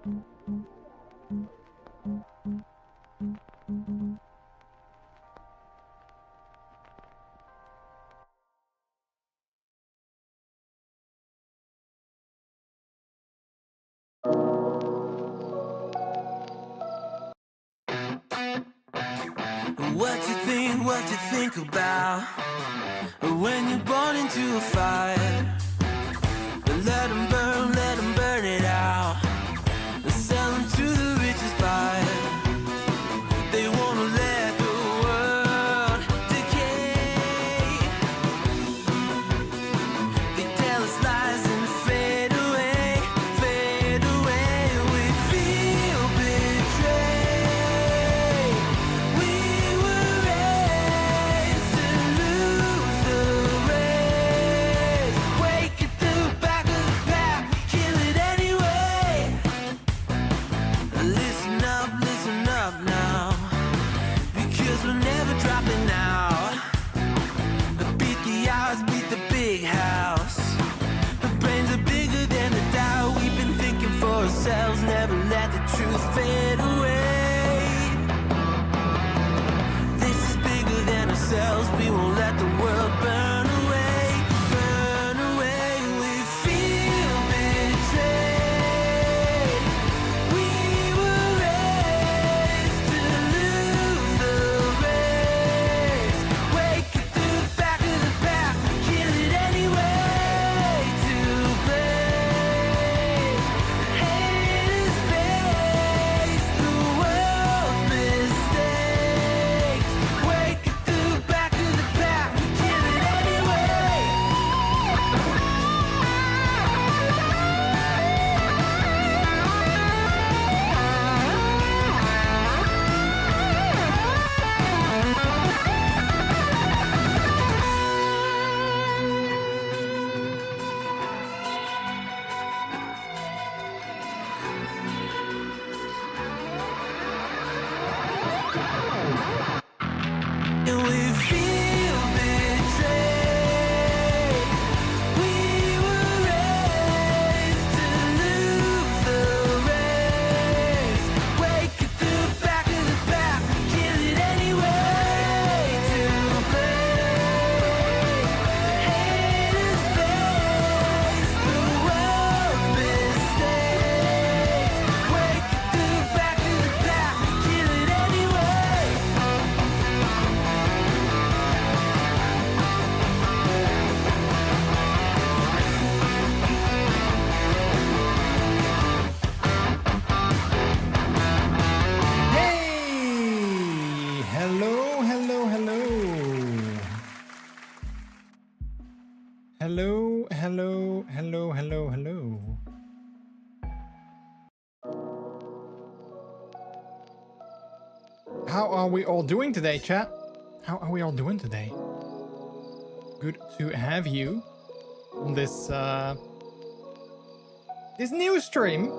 What you think about when you're born into a fire? Let them burn it out. Sell them to the richest buyer. They wanna let the world decay. They tell us lies and fade away, fade away. We feel betrayed. We were raised to lose the race. Wake at the back of the pack, kill it anyway. Listen up now, because we're never dropping out. Beat the odds, beat the big house. The brains are bigger than the doubt. We've been thinking for ourselves, never let the truth fade away. This is bigger than ourselves, we won't let the world burn away, burn away. We feel betrayed. We were raised to lose the race. Wake at the back of the pack, kill it anyway. To blame, haters face the world's mistakes. Wake at the back of the pack, kill it anyway. And we feel betrayed. We were raised to lose the race. Wake at the back of the pack, kill it anyway. To blame, haters face the world's mistakes. Wake at the back of the pack, kill it anyway. Hey! Hello, hello, hello. Hello, hello, hello, hello, hello. How are we all doing today, chat? How are we all doing today? Good to have you on this this new stream.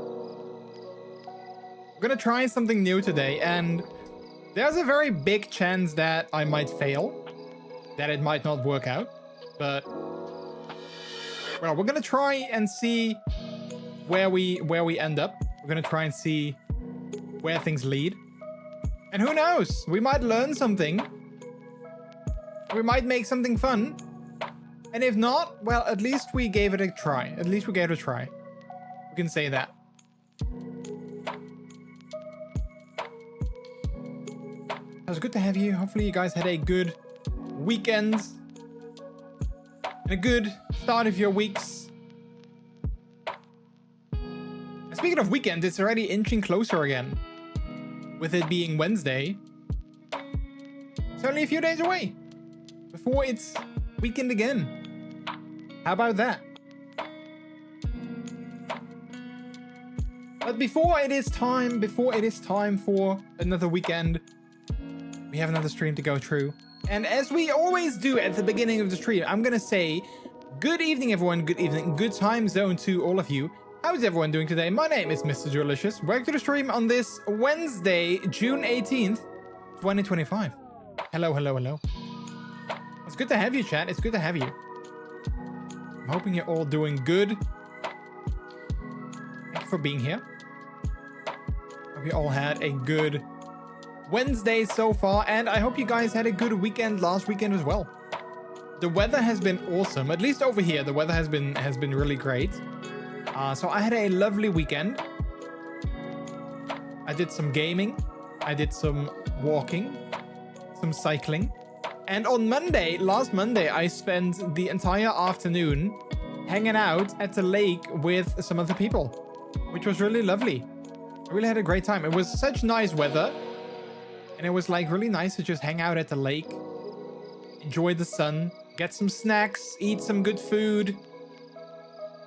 We're gonna try something new today, and there's a very big chance that I might fail, that it might not work out, but well, we're gonna try and see where we end up. We're gonna try and see where things lead, and who knows, we might learn something, we might make something fun, and if not, well, at least we gave it a try. At least we gave it a try. We can say that. It was good to have you. Hopefully you guys had a good weekend and a good start of your weeks. And speaking of weekend, it's already inching closer again. With it being Wednesday, it's only a few days away before it's weekend again. How about that? But before it is time for another weekend, we have another stream to go through. And as we always do at the beginning of the stream, I'm gonna say good evening, everyone. Good evening, good time zone to all of you. How's everyone doing today? My name is MrJordilicious. Welcome to the stream on this Wednesday, June 18th, 2025. Hello, hello, hello. It's good to have you, chat. It's good to have you. I'm hoping you're all doing good. Thank you for being here. Hope you all had a good Wednesday so far, and I hope you guys had a good weekend last weekend as well. The weather has been awesome, at least over here. The weather has been really great. So I had a lovely weekend. I did some gaming, I did some walking, some cycling, and on Monday, last Monday, I spent the entire afternoon hanging out at the lake with some other people, which was really lovely. I really had a great time. It was such nice weather, and it was like really nice to just hang out at the lake, enjoy the sun, get some snacks, eat some good food,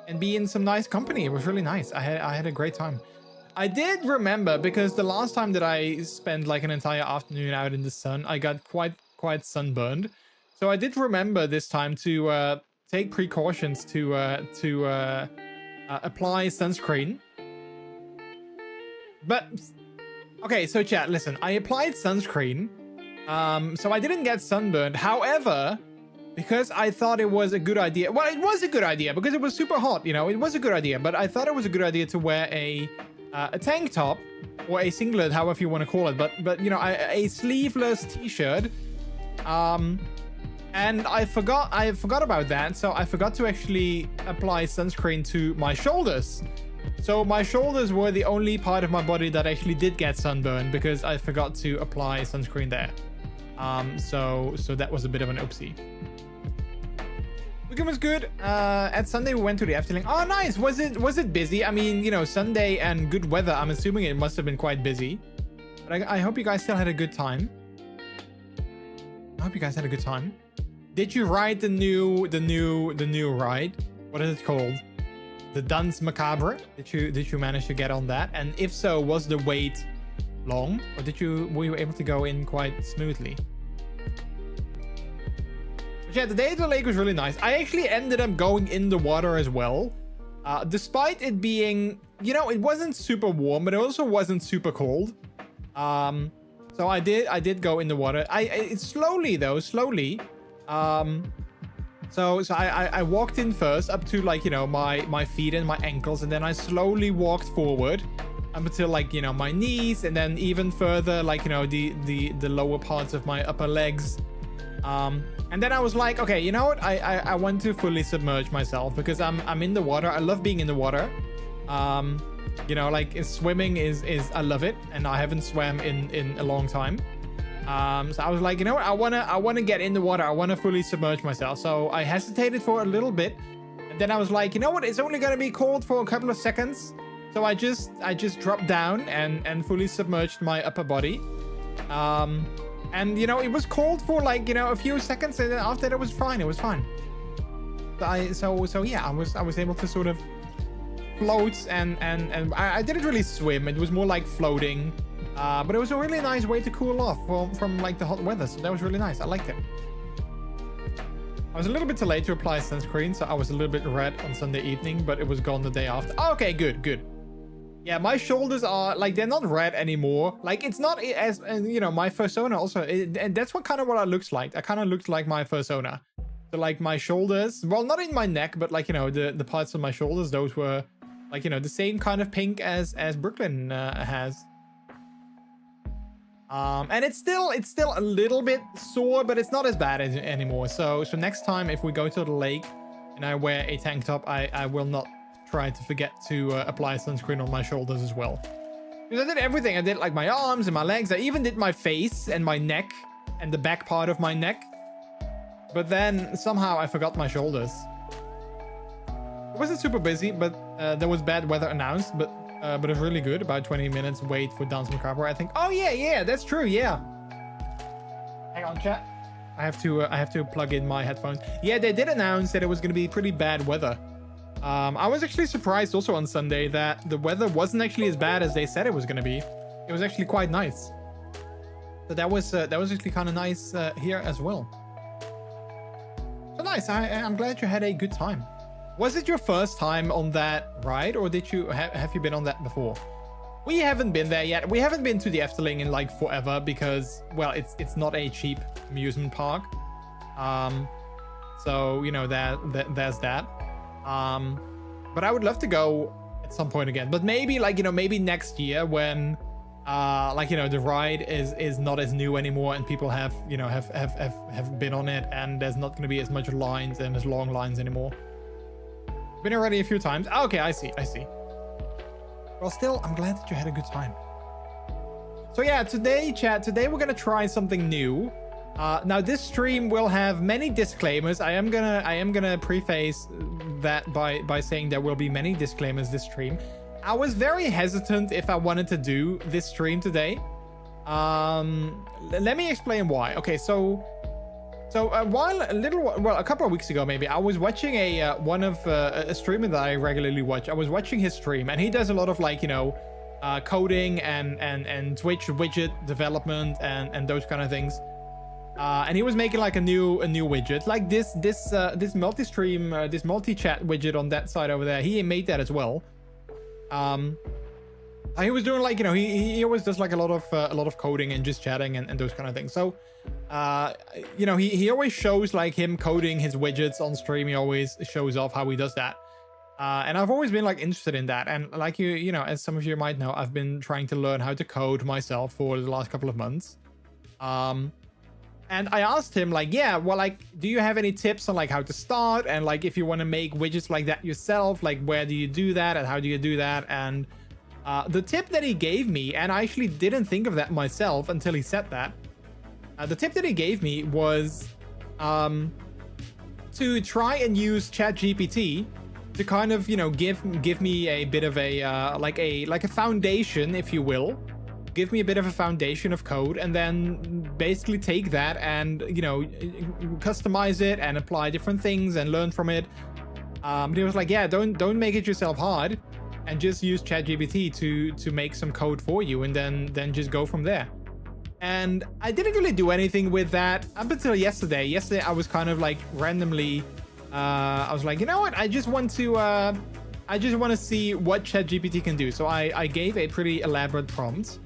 and be in some nice company. It was really nice. I had a great time. I did remember, because the last time that I spent like an entire afternoon out in the sun, I got quite sunburned. So I did remember this time to take precautions to apply sunscreen. But okay, so chat, listen, I applied sunscreen, so I didn't get sunburned. However, because I thought it was a good idea, well, it was a good idea because it was super hot, you know, it was a good idea, but I thought it was a good idea to wear a tank top or a singlet, however you want to call it, but you know, a sleeveless t-shirt. And I forgot about that, so I forgot to actually apply sunscreen to my shoulders. So my shoulders were the only part of my body that actually did get sunburned because I forgot to apply sunscreen there. So that was a bit of an oopsie. Weekend was good. At Sunday we went to the Efteling. Oh, nice. Was it busy? I mean, you know, Sunday and good weather. I'm assuming it must have been quite busy. But I hope you guys still had a good time. I hope you guys had a good time. Did you ride the new ride? What is it called? The Danse Macabre. Did you manage to get on that? And if so, was the wait long, or were you able to go in quite smoothly? But yeah, the day at the lake was really nice. I actually ended up going in the water as well, despite it being, you know, it wasn't super warm, but it also wasn't super cold. So I did go in the water. It's slowly though, slowly. So I walked in first up to, like, you know, my feet and my ankles, and then I slowly walked forward up until, like, you know, my knees, and then even further, like, you know, the lower parts of my upper legs. And then I was like, okay, you know what? I want to fully submerge myself because I'm in the water. I love being in the water. You know, like, swimming is I love it, and I haven't swam in a long time. So I was like, you know what? I wanna get in the water. I wanna fully submerge myself. So I hesitated for a little bit, and then I was like, you know what? It's only gonna be cold for a couple of seconds. So I just dropped down and fully submerged my upper body. And you know, it was cold for, like, you know, a few seconds, and then after that it was fine. It was fine. So yeah, I was able to sort of float, and I didn't really swim. It was more like floating. But it was a really nice way to cool off from like the hot weather. So that was really nice. I liked it. I was a little bit too late to apply sunscreen, so I was a little bit red on Sunday evening, but it was gone the day after. Oh, okay, good. Yeah, my shoulders are, like, they're not red anymore. Like, it's not as, you know, my fursona also, and that's what I looks like. I kind of looked like my fursona. So, like, my shoulders, well, not in my neck, but, like, you know, the parts of my shoulders, those were, like, you know, the same kind of pink as Brooklyn has. And it's still a little bit sore, but it's not as bad anymore. So next time if we go to the lake and I wear a tank top, I will not try to forget to apply sunscreen on my shoulders as well. Because I did everything. I did, like, my arms and my legs. I even did my face and my neck and the back part of my neck. But then somehow I forgot my shoulders. It wasn't super busy, but there was bad weather announced, but it was really good. About 20 minutes wait for Danse Macabre, I think. Oh yeah, that's true. Yeah. Hang on, chat. I have to plug in my headphones. Yeah, they did announce that it was going to be pretty bad weather. I was actually surprised also on Sunday that the weather wasn't actually as bad as they said it was going to be. It was actually quite nice. So that was actually kind of nice here as well. So nice. I'm glad you had a good time. Was it your first time on that ride, or did you have you been on that before? We haven't been there yet. We haven't been to the Efteling in, like, forever because, well, it's not a cheap amusement park. So, you know, there's that. But I would love to go at some point again. But maybe, like, you know, maybe next year when Like, the ride is not as new anymore, and people have have been on it, and there's not going to be as much lines and as long lines anymore. Been already a few times. Okay, I see. Well, still, I'm glad that you had a good time. So yeah, today, chat, we're gonna try something new. Now this stream will have many disclaimers. I am gonna preface that by saying there will be many disclaimers this stream. I was very hesitant if I wanted to do this stream today. Let me explain why. Okay, so a couple of weeks ago maybe, I was watching a streamer that I regularly watch. I was watching his stream, and he does a lot of like coding and Twitch widget development and those kind of things. And he was making like a new widget, like this multi-stream, this multi-chat widget on that side over there. He made that as well. He was doing like he always does like a lot of coding and just chatting and those kind of things. So he always shows like him coding his widgets on stream. He always shows off how he does that. And I've always been like interested in that. And like as some of you might know, I've been trying to learn how to code myself for the last couple of months. And I asked him like, yeah, well, like, do you have any tips on like how to start? And like, if you want to make widgets like that yourself, like where do you do that and how do you do that? And the tip that he gave me, and I actually didn't think of that myself until he said that. The tip that he gave me was to try and use ChatGPT to kind of, give me a bit of a like a foundation, if you will. Give me a bit of a foundation of code, and then basically take that and customize it and apply different things and learn from it. But he was like, yeah, don't make it yourself hard, and just use ChatGPT to make some code for you, and then just go from there. And I didn't really do anything with that up until yesterday. Yesterday I was kind of like randomly I was like, you know what, I just want to see what ChatGPT can do. So I gave a pretty elaborate prompt.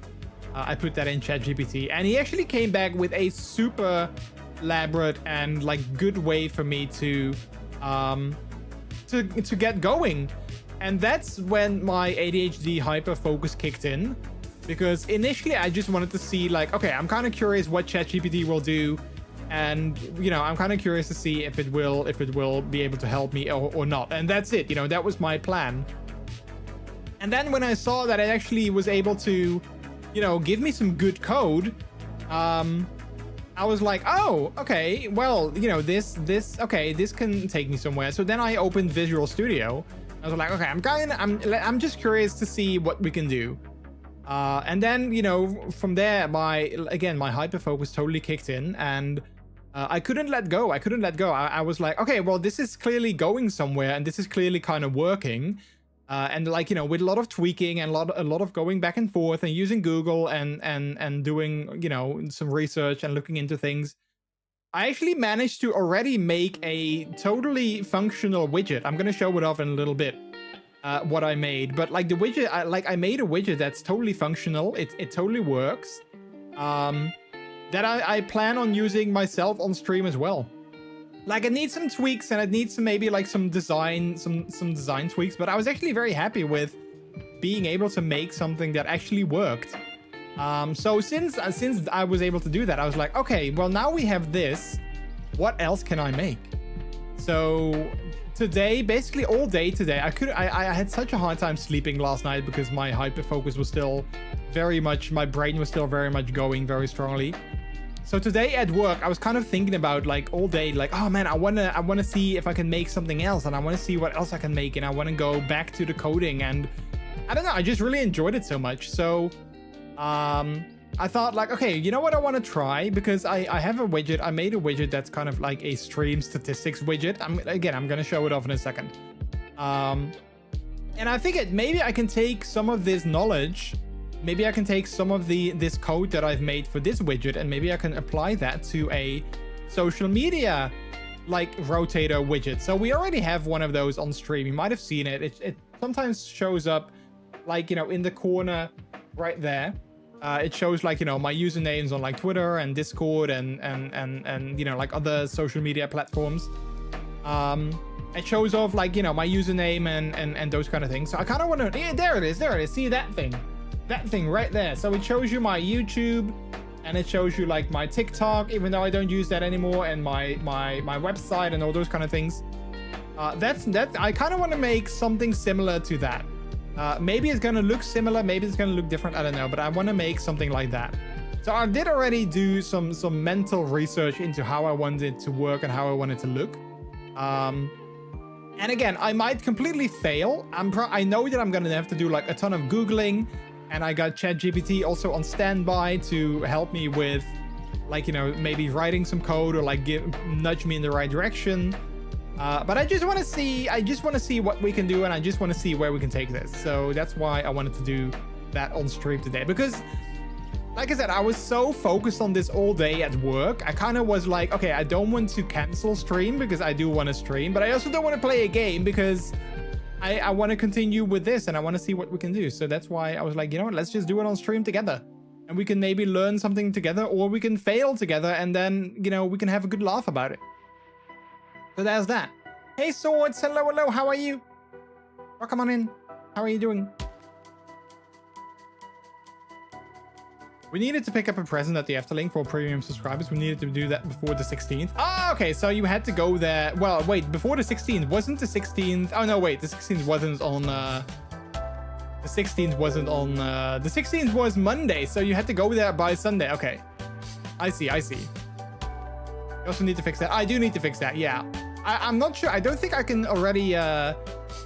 I put that in ChatGPT, and he actually came back with a super elaborate and like good way for me to get going. And that's when my ADHD hyper focus kicked in, because initially I just wanted to see like, okay, I'm kind of curious what ChatGPT will do, and I'm kind of curious to see if it will be able to help me or not. And that's it. That was my plan. And then when I saw that it actually was able to give me some good code, I was like, oh, okay, well, this can take me somewhere. So then I opened Visual Studio. I was like, okay, I'm just curious to see what we can do. And then, from there, my hyper focus totally kicked in, and I couldn't let go. I was like, okay, well, this is clearly going somewhere, and this is clearly kind of working. And like, with a lot of tweaking and a lot of going back and forth and using Google and doing, some research and looking into things, I actually managed to already make a totally functional widget. I'm going to show it off in a little bit, what I made. But like the widget, I made a widget that's totally functional. It totally works. That I plan on using myself on stream as well. Like, it needs some tweaks, and it needs maybe like some design tweaks, but I was actually very happy with being able to make something that actually worked. So since I was able to do that, I was like, okay, well, now we have this. What else can I make? So today, basically all day today, I had such a hard time sleeping last night because my hyper focus was still my brain was still very much going very strongly. So today at work, I was kind of thinking about like all day, like, oh man, I wanna see if I can make something else, and I want to see what else I can make, and I want to go back to the coding, and I don't know, I just really enjoyed it so much. So I thought like, okay, you know what I want to try, because I have a widget. I made a widget that's kind of like a stream statistics widget. I'm gonna show it off in a second. And I figured maybe I can take some of this knowledge. Maybe I can take some of this code that I've made for this widget, and maybe I can apply that to a social media like rotator widget. So we already have one of those on stream. You might have seen it. It sometimes shows up like, in the corner right there. It shows like, my usernames on like Twitter and Discord and like other social media platforms. It shows off like, my username and those kind of things. So I kind of want to, yeah, there it is. See that thing? That thing right there. So it shows you my YouTube, and it shows you like my TikTok, even though I don't use that anymore, and my website and all those kind of things. That I kind of want to make something similar to that. Maybe it's gonna look similar, maybe it's gonna look different, I don't know, but I want to make something like that. So I did already do some mental research into how I wanted it to work and how I want it to look. And again, I might completely fail. I know that I'm gonna have to do like a ton of Googling, and I got ChatGPT also on standby to help me with, like, you know, maybe writing some code or like nudge me in the right direction. But I just want to see what we can do, and I just want to see where we can take this. So that's why I wanted to do that on stream today, because like I said, I was so focused on this all day at work. I kind of was like, okay, I don't want to cancel stream because I do want to stream, but I also don't want to play a game because I want to continue with this and I want to see what we can do. So that's why I was like, you know what, let's just do it on stream together, and we can maybe learn something together, or we can fail together, and then, you know, we can have a good laugh about it. So there's that. Hey Swords, hello, how are you? Welcome on in. How are you doing? We needed to pick up a present at the Efteling for premium subscribers. We needed to do that before the 16th. Ah, okay, so you had to go there. Well, wait, before the 16th. Wasn't the 16th? Oh, no, wait, the 16th wasn't on... The 16th wasn't on... The 16th was Monday, so you had to go there by Sunday. Okay. I see. You also need to fix that. I do need to fix that, yeah. I'm not sure. I don't think I can already... I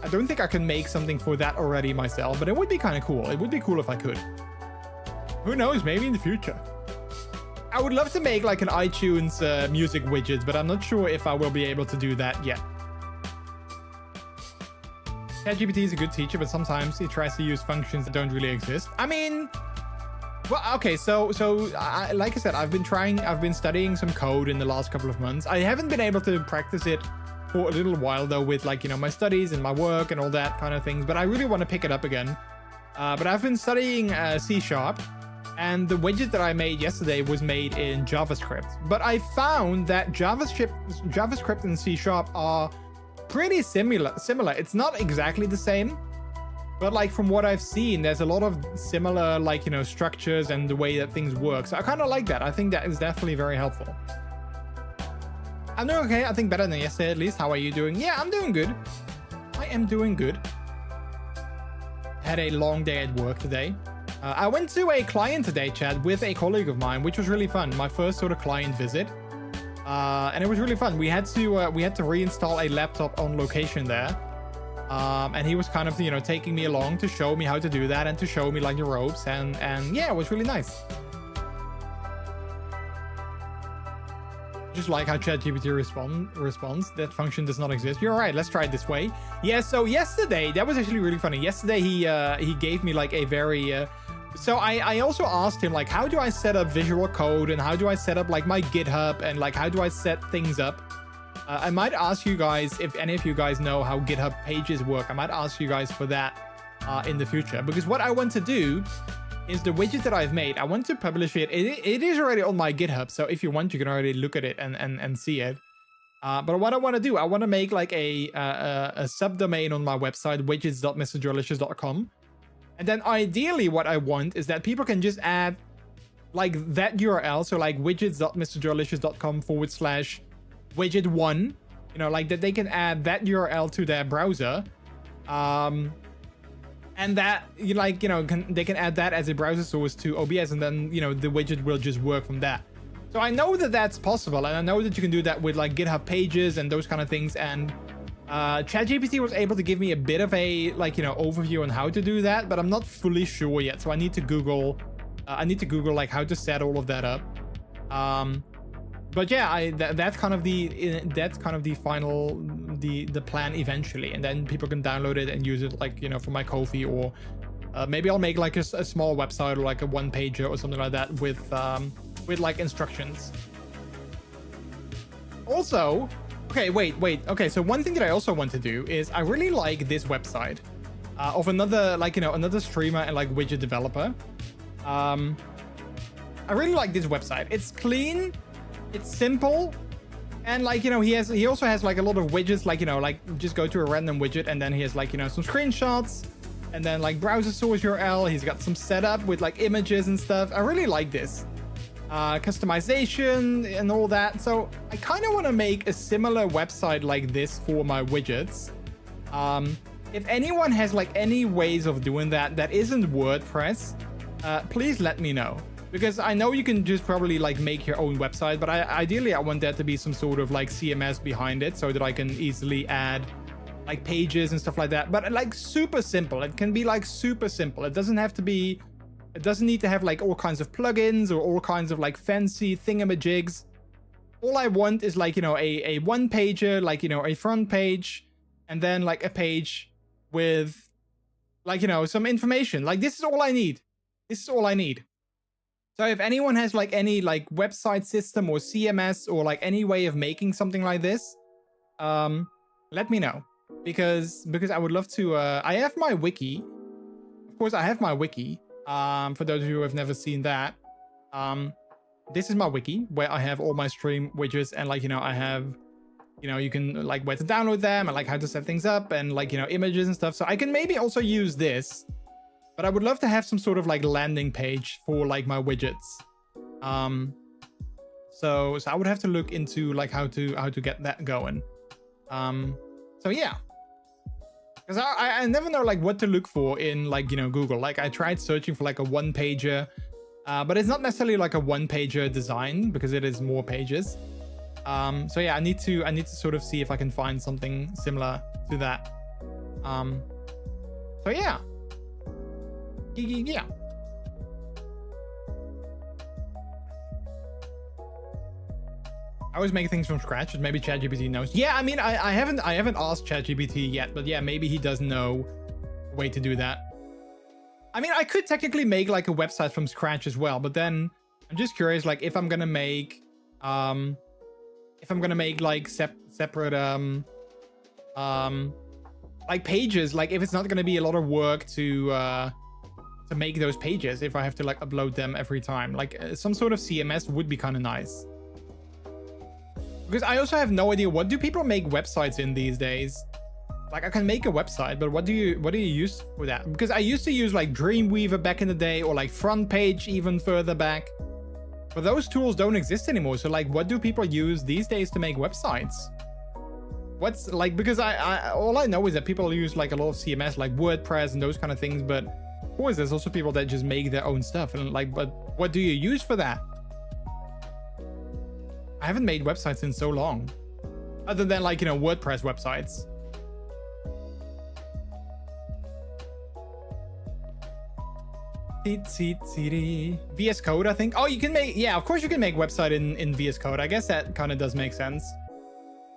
don't think I can make something for that already myself, but it would be kind of cool. It would be cool if I could. Who knows, maybe in the future. I would love to make like an iTunes music widget, but I'm not sure if I will be able to do that yet. ChatGPT is a good teacher, but sometimes it tries to use functions that don't really exist. I mean, well, okay, so like I said, I've been studying some code in the last couple of months. I haven't been able to practice it for a little while though, with like, you know, my studies and my work and all that kind of things, but I really want to pick it up again. But I've been studying C#. And the widget that I made yesterday was made in JavaScript. But I found that JavaScript and C# are pretty similar. It's not exactly the same, but like from what I've seen, there's a lot of similar, like, you know, structures and the way that things work. So I kind of like that. I think that is definitely very helpful. I'm doing okay. I think better than yesterday, at least. How are you doing? Yeah, I'm doing good. I am doing good. Had a long day at work today. I went to a client today, Chad, with a colleague of mine, which was really fun. My first sort of client visit, and it was really fun. We had to reinstall a laptop on location there, and he was kind of, you know, taking me along to show me how to do that and to show me like the ropes, and yeah, it was really nice. Just like how ChatGPT responds, that function does not exist. You're right. Let's try it this way. Yeah. So yesterday, that was actually really funny. Yesterday, he gave me like a very. So I also asked him like, how do I set up Visual Code, and how do I set up like my GitHub, and like how do I set things up? I might ask you guys, if any of you guys know how GitHub pages work, I might ask you guys for that in the future, because what I want to do is the widget that I've made. I want to publish it. It is already on my GitHub, so if you want, you can already look at it and see it. But what I want to do, I want to make like a subdomain on my website, widgets.MrJordilicious.com. And then ideally what I want is that people can just add like that URL. So like widgets.MrJordilicious.com/widget1, you know, like that they can add that URL to their browser. And that, you like, you know, they can add that as a browser source to OBS, and then, you know, the widget will just work from that. So I know that that's possible, and I know that you can do that with like GitHub pages and those kind of things. And ChatGPT was able to give me a bit of a, like, you know, overview on how to do that, but I'm not fully sure yet. So I need to Google like how to set all of that up. But yeah, that's kind of the final the plan eventually, and then people can download it and use it, like, you know, for my Ko-fi, or maybe I'll make like a small website or like a one-pager or something like that with like instructions. Also, okay, wait. Okay, so one thing that I also want to do is I really like this website of another, like, you know, another streamer and like widget developer. I really like this website. It's clean, it's simple, and like, you know, he also has like a lot of widgets, like, you know, like just go to a random widget and then he has like, you know, some screenshots, and then like browser source URL. He's got some setup with like images and stuff. I really like this. Customization and all that. So I kind of want to make a similar website like this for my widgets. If anyone has like any ways of doing that isn't WordPress, please let me know, because I know you can just probably like make your own website, but ideally I want there to be some sort of like CMS behind it so that I can easily add like pages and stuff like that. But like super simple. It can be like super simple. It doesn't need to have like all kinds of plugins or all kinds of like fancy thingamajigs. All I want is like, you know, a one pager, like, you know, a front page, and then like a page with like, you know, some information. Like this is all I need. This is all I need. So if anyone has like any like website system or CMS or like any way of making something like this, let me know, because I would love to. I have my wiki. Of course, I have my wiki. For those of you who have never seen that, this is my wiki where I have all my stream widgets, and like, you know, I have, you know, you can like where to download them and like how to set things up and like, you know, images and stuff. So I can maybe also use this, but I would love to have some sort of like landing page for like my widgets. So I would have to look into like how to get that going. So yeah, because I never know like what to look for in like, you know, Google. Like I tried searching for like a one pager, but it's not necessarily like a one pager design because it is more pages. So yeah, I need to sort of see if I can find something similar to that. So yeah. Yeah. I always make things from scratch, and maybe ChatGPT knows. Yeah, I mean, I haven't asked ChatGPT yet, but yeah, maybe he does know a way to do that. I mean, I could technically make like a website from scratch as well, but then I'm just curious, like if I'm gonna make like separate like pages, like if it's not gonna be a lot of work to make those pages, if I have to like upload them every time, like some sort of CMS would be kind of nice. Because I also have no idea, what do people make websites in these days? Like I can make a website, but what do you use for that? Because I used to use like Dreamweaver back in the day, or like Front Page even further back. But those tools don't exist anymore. So like, what do people use these days to make websites? What's like, because I all I know is that people use like a lot of CMS like WordPress and those kind of things, but of course there's also people that just make their own stuff, and like, but what do you use for that? I haven't made websites in so long, other than like, you know, WordPress websites. VS Code, I think. Oh, you can make, yeah, of course you can make website in VS Code. I guess that kind of does make sense.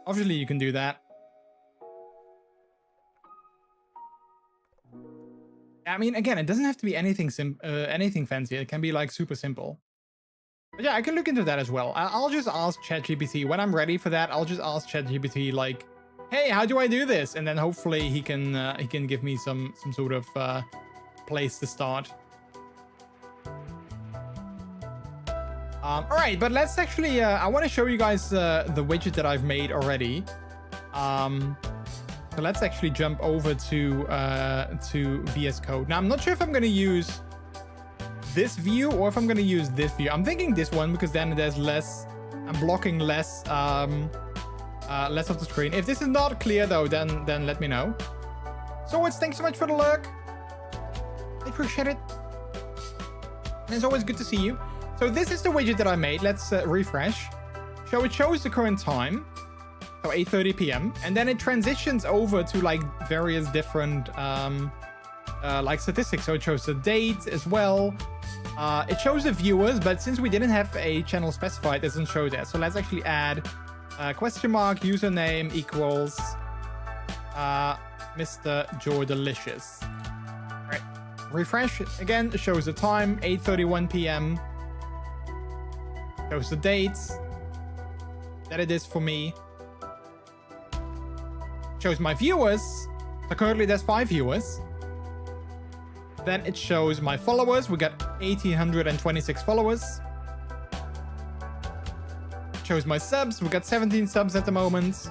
Obviously you can do that. I mean, again, it doesn't have to be anything fancy. It can be like super simple. But yeah, I can look into that as well. I'll just ask ChatGPT when I'm ready for that. I'll just ask ChatGPT like, hey, how do I do this? And then hopefully he can give me some sort of place to start. All right, but let's actually, I want to show you guys the widget that I've made already. So let's actually jump over to VS Code. Now, I'm not sure if I'm going to use this view or if I'm going to use this view. I'm thinking this one, because then there's less, I'm blocking less less of the screen. If this is not clear though, then let me know. So thanks so much for the lurk. I appreciate it. And it's always good to see you. So this is the widget that I made. Let's refresh. So it shows the current time. So 8:30 p.m. And then it transitions over to like various different like statistics. So it shows the date as well. It shows the viewers, but since we didn't have a channel specified, it doesn't show that. So let's actually add question mark username equals MrJordilicious. All right, refresh again. It shows the time 8:31 p.m. Shows the dates that it is for me. Shows my viewers. So currently there's 5 viewers. Then it shows my followers. We got 1,826 followers. It shows my subs. We got 17 subs at the moment.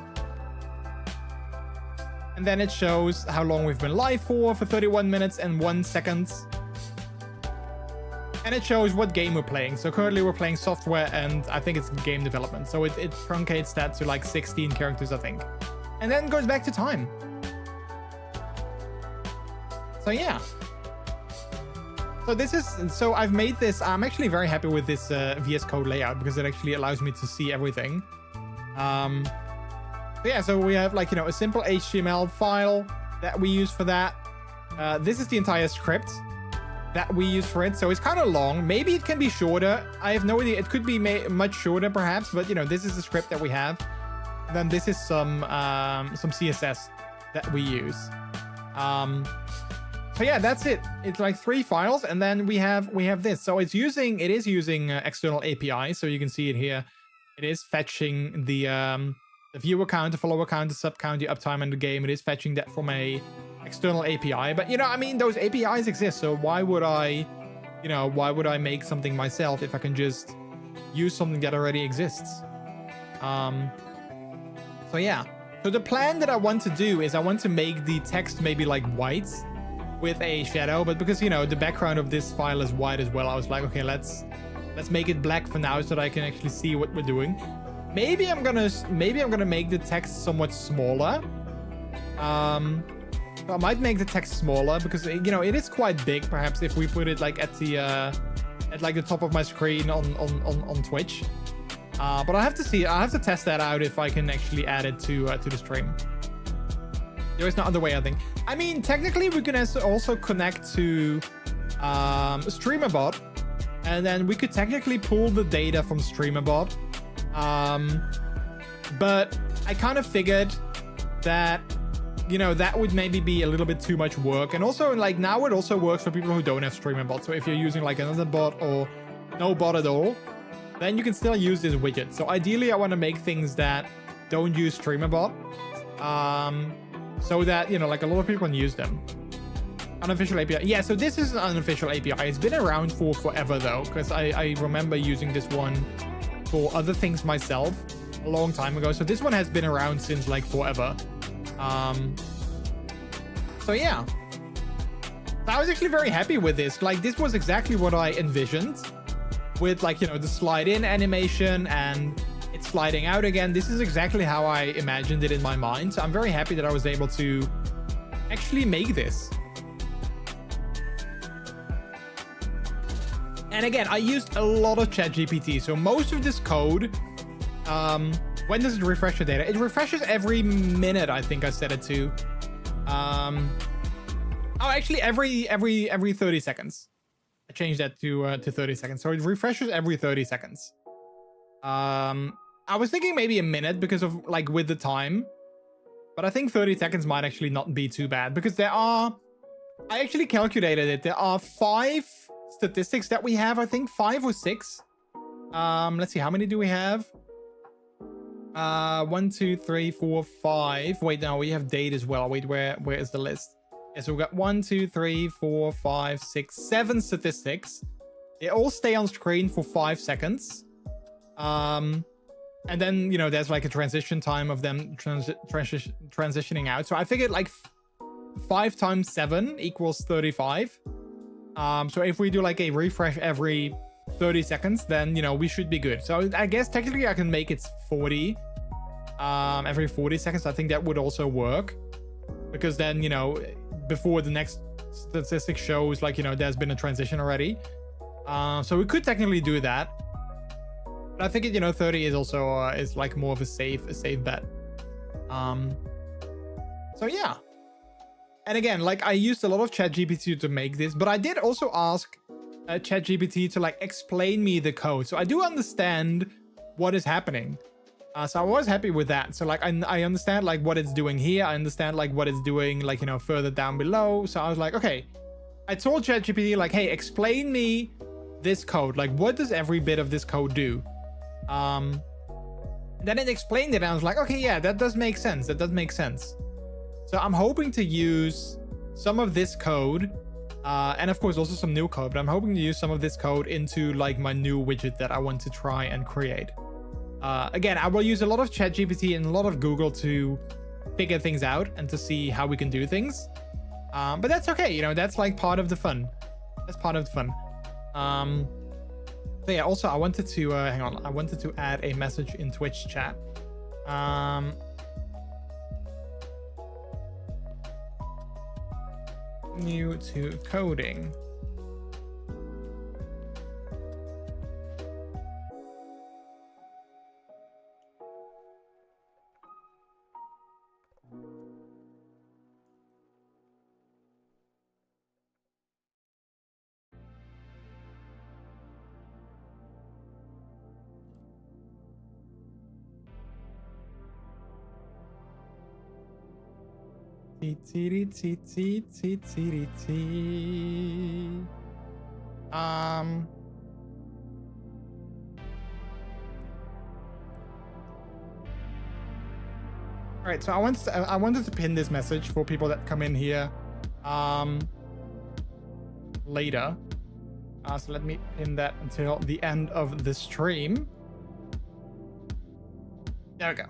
And then it shows how long we've been live for 31 minutes and 1 second. And it shows what game we're playing. So currently we're playing software and I think it's game development. So it truncates that to like 16 characters, I think. And then goes back to time. So yeah. So I've made this. I'm actually very happy with this VS Code layout because it actually allows me to see everything. So we have like, a simple HTML file that we use for that. This is the entire script that we use for it. So it's kind of long. Maybe it can be shorter. I have no idea. It could be much shorter perhaps, but this is the script that we have. And then this is some CSS that we use. So yeah, that's it. It's like 3 files, and then we have this. So it is using external API. So you can see it here. It is fetching the viewer count, the follower count, the sub count, the uptime in the game. It is fetching that from a external API. But I mean, those APIs exist. So why would I make something myself if I can just use something that already exists? So yeah. So the plan that I want to do is I want to make the text maybe like white with a shadow, but because the background of this file is white as well, I was like, okay, let's make it black for now so that I can actually see what we're doing. Maybe I'm gonna make the text somewhat smaller. So I might make the text smaller because it is quite big. Perhaps if we put it like at the top of my screen on Twitch. But I have to see. I have to test that out if I can actually add it to the stream. There is no other way, I think. I mean, technically, we can also connect to StreamerBot, and then we could technically pull the data from StreamerBot. But I kind of figured that, that would maybe be a little bit too much work. And also, like, now it also works for people who don't have StreamerBot. So if you're using like another bot or no bot at all, then you can still use this widget. So ideally, I want to make things that don't use StreamerBot. So that, like a lot of people can use them. Unofficial API. Yeah, so this is an unofficial API. It's been around for forever though, because I remember using this one for other things myself a long time ago. So this one has been around since like forever. So yeah. I was actually very happy with this. Like this was exactly what I envisioned with like, the slide in animation and it's sliding out again. This is exactly how I imagined it in my mind. So I'm very happy that I was able to actually make this. And again, I used a lot of ChatGPT. So most of this code, when does it refresh the data? It refreshes every minute, I think I set it to. Actually every 30 seconds. I changed that to 30 seconds. So it refreshes every 30 seconds. I was thinking maybe a minute because of like with the time, but I think 30 seconds might actually not be too bad because I actually calculated it. There are 5 statistics that we have, I think 5 or 6. Let's see, how many do we have? 1, 2, 3, 4, 5. Wait, no, we have date as well. Wait, where is the list? Yeah, so we've got 1, 2, 3, 4, 5, 6, 7 statistics. They all stay on screen for 5 seconds. And then, there's like a transition time of them transitioning out. So I figured like 5 times 7 equals 35. So if we do like a refresh every 30 seconds, then, we should be good. So I guess technically I can make it 40 every 40 seconds. I think that would also work because then, before the next statistic shows like, there's been a transition already. So we could technically do that. But I think 30 is also is like more of a safe bet. So yeah. And again, like I used a lot of ChatGPT to make this, but I did also ask ChatGPT to like explain me the code. So I do understand what is happening. So I was happy with that. So like I understand like what it's doing here. I understand like what it's doing like, further down below. So I was like, okay. I told ChatGPT like, hey, explain me this code. Like what does every bit of this code do? Then it explained it and I was like, okay, yeah, that does make sense. That does make sense. So I'm hoping to use some of this code, and of course also some new code, but I'm hoping to use some of this code into like my new widget that I want to try and create. Again, I will use a lot of ChatGPT and a lot of Google to figure things out and to see how we can do things. But that's okay, you know, that's like part of the fun. That's part of the fun. So yeah, also I wanted to hang on, I wanted to add a message in Twitch chat. New to coding. All right, so I wanted to pin this message for people that come in here later. So let me pin that until the end of the stream. There we go.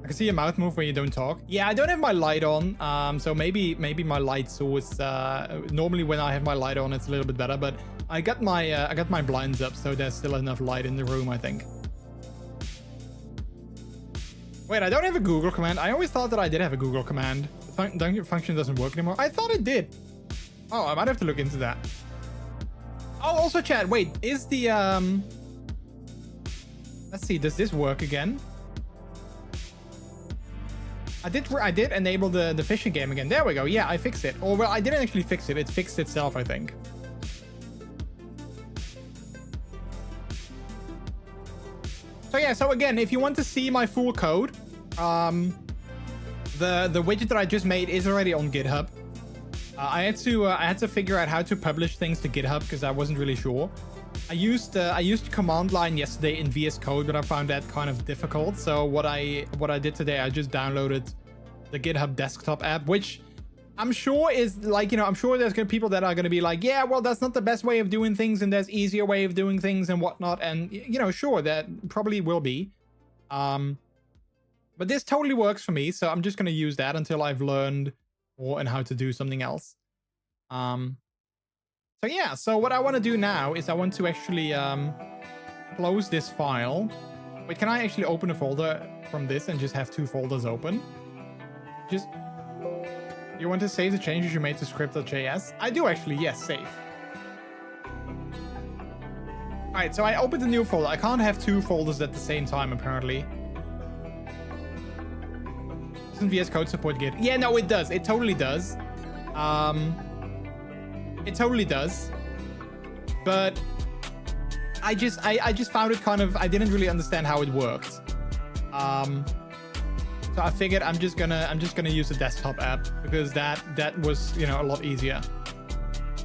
I can see your mouth move when you don't talk. Yeah, I don't have my light on, so maybe my light source. Normally when I have my light on, it's a little bit better, but I got my blinds up, so there's still enough light in the room, I think. Wait, I don't have a Google command. I always thought that I did have a Google command. The function doesn't work anymore. I thought it did. Oh, I might have to look into that. Oh, also chat. Wait, is the let's see. Does this work again? I did enable the fishing game again. There we go. Yeah, I fixed it. Or well, I didn't actually fix it. It fixed itself, I think. So yeah, so again, if you want to see my full code, the widget that I just made is already on GitHub. I had to figure out how to publish things to GitHub because I wasn't really sure. I used command line yesterday in VS Code, but I found that kind of difficult. So what I did today, I just downloaded the GitHub desktop app, which I'm sure is like, you know, I'm sure there's gonna be people that are gonna be like, yeah, well, that's not the best way of doing things, and there's easier way of doing things and whatnot. And you know, sure, that probably will be. But this totally works for me, so I'm just gonna use that until I've learned more and how to do something else. So yeah, so what I want to do now is I want to actually close this file. Wait, can I actually open a folder from this and just have two folders open? Just, you want to save the changes you made to script.js? I do actually, yes, save. All right, so I opened a new folder. I can't have two folders at the same time, apparently. Doesn't VS Code support Git? Yeah, no, it does. It totally does. It totally does. But I just found it kind of, I didn't really understand how it worked. So I figured I'm just gonna use the desktop app because that was, you know, a lot easier.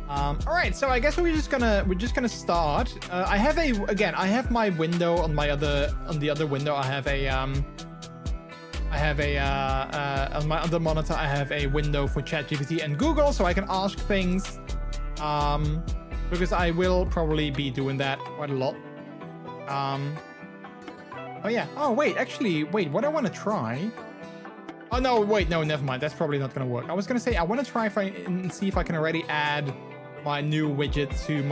All right, so I guess we're just gonna start. I have my window on the other window. I have a on my other monitor. I have a window for ChatGPT and Google, so I can ask things. Because I will probably be doing that quite a lot. Oh yeah. Oh wait, actually, wait. What I want to try. Oh no, wait, no, never mind. That's probably not gonna work. I was gonna say I want to try and see if I can already add my new widget to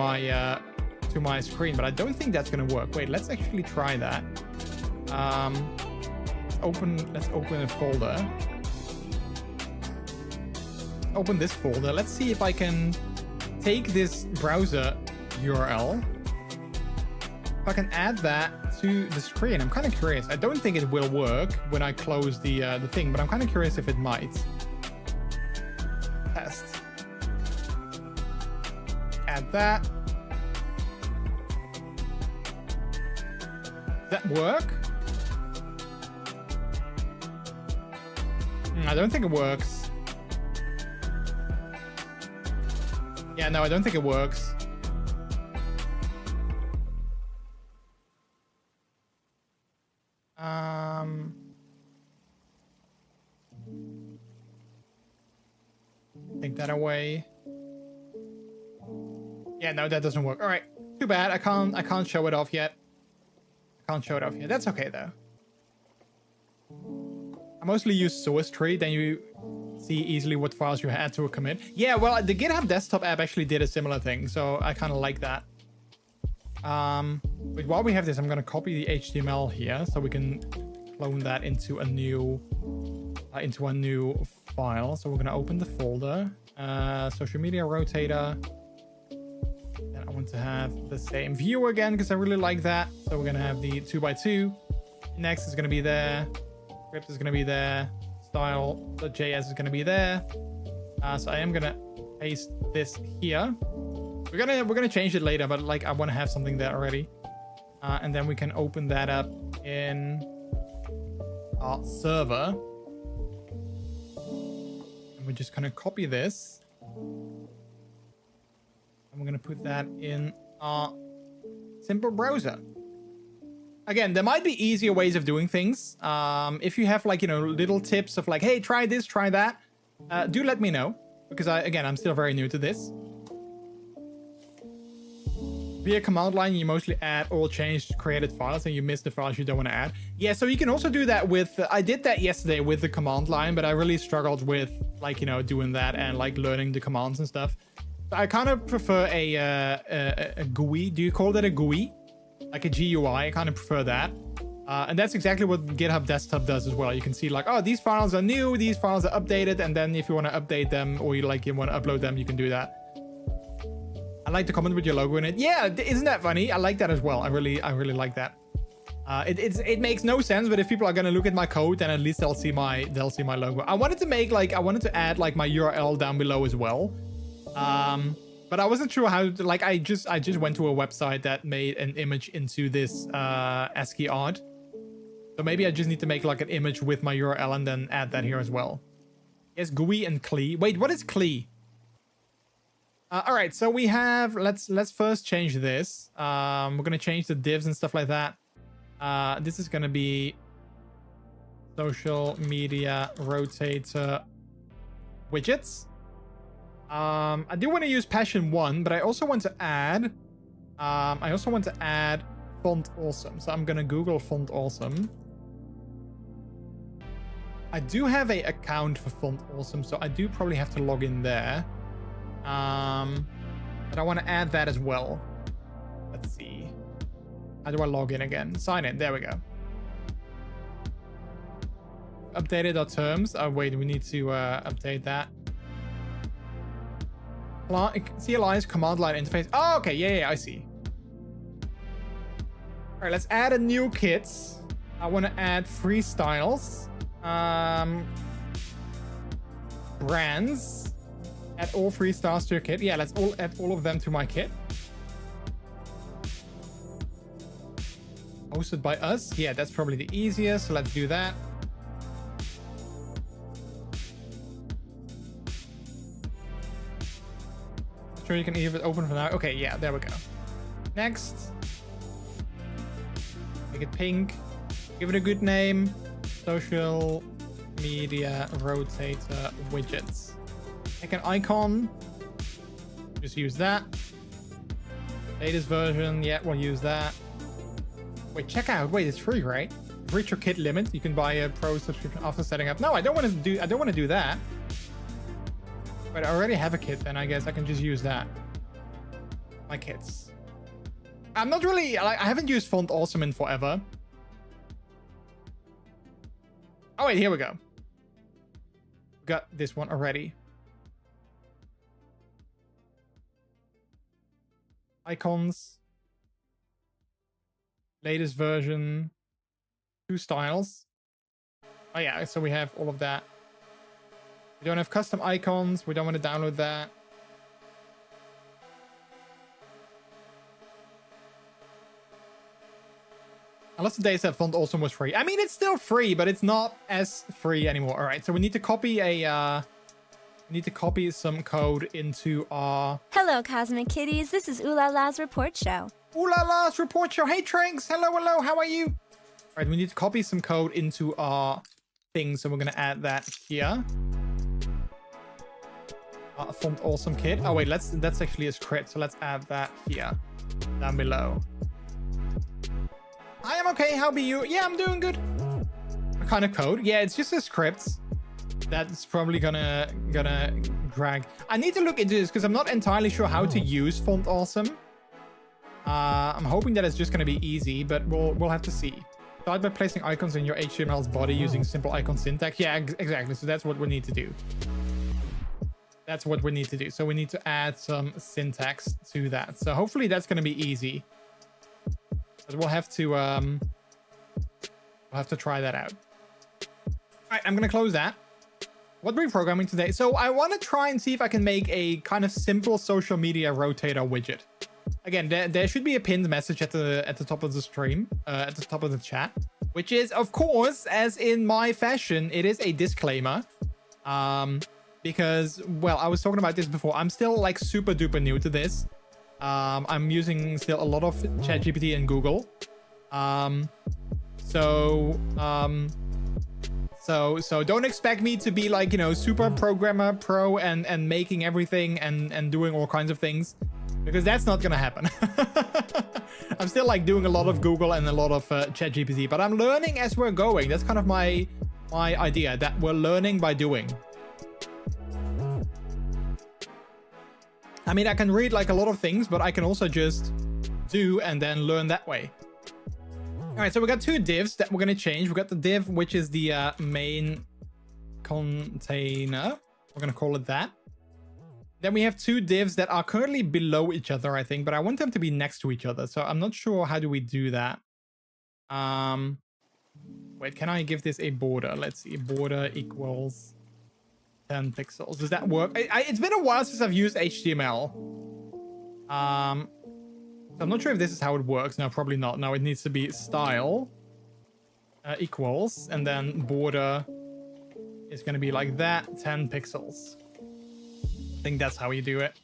my screen, but I don't think that's gonna work. Wait, let's actually try that. Let's open a folder. Open this folder. Let's see if I can take this browser URL. If I can add that to the screen. I'm kind of curious. I don't think it will work when I close the thing, but I'm kind of curious if it might. Test. Add that. Does that work? I don't think it works. Yeah, no, I don't think it works. Take that away. Yeah, no, that doesn't work. All right, too bad. I can't show it off yet. I can't show it off yet. That's okay though. I mostly use source tree, then you see easily what files you add to a commit. Yeah, well, the GitHub desktop app actually did a similar thing, so I kind of like that. But while we have this, I'm going to copy the HTML here so we can clone that into a new file. So we're going to open the folder, social media rotator. And I want to have the same view again because I really like that. So we're going to have the 2x2. Next is going to be there. Script is going to be there. Style.js is going to be there. So I am going to paste this here. We're gonna change it later, but like I want to have something there already. And then we can open that up in our server. And we're just gonna copy this. And we're gonna put that in our simple browser. Again, there might be easier ways of doing things. If you have like, you know, little tips of like, hey, try this, try that, do let me know. Because I'm still very new to this. Via command line, you mostly add all changed created files and you miss the files you don't want to add. Yeah, so you can also do that with, I did that yesterday with the command line, but I really struggled with like, you know, doing that and like learning the commands and stuff. So I kind of prefer a GUI. Do you call that a GUI? Like a GUI, I kind of prefer that. And that's exactly what GitHub Desktop does as well. You can see like, oh, these files are new, these files are updated. And then if you want to update them or you want to upload them, you can do that. I like the comment with your logo in it. Yeah, isn't that funny? I like that as well. I really like that. It makes no sense, but if people are gonna look at my code, then at least they'll see my logo. I wanted to add like my URL down below as well. But I wasn't sure how to, like I just went to a website that made an image into this ASCII art. So maybe I just need to make like an image with my URL and then add that here as well. Yes, GUI and CLI. Wait, what is CLI? All right, so we have, let's first change this. We're going to change the divs and stuff like that. This is going to be social media rotator widgets. I do want to use Passion 1, but I also want to add, Font Awesome. So I'm going to Google Font Awesome. I do have an account for Font Awesome, so I do probably have to log in there. But I want to add that as well. Let's see. How do I log in again? Sign in. There we go. Updated our terms. Oh, wait, we need to update that. CLI's command line interface. Oh, okay. Yeah, I see. All right, let's add a new kit. I want to add 3 styles. Brands. Add all 3 styles to your kit. Yeah, let's add all of them to my kit. Hosted by us. Yeah, that's probably the easiest. So let's do that. Sure, you can leave it open for now. Okay, yeah, there we go. Next. Make it pink. Give it a good name. Social media rotator widgets. Make an icon. Just use that. Latest version. Yeah, we'll use that. Wait, check out. Wait, it's free, right? Reach your kit limit. You can buy a pro subscription after setting up. No, I don't want to do that. But I already have a kit, then I guess I can just use that. My kits. I'm not really, I haven't used Font Awesome in forever. Oh wait, here we go. Got this one already. Icons. Latest version. 2 styles. Oh yeah, so we have all of that. We don't have custom icons. We don't want to download that. Unless today said Font Awesome was free. I mean, it's still free, but it's not as free anymore. All right, so we need to copy some code into our... Hello, Cosmic Kitties. This is Ooh La La's report show. Ooh La La's report show. Hey, Tranks. Hello. How are you? All right, we need to copy some code into our thing. So we're going to add that here. Font Awesome kit. Oh, wait, that's actually a script. So let's add that here down below. I am okay. How be you? Yeah, I'm doing good. kind of code. Yeah, it's just a script that's probably gonna drag. I need to look into this because I'm not entirely sure how to use Font Awesome. I'm hoping that it's just gonna be easy, but we'll have to see. Start by placing icons in your HTML's body using simple icon syntax. Yeah, exactly. So that's what we need to do. That's what we need to do. So we need to add some syntax to that. So hopefully that's gonna be easy. But we'll have to try that out. All right, I'm gonna close that. What we're programming today. So I want to try and see if I can make a kind of simple social media rotator widget. Again, there should be a pinned message at the top of the stream, at the top of the chat, which is, of course, as in my fashion, it is a disclaimer. Because, well, I was talking about this before. I'm still like super duper new to this. I'm using still a lot of ChatGPT and Google. So don't expect me to be like, you know, super programmer pro and making everything and doing all kinds of things, because that's not gonna happen. I'm still like doing a lot of Google and a lot of ChatGPT, but I'm learning as we're going. That's kind of my idea, that we're learning by doing. I mean, I can read like a lot of things, but I can also just do and then learn that way. All right, so we got two divs that we're going to change. We got the div, which is the main container. We're going to call it that. Then we have two divs that are currently below each other, I think, but I want them to be next to each other. So I'm not sure how do we do that. Wait, can I give this a border? Let's see, border equals 10 pixels. Does that work? It's been a while since I've used HTML. I'm not sure if this is how it works. No, probably not. No, it needs to be style equals, and then border is going to be like that, 10 pixels. I think that's how you do it.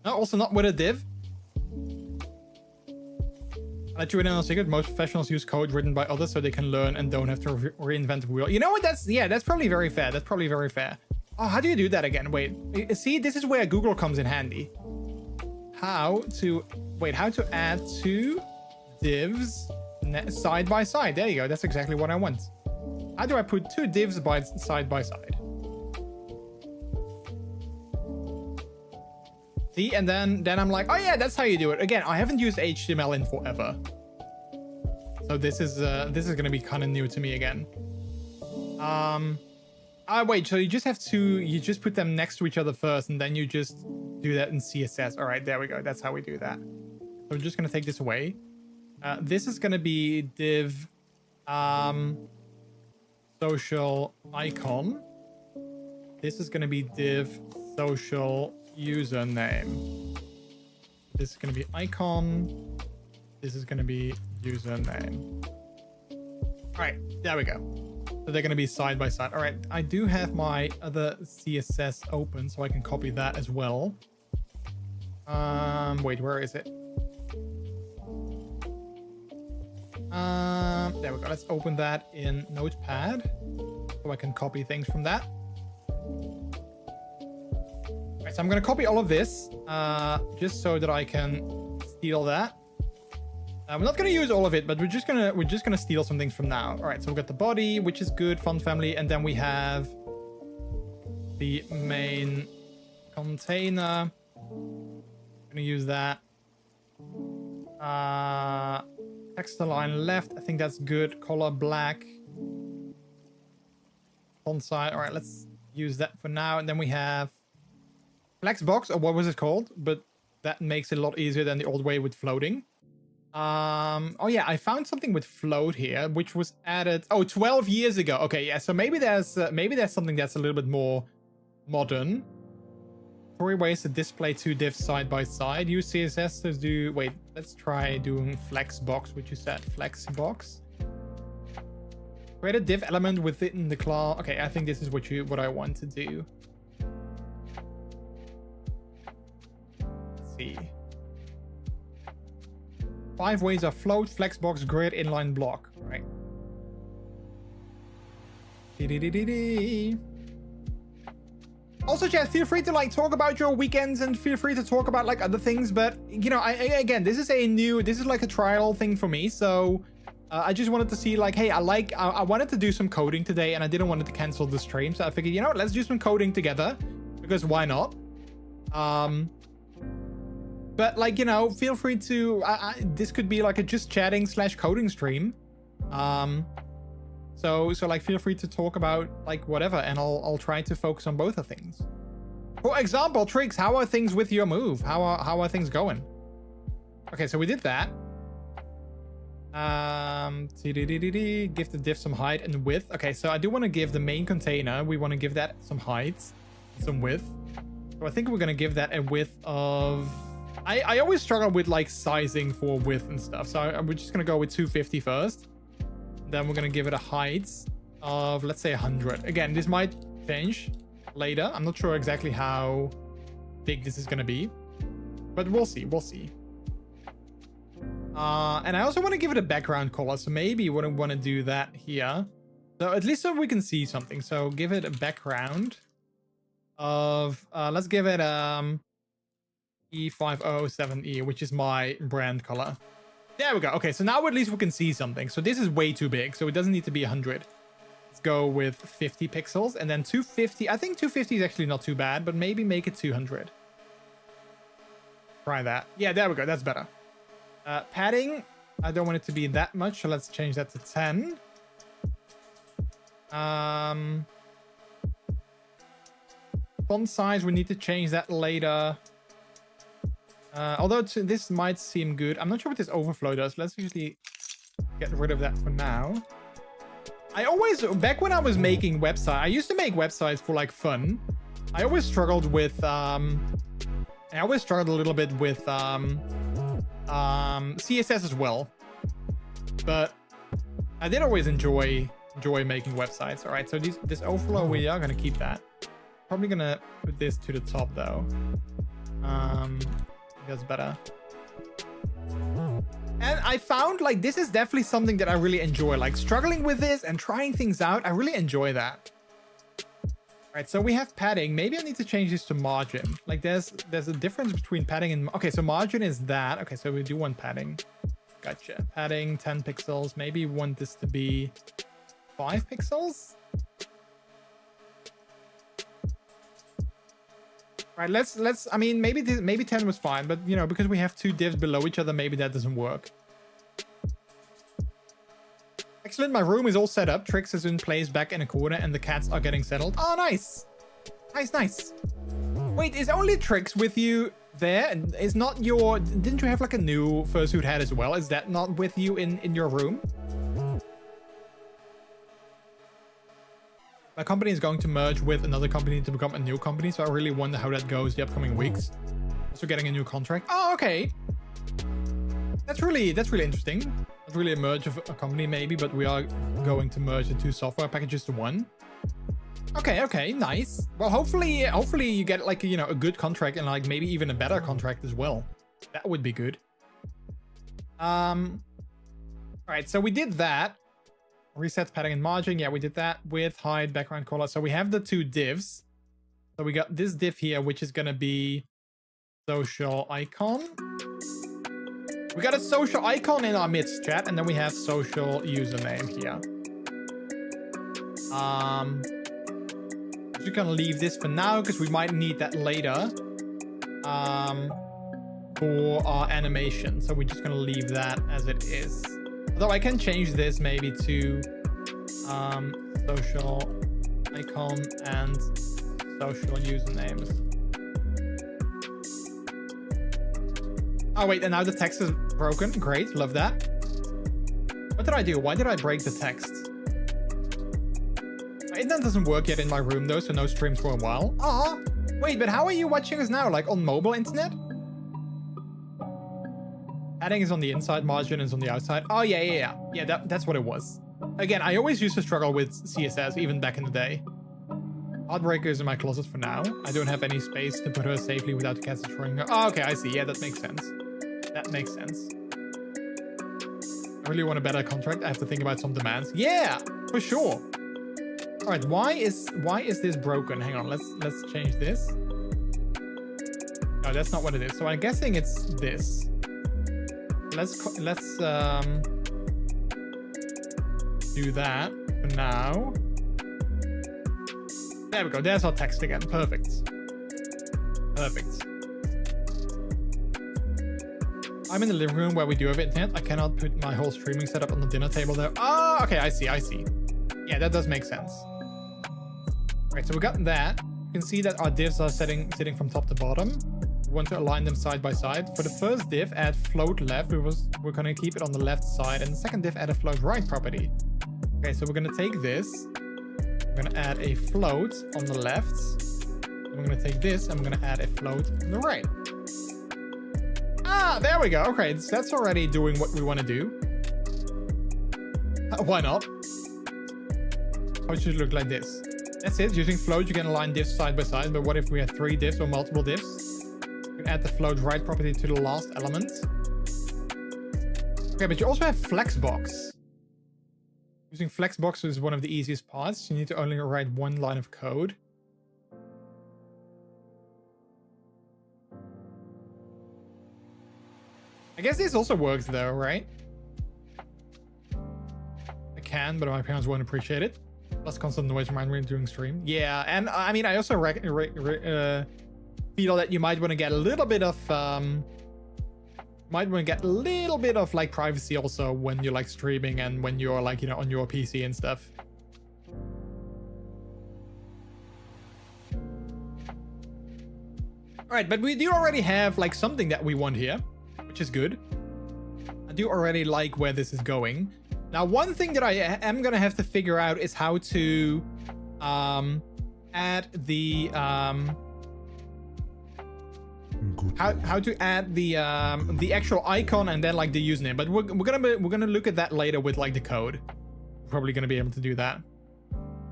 No, also not with a div. I'll let you in on a secret. Most professionals use code written by others so they can learn and don't have to reinvent the wheel. You know what? That's probably very fair. That's probably very fair. Oh, how do you do that again? Wait, see, this is where Google comes in handy. How to add two divs side by side. There you go. That's exactly what I want. How do I put two divs side by side? See, and then I'm like, oh yeah, that's how you do it. Again, I haven't used HTML in forever, so this is gonna be kind of new to me again. Wait, so you just put them next to each other first, and then you just do that in CSS. All right, there we go. That's how we do that. So I'm just gonna take this away. This is gonna be div social icon. This is gonna be div social username. This is going to be icon. This is going to be username. All right, there we go. So they're going to be side by side. All right, I do have my other CSS open, so I can copy that as well. Wait, where is it? There we go. Let's open that in Notepad so I can copy things from that. So I'm going to copy all of this just so that I can steal that. We're not going to use all of it, but we're just gonna steal some things from now. All right, so we've got the body, which is good, font family, and then we have the main container. I'm gonna use that. Text align left. I think that's good. Color black. Font size. All right, let's use that for now. And then we have Flexbox, or what was it called? But that makes it a lot easier than the old way with floating. Oh yeah, I found something with float here, which was added 12 years ago. Okay, yeah, so maybe there's something that's a little bit more modern. 3 ways to display two divs side by side. Use CSS to do. Wait, let's try doing Flexbox, which you said Flexbox. Create a div element within the class. Okay, I think this is what I want to do. See. 5 ways are float, flexbox, grid, inline block. Right. Also, chat, feel free to like talk about your weekends and feel free to talk about like other things. But you know, again, this is like a trial thing for me. So I just wanted to see like, hey, I wanted to do some coding today and I didn't want to cancel the stream. So I figured, you know what, let's do some coding together because why not? But like, you know, feel free to, this could be like a just chatting / coding stream. So like feel free to talk about like whatever and I'll try to focus on both of things. For example, Triggs, how are things with your move? How are things going? Okay, so we did that. Give the div some height and width. Okay, so I do want to give the main container, we want to give that some height, some width. So I think we're going to give that a width of... I always struggle with like sizing for width and stuff. So we're just going to go with 250 first. Then we're going to give it a height of, let's say 100. Again, this might change later. I'm not sure exactly how big this is going to be, but we'll see. We'll see. And I also want to give it a background color. So maybe we want to do that here. So at least so we can see something. So give it a background of, let's give it E507E, which is my brand color. There we go. Okay, so now at least we can see something. So this is way too big, so it doesn't need to be 100. Let's go with 50 pixels and then 250. I think 250 is actually not too bad, but maybe make it 200. Try that. Yeah, there we go. That's better. Padding, I don't want it to be that much, so let's change that to 10. Font size, we need to change that later. Although this might seem good. I'm not sure what this overflow does. Let's usually get rid of that for now. I always, back when I was making websites, I used to make websites for like fun. I always struggled with, I always struggled a little bit with CSS as well. But I did always enjoy making websites. All right, so this overflow, we are going to keep that. Probably going to put this to the top though. That's better. And I found like this is definitely something that I really enjoy, like struggling with this and trying things out. I really enjoy that. All right, so we have padding. Maybe I need to change this to margin. Like there's a difference between padding and... Okay, so margin is that. Okay, so we do want padding. Gotcha. Padding 10 pixels. Maybe we want this to be 5 pixels. All right, let's. I mean, maybe 10 was fine, but you know, because we have two divs below each other, maybe that doesn't work. Excellent. My room is all set up. Trix is in place back in a corner, and the cats are getting settled. Oh, nice, nice. Wait, is only Trix with you there? And is not your? Didn't you have like a new fursuit head as well? Is that not with you in your room? My company is going to merge with another company to become a new company, so I really wonder how that goes the upcoming weeks. Also getting a new contract. Oh, okay. That's really interesting. Not really a merge of a company maybe, but we are going to merge the two software packages to one. Okay, nice. Well, hopefully you get like, you know, a good contract and like maybe even a better contract as well. That would be good. All right, so we did that. Reset padding and margin. Yeah, we did that with hide background color. So we have the two divs. So we got this div here, which is going to be social icon. We got a social icon in our midst chat, and then we have social username here. I'm just going to leave this for now because we might need that later for our animation. So we're just going to leave that as it is. Although I can change this maybe to social icon and social usernames. Oh wait, and now the text is broken. Great, love that. What did I do? Why did I break the text? Internet doesn't work yet in my room though, so no streams for a while. Ah, wait, but how are you watching us now? Like on mobile internet? Padding is on the inside, margin is on the outside. Oh, yeah. That's what it was. Again, I always used to struggle with CSS, even back in the day. Heartbreaker is in my closet for now. I don't have any space to put her safely without the cats destroying her. Oh, okay, I see. Yeah, that makes sense. That makes sense. I really want a better contract. I have to think about some demands. Yeah, for sure. All right, why is this broken? Hang on, let's change this. No, that's not what it is. So I'm guessing it's this. Let's do that for now. There we go. There's our text again. Perfect. Perfect. I'm in the living room where we do have internet. I cannot put my whole streaming setup on the dinner table there. Oh, okay. I see. Yeah, that does make sense. All right, so we got that. You can see that our divs are sitting from top to bottom. We want to align them side by side. For the first div, add float left. We're going to keep it on the left side. And the second div, add a float right property. Okay, so we're going to take this. We're going to add a float on the left. And we're going to take this and we're going to add a float on the right. Ah, there we go. Okay, that's already doing what we want to do. Why not? How should it look like this? That's it. Using float, you can align divs side by side. But what if we have 3 divs or multiple divs? You can add the float right property to the last element. Okay, but you also have flexbox. Using flexbox is one of the easiest parts. You need to only write 1 line of code. I guess this also works though, right? I can, but my parents won't appreciate it. Plus constant noise remind me during stream. Yeah, and I mean, I also feel that you might want to get a little bit of like privacy also when you're like streaming and when you're like, you know, on your PC and stuff. All right, but we do already have like something that we want here, which is good. I do already like where this is going. Now, one thing that I am going to have to figure out is how to add the how to add the actual icon and then like the username. But we're gonna look at that later with like the code. We're probably gonna be able to do that.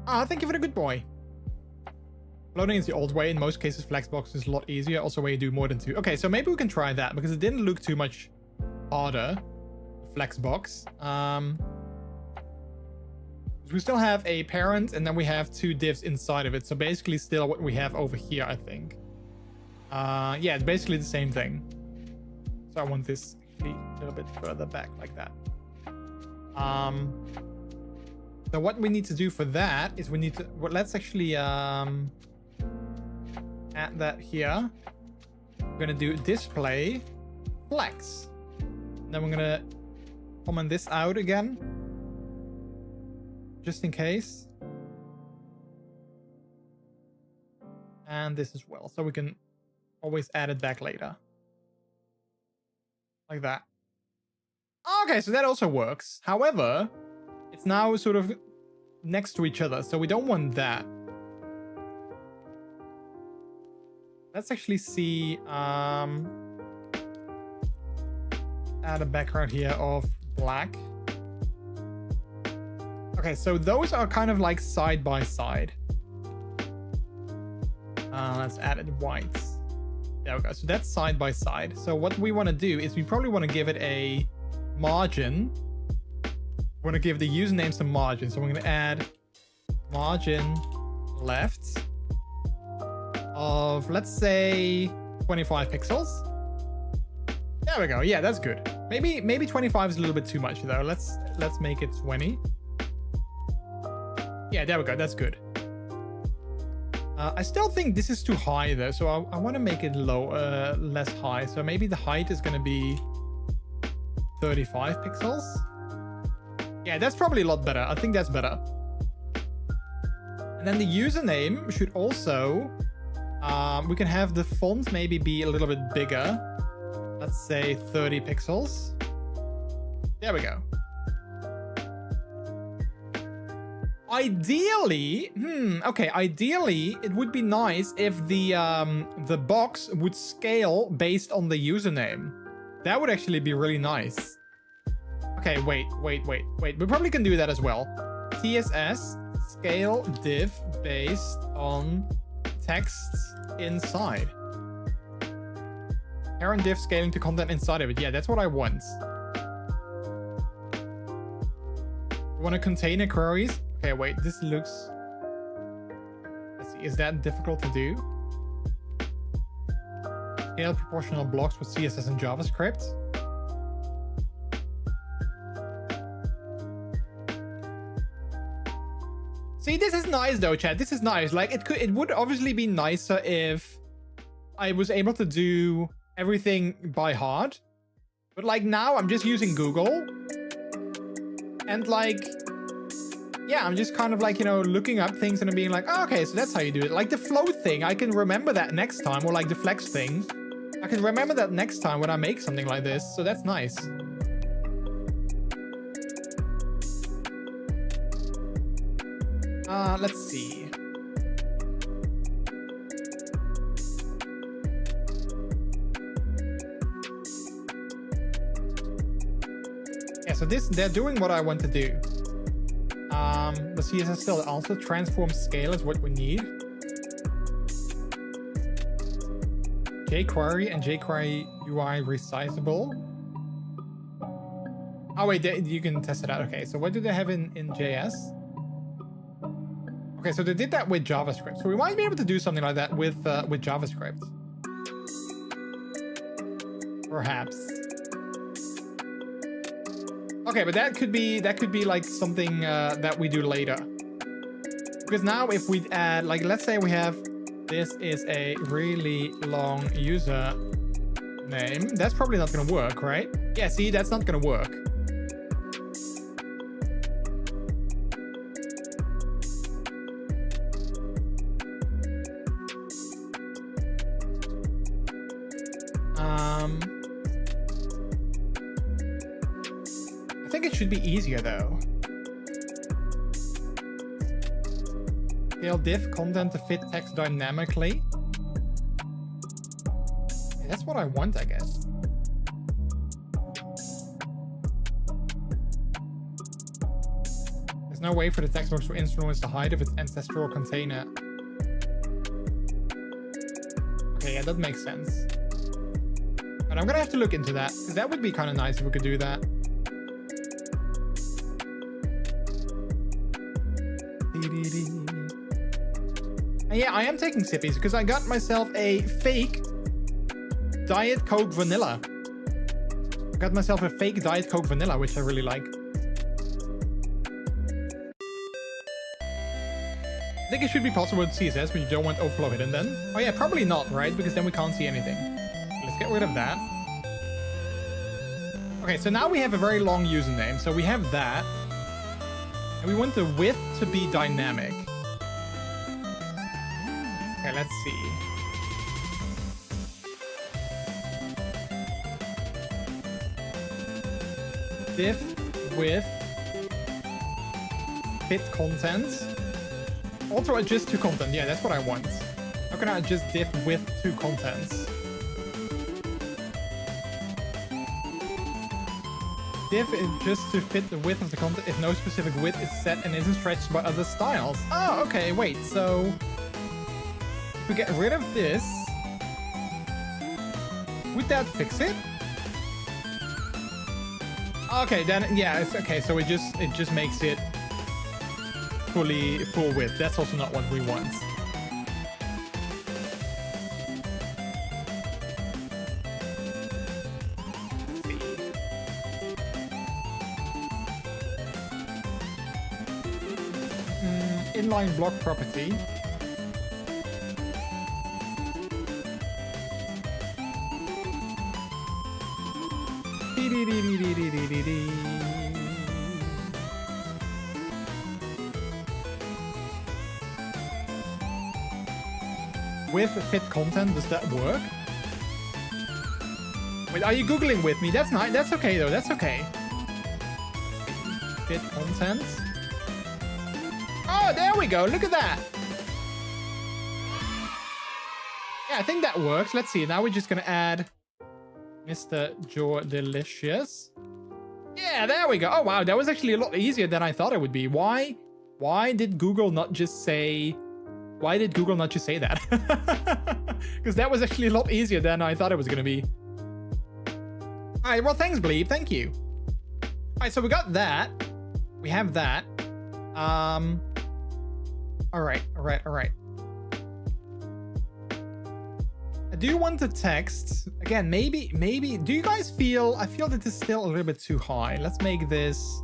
Ah, thank you for the good boy. Loading is the old way. In most cases, flexbox is a lot easier. Also, where you do more than 2. Okay, so maybe we can try that because it didn't look too much harder. Flexbox. We still have a parent and then we have 2 divs inside of it. So basically still what we have over here, I think. Yeah, it's basically the same thing. So I want this actually a little bit further back like that. So what we need to do for that is we need to, well, let's actually add that here. We're gonna do display flex. And then we're gonna comment this out again, just in case. And this as well, so we can always add it back later. Like that. Okay, so that also works. However, it's now sort of next to each other, so we don't want that. Let's actually see, add a background here of black. Okay, so those are kind of like side by side. Let's add it white. There we go. So that's side by side. So what we want to do is we probably want to give it a margin. We want to give the username some margin. So we're going to add margin left of, let's say, 25 pixels. There we go. Yeah, that's good. Maybe 25 is a little bit too much though. Let's make it 20. Yeah, there we go. That's good. I still think this is too high though, so I want to make it less high. So maybe the height is going to be 35 pixels. Yeah, that's probably a lot better. I think that's better. And then the username should also, we can have the font maybe be a little bit bigger. Let's say 30 pixels. There we go. Ideally, okay, ideally, it would be nice if the box would scale based on the username. That would actually be really nice. Okay, wait. We probably can do that as well. CSS scale div based on texts inside. Parent div scaling to content inside of it. Yeah, that's what I want. We want to container queries. Okay, wait, this looks... Let's see, is that difficult to do? Scale proportional blocks with CSS and JavaScript. See, this is nice though, chat. This is nice. Like it would obviously be nicer if I was able to do everything by heart. But like now I'm just using Google. And like, yeah, I'm just kind of like, you know, looking up things and being like, oh, okay, so that's how you do it. Like the float thing, I can remember that next time, or like the flex thing. I can remember that next time when I make something like this. So that's nice. Let's see. Yeah, so they're doing what I want to do. The CSS still also transform scale is what we need. jQuery and jQuery UI resizable. Oh wait, you can test it out. Okay, so what do they have in JS? Okay, so they did that with JavaScript. So we might be able to do something like that with JavaScript. Perhaps. Okay, but that could be like something that we do later. Because now if we add, like, let's say we have, this is a really long user name. That's probably not gonna work, right? Yeah, see, that's not gonna work. I think it should be easier though. Scale div content to fit text dynamically. Yeah, that's what I want, I guess. There's no way for the text box to influence the height of its ancestral container. Okay, yeah, that makes sense. But I'm gonna have to look into that, because that would be kind of nice if we could do that. And yeah, I am taking sippies because I got myself a fake Diet Coke vanilla. I got myself a fake Diet Coke vanilla, which I really like. I think it should be possible with CSS when you don't want overflow hidden then. Oh yeah, probably not, right? Because then we can't see anything. Let's get rid of that. Okay, so now we have a very long username. So we have that. And we want the width to be dynamic. Okay, let's see. Div width fit content. Also adjust to content. Yeah, that's what I want. How can I adjust div width to contents? Div is just to fit the width of the content if no specific width is set and isn't stretched by other styles. Oh, okay, wait, so if we get rid of this, would that fix it? Okay, then yeah, it's okay, so it just makes it full width. That's also not what we want. Inline block property. With fit content, does that work? Wait, are you Googling with me? That's not, that's okay though, that's okay. Fit content. Oh, there we go. Look at that. Yeah, I think that works. Let's see. Now we're just going to add MrJordilicious. Yeah, there we go. Oh, wow. That was actually a lot easier than I thought it would be. Why did Google not just say... Why did Google not just say that? Because that was actually a lot easier than I thought it was going to be. All right. Well, thanks, Bleep. Thank you. All right. So we got that. We have that. All right. I do want the text. Again, maybe, do you guys feel, I feel that it's still a little bit too high. Let's make this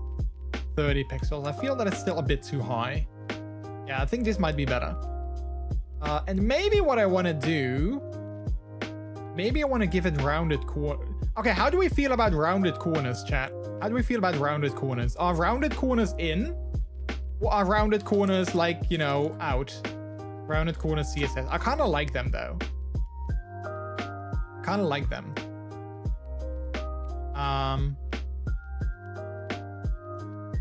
30 pixels. I feel that it's still a bit too high. Yeah, I think this might be better. And maybe what I want to do... Maybe I want to give it rounded corner. Okay, how do we feel about rounded corners, chat? How do we feel about rounded corners? Are rounded corners in? Or are rounded corners, like, you know, out? Rounded corners CSS. I kind of like them, though. Kind of like them.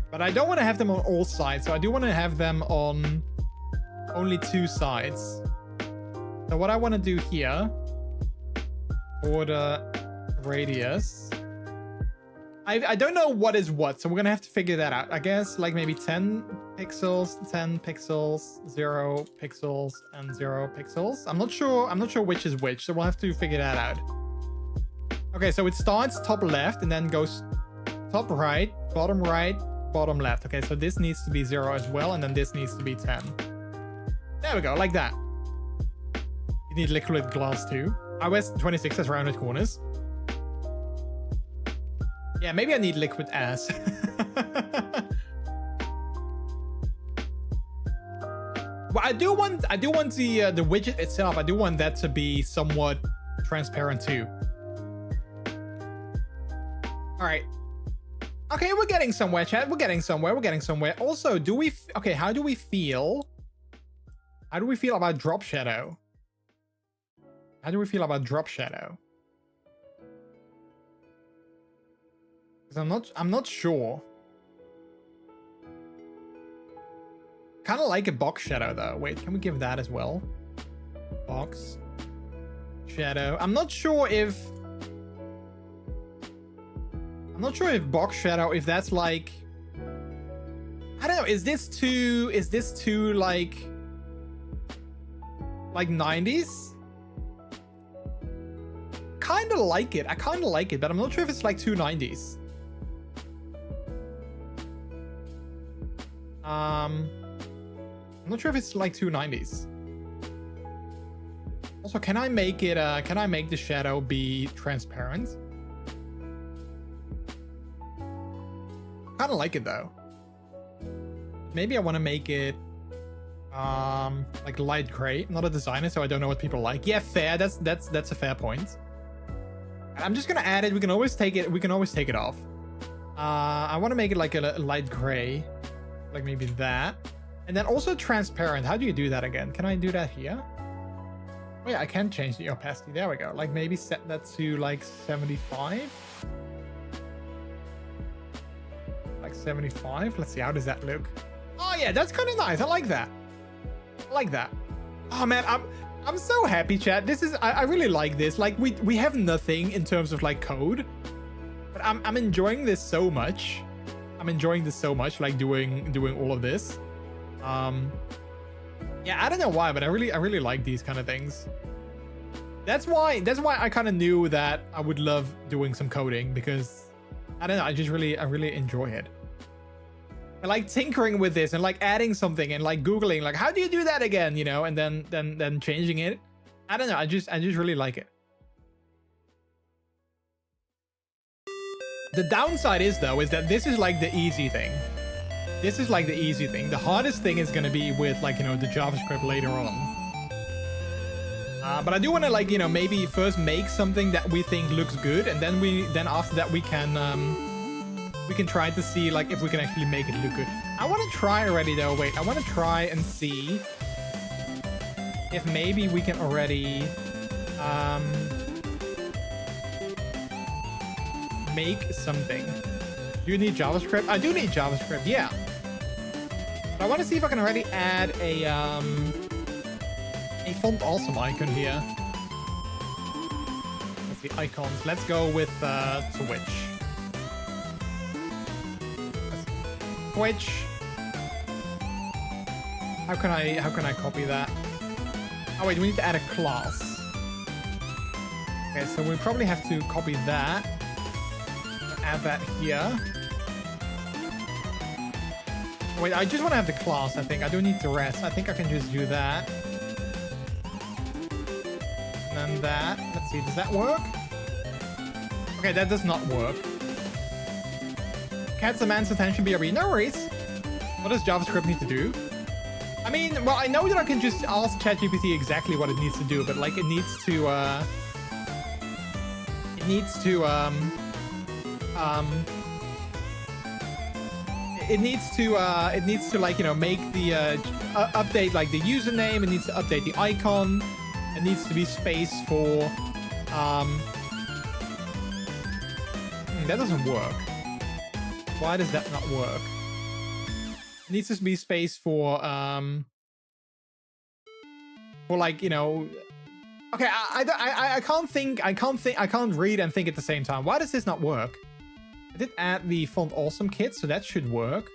But I don't want to have them on all sides, so I do want to have them on only 2 sides. So what I want to do here, border radius. I don't know what is what, so we're gonna have to figure that out. I guess like maybe 10 pixels, 10 pixels, 0 pixels, and 0 pixels. I'm not sure which is which, so we'll have to figure that out. Okay, so it starts top left and then goes top right, bottom left. Okay, so this needs to be 0 as well, and then this needs to be 10. There we go, like that. You need liquid glass too. iOS 26 has rounded corners. Yeah, maybe I need liquid ass. Well, I do want the widget itself. I do want that to be somewhat transparent too. All right. Okay, we're getting somewhere, chat. We're getting somewhere. Also, okay, how do we feel? How do we feel about drop shadow? How do we feel about drop shadow? Because I'm not sure. Kind of like a box shadow though. Wait, can we give that as well? Box shadow. I'm not sure if box shadow, if that's like, I don't know, is this too like 90s? Kind of like it. I kind of like it, but I'm not sure if it's like 290s. I'm not sure if it's like 290s. Also, can I make the shadow be transparent? Kind of like it though. Maybe I want to make it like light gray. I'm not a designer, so I don't know what people like. Yeah, fair. That's a fair point. I'm just gonna add it. We can always take it off. I want to make it like a light gray, like maybe that, and then also transparent. How do you do that again? Can I do that here? Oh yeah, I can change the opacity. There we go. Like maybe set that to like 75. Like 75. Let's see, how does that look? Oh yeah, that's kind of nice. I like that. Oh man, I'm so happy, chat. This is I really like this. Like we have nothing in terms of like code, but I'm enjoying this so much. Like doing all of this. Yeah, I don't know why, but I really like these kind of things. That's why I kind of knew that I would love doing some coding, because I don't know, I really enjoy it. I like tinkering with this and like adding something and like Googling like, how do you do that again, you know, and then changing it. I don't know, I just really like it. The downside is though, is that this is like the easy thing. The hardest thing is going to be with like, you know, the JavaScript later on. But I do want to like, you know, maybe first make something that we think looks good, and then after that we can try to see like if we can actually make it look good. I want to try already though. Wait, I want to try and see if maybe we can already make something. Do you need JavaScript? I do need JavaScript, yeah. But I want to see if I can already add a font awesome icon here. Let's see, icons. Let's go with Twitch. Twitch. How can I copy that? Oh wait, we need to add a class. Okay, so we probably have to copy that. Add that here. Wait, I just want to have the class, I think. I don't need the rest. I think I can just do that. And then that. Let's see, does that work? Okay, that does not work. Catch the man's attention, BRB. No worries. What does JavaScript need to do? I mean, well, I know that I can just ask ChatGPT exactly what it needs to do, but like it needs to like, you know, make the update like the username. It needs to update the icon. It needs to be space for that doesn't work. Why does that not work? It needs to be space for like, you know, okay, I can't read and think at the same time. Why does this not work? I did add the font awesome kit, so that should work.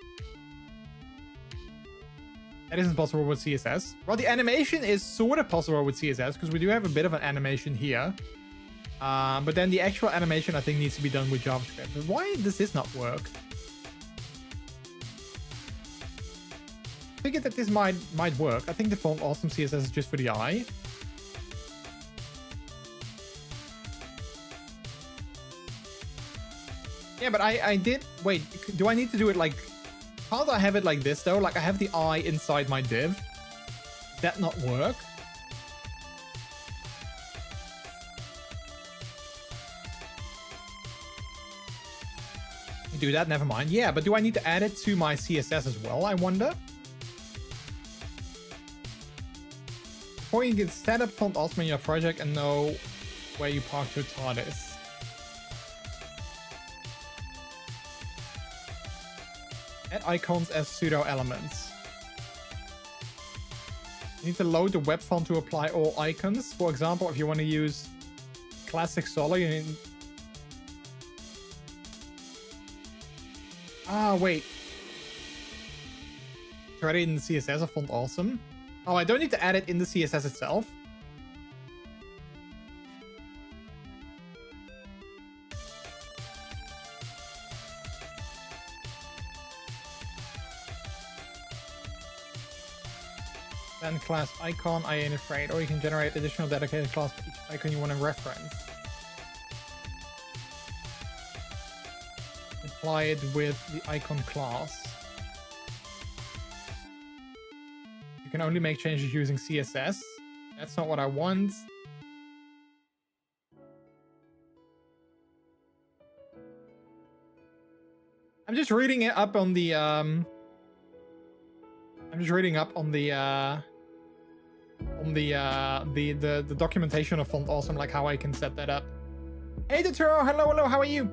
That isn't possible with CSS. Well, the animation is sort of possible with CSS because we do have a bit of an animation here. But then the actual animation I think needs to be done with JavaScript. But why does this not work? I figured that this might work. I think the font awesome CSS is just for the eye. Yeah, but I did... Wait, do I need to do it like... Can't I have it like this, though? Like, I have the eye inside my div. Does that not work? Do that? Never mind. Yeah, but do I need to add it to my CSS as well, I wonder? Before you can set up font awesome in your project and know where you parked your TARDIS. Add icons as pseudo elements. You need to load the web font to apply all icons. For example, if you want to use classic Solid, you need... Ah, wait. It's already in the CSS of font awesome. Oh, I don't need to add it in the CSS itself. Then class icon, I ain't afraid. Or you can generate additional dedicated class for each icon you want to reference. Apply it with the icon class. You can only make changes using CSS. That's not what I want. I'm just reading it up on the I'm just reading up on the documentation of font awesome, like how I can set that up. Hey Totoro, hello, how are you?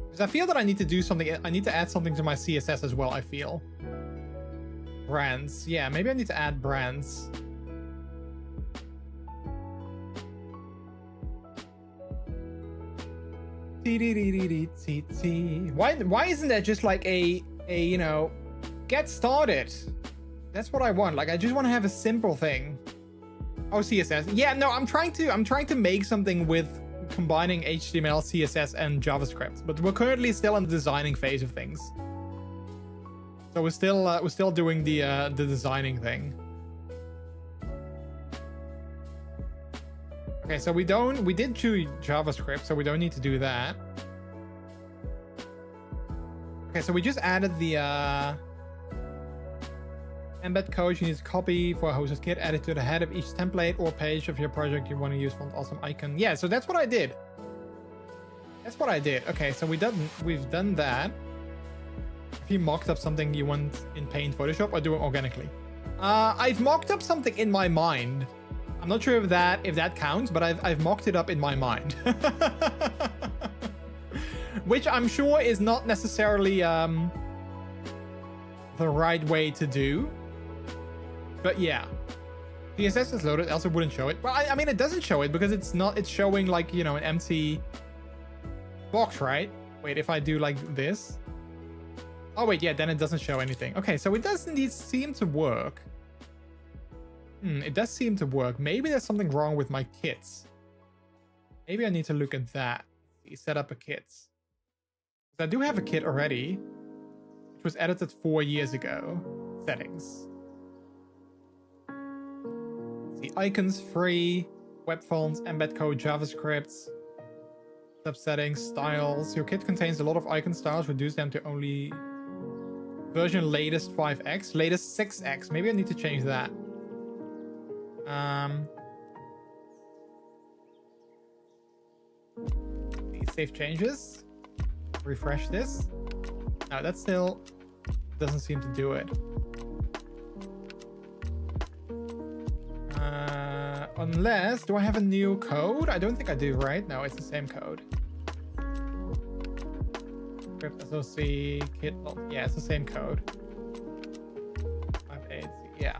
Because I feel that I need to do something. I need to add something to my CSS as well, I feel. Brands. Yeah, maybe I need to add brands. Why isn't that just like a you know, get started? That's what I want. Like, I just want to have a simple thing. Oh, CSS. Yeah, no, I'm trying to make something with combining HTML, CSS, and JavaScript. But we're currently still in the designing phase of things. So we're still doing the designing thing. Okay, so we did choose JavaScript, so we don't need to do that. Okay, so we just added the embed code you need to copy for a hostess kit, add it to the head of each template or page of your project you want to use font awesome icon. Yeah, so that's what I did. That's what I did. Okay, so we've done that. If you mocked up something you want in Paint, Photoshop, or do it organically? I've mocked up something in my mind. I'm not sure if that counts, but I've mocked it up in my mind. Which I'm sure is not necessarily the right way to do. But yeah. CSS is loaded, else it wouldn't show it. Well, I mean, it doesn't show it because it's showing like, you know, an empty box, right? Wait, if I do like this. Oh wait, yeah, then it doesn't show anything. Okay, so it does indeed seem to work. It does seem to work. Maybe there's something wrong with my kits. Maybe I need to look at that. Set up a kit. I do have a kit already, which was edited 4 years ago. Settings. The icons free, web fonts, embed code, JavaScript, subsettings, styles. Your kit contains a lot of icon styles. Reduce them to only version latest 5x, latest 6x. Maybe I need to change that. Save changes. Refresh this. No, that still doesn't seem to do it. Unless, do I have a new code? I don't think I do, right? No, it's the same code. Script SOC kit. Oh, yeah, it's the same code. 58. Yeah.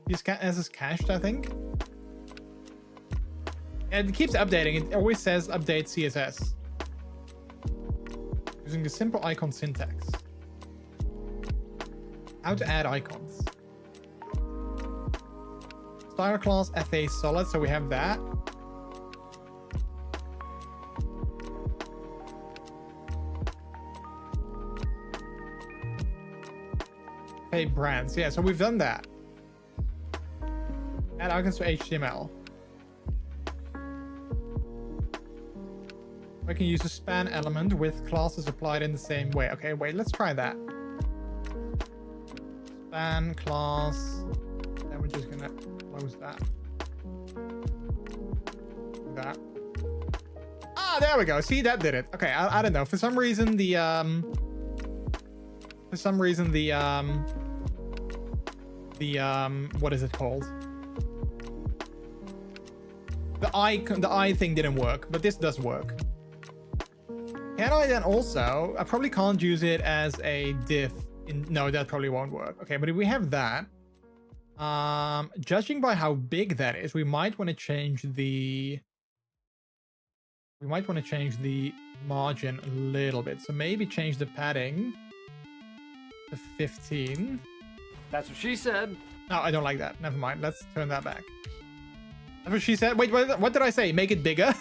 This is cached, I think. And it keeps updating. It always says update CSS. Using the simple icon syntax. How to add icons. Style class FA solid, so we have that. FA brands, yeah, so we've done that. Add icons to HTML. I can use a span element with classes applied in the same way. Okay, wait, let's try that. Span class. Then we're just gonna close that. That. Ah, there we go. See, that did it. Okay, I don't know. For some reason the what is it called? The eye thing didn't work, but this does work. Can I then also, I probably can't use it as a div. No, that probably won't work. Okay, but if we have that, judging by how big that is, we might want to change the margin a little bit. So maybe change the padding to 15. That's what she said. No, I don't like that. Never mind. Let's turn that back. That's what she said. Wait, what did I say? Make it bigger?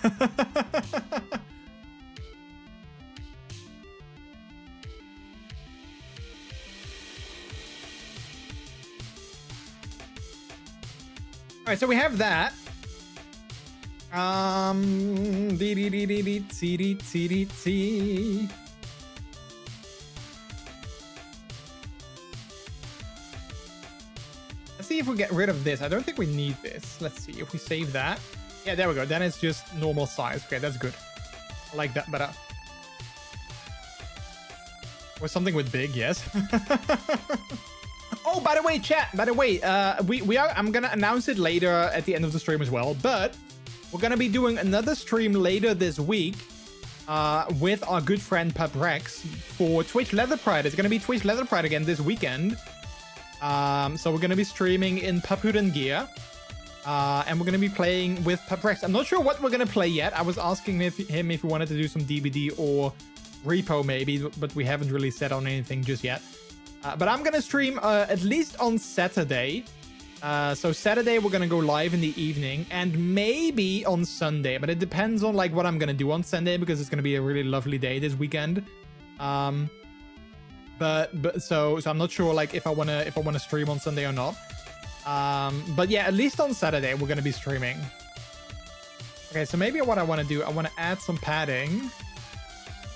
All right, so we have that. Let's see if we get rid of this. I don't think we need this. Let's see if we save that. Yeah, there we go. Then it's just normal size. Okay, that's good. I like that better. Or something with big, yes. Oh, by the way, chat. By the way, I'm gonna announce it later at the end of the stream as well. But we're gonna be doing another stream later this week with our good friend Paprex for Twitch Leather Pride. It's gonna be Twitch Leather Pride again this weekend. So we're gonna be streaming in Papuden gear, and we're gonna be playing with Paprex. I'm not sure what we're gonna play yet. I was asking him if he wanted to do some DBD or repo maybe, but we haven't really set on anything just yet. But I'm gonna stream at least on Saturday. So Saturday we're gonna go live in the evening, and maybe on Sunday. But it depends on like what I'm gonna do on Sunday, because it's gonna be a really lovely day this weekend. So I'm not sure like if I wanna stream on Sunday or not. But yeah, at least on Saturday we're gonna be streaming. Okay, so maybe what I want to do, I want to add some padding.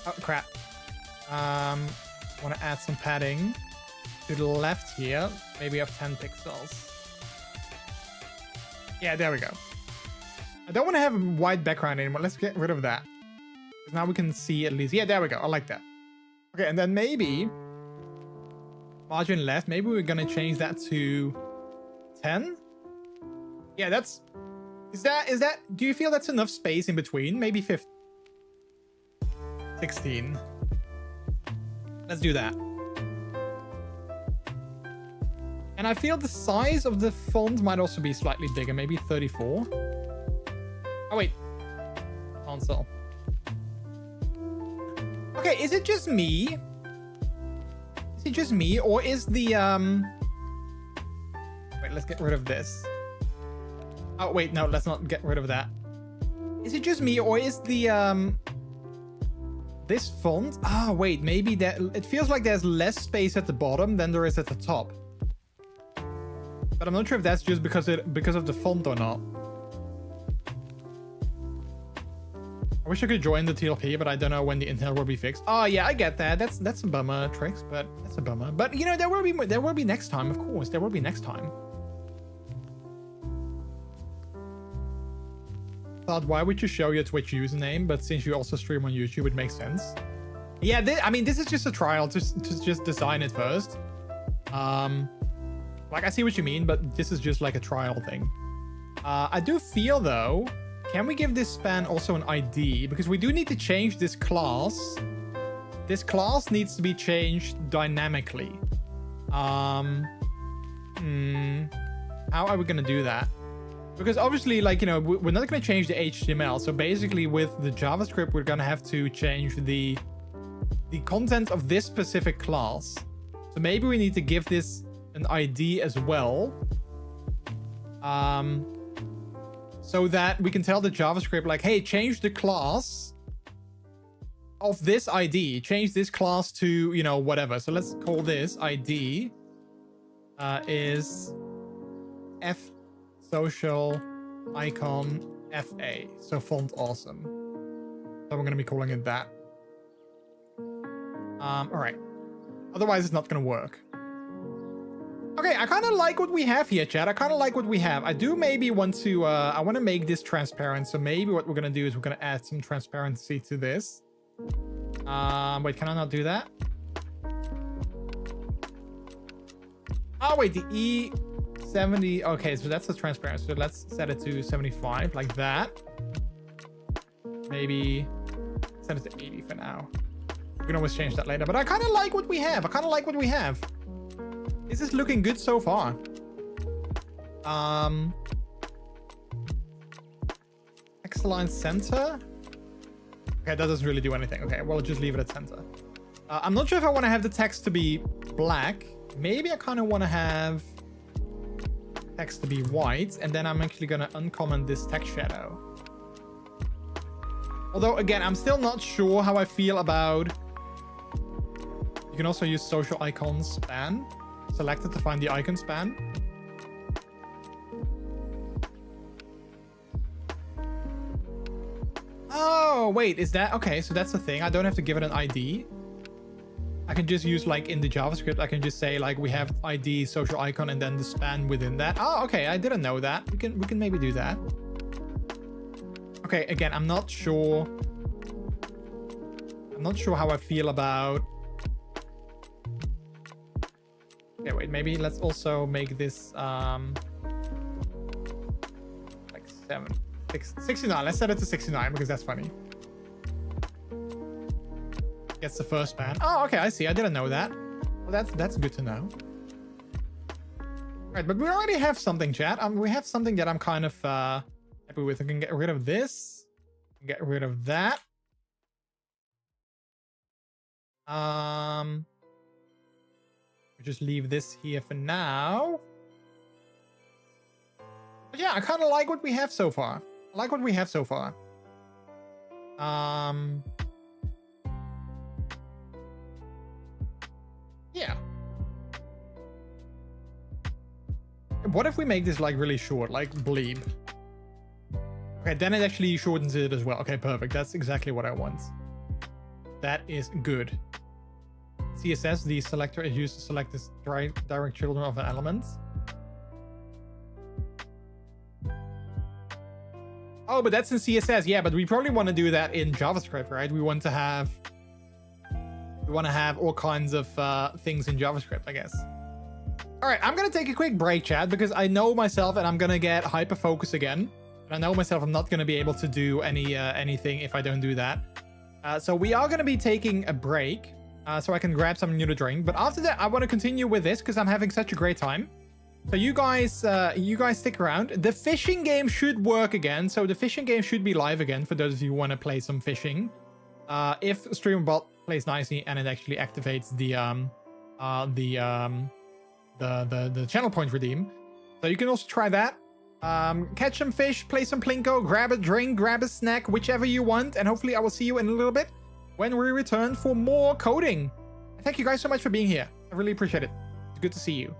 Oh crap. I want to add some padding to the left here. Maybe of 10 pixels. Yeah, there we go. I don't want to have a white background anymore. Let's get rid of that. Because now we can see at least. Yeah, there we go. I like that. Okay, and then maybe margin left. Maybe we're gonna change that to 10. Yeah, that's. Is that? Do you feel that's enough space in between? Maybe 15. 16. Let's do that. And I feel the size of the font might also be slightly bigger, maybe 34. Oh wait, console. Okay, is it just me? Is it just me, or is the Wait, let's get rid of this. Oh wait, no, let's not get rid of that. Is it just me, or is the this font? Ah, wait, maybe that it feels like there's less space at the bottom than there is at the top. But I'm not sure if that's just because of the font or not. I wish I could join the TLP, but I don't know when the internet will be fixed. Oh yeah, I get that. That's a bummer, Trix, but that's a bummer. But you know, there will be next time, of course. There will be next time. Thought, why would you show your Twitch username? But since you also stream on YouTube, it makes sense. Yeah, I mean, this is just a trial to just design it first. Like, I see what you mean, but this is just like a trial thing. I do feel though, can we give this span also an ID? Because we do need to change this class. This class needs to be changed dynamically. How are we gonna do that? Because obviously, like, you know, we're not gonna change the HTML. So basically with the JavaScript, we're gonna have to change the content of this specific class. So maybe we need to give this an ID as well. So that we can tell the JavaScript, like, hey, change the class of this ID. Change this class to, you know, whatever. So let's call this ID is F social icon FA. So font awesome. So we're going to be calling it that. All right. Otherwise, it's not going to work. Okay, I kind of like what we have here, chat. I kind of like what we have. I do maybe want to, I want to make this transparent. So maybe what we're going to do is we're going to add some transparency to this. Wait, can I not do that? Oh, wait, the E70. Okay, so that's the transparency. So let's set it to 75 like that. Maybe set it to 80 for now. We can always change that later, but I kind of like what we have. I kind of like what we have. This is looking good so far. X-line center. Okay, that doesn't really do anything. Okay, we'll just leave it at center. I'm not sure if I want to have the text to be black. Maybe I kind of want to have text to be white, and then I'm actually going to uncomment this text shadow. Although, again, I'm still not sure how I feel about... You can also use social icon span. Select it to find the icon span. Oh, wait, is that... Okay, so that's the thing. I don't have to give it an ID. I can just use, like, in the JavaScript, I can just say, like, we have ID, social icon, and then the span within that. Oh, okay, I didn't know that. We can maybe do that. Okay, again, I'm not sure. I'm not sure how I feel about... Okay, wait, maybe let's also make this, like 69. Let's set it to 69 because that's funny. Gets the first span. Oh, okay, I see. I didn't know that. Well, that's good to know. Right, but we already have something, chat. We have something that I'm kind of happy with. I can get rid of this. Get rid of that. Just leave this here for now. But yeah, I kind of like what we have so far. I like what we have so far. Yeah. What if we make this like really short, like bleep? Okay, then it actually shortens it as well. Okay, perfect. That's exactly what I want. That is good. CSS, the selector is used to select the direct children of an element. Oh, but that's in CSS. Yeah, but we probably want to do that in JavaScript, right? We want to have all kinds of things in JavaScript, I guess. All right, I'm going to take a quick break, chat, because I know myself and I'm going to get hyper-focused again. And I know myself I'm not going to be able to do anything if I don't do that. So we are going to be taking a break. So I can grab something new to drink. But after that, I want to continue with this because I'm having such a great time. So you guys stick around. The fishing game should work again. So the fishing game should be live again for those of you who want to play some fishing. If StreamerBot plays nicely and it actually activates the channel point redeem. So you can also try that. Catch some fish, play some Plinko, grab a drink, grab a snack, whichever you want. And hopefully I will see you in a little bit when we return for more coding. Thank you guys so much for being here. I really appreciate it. It's good to see you.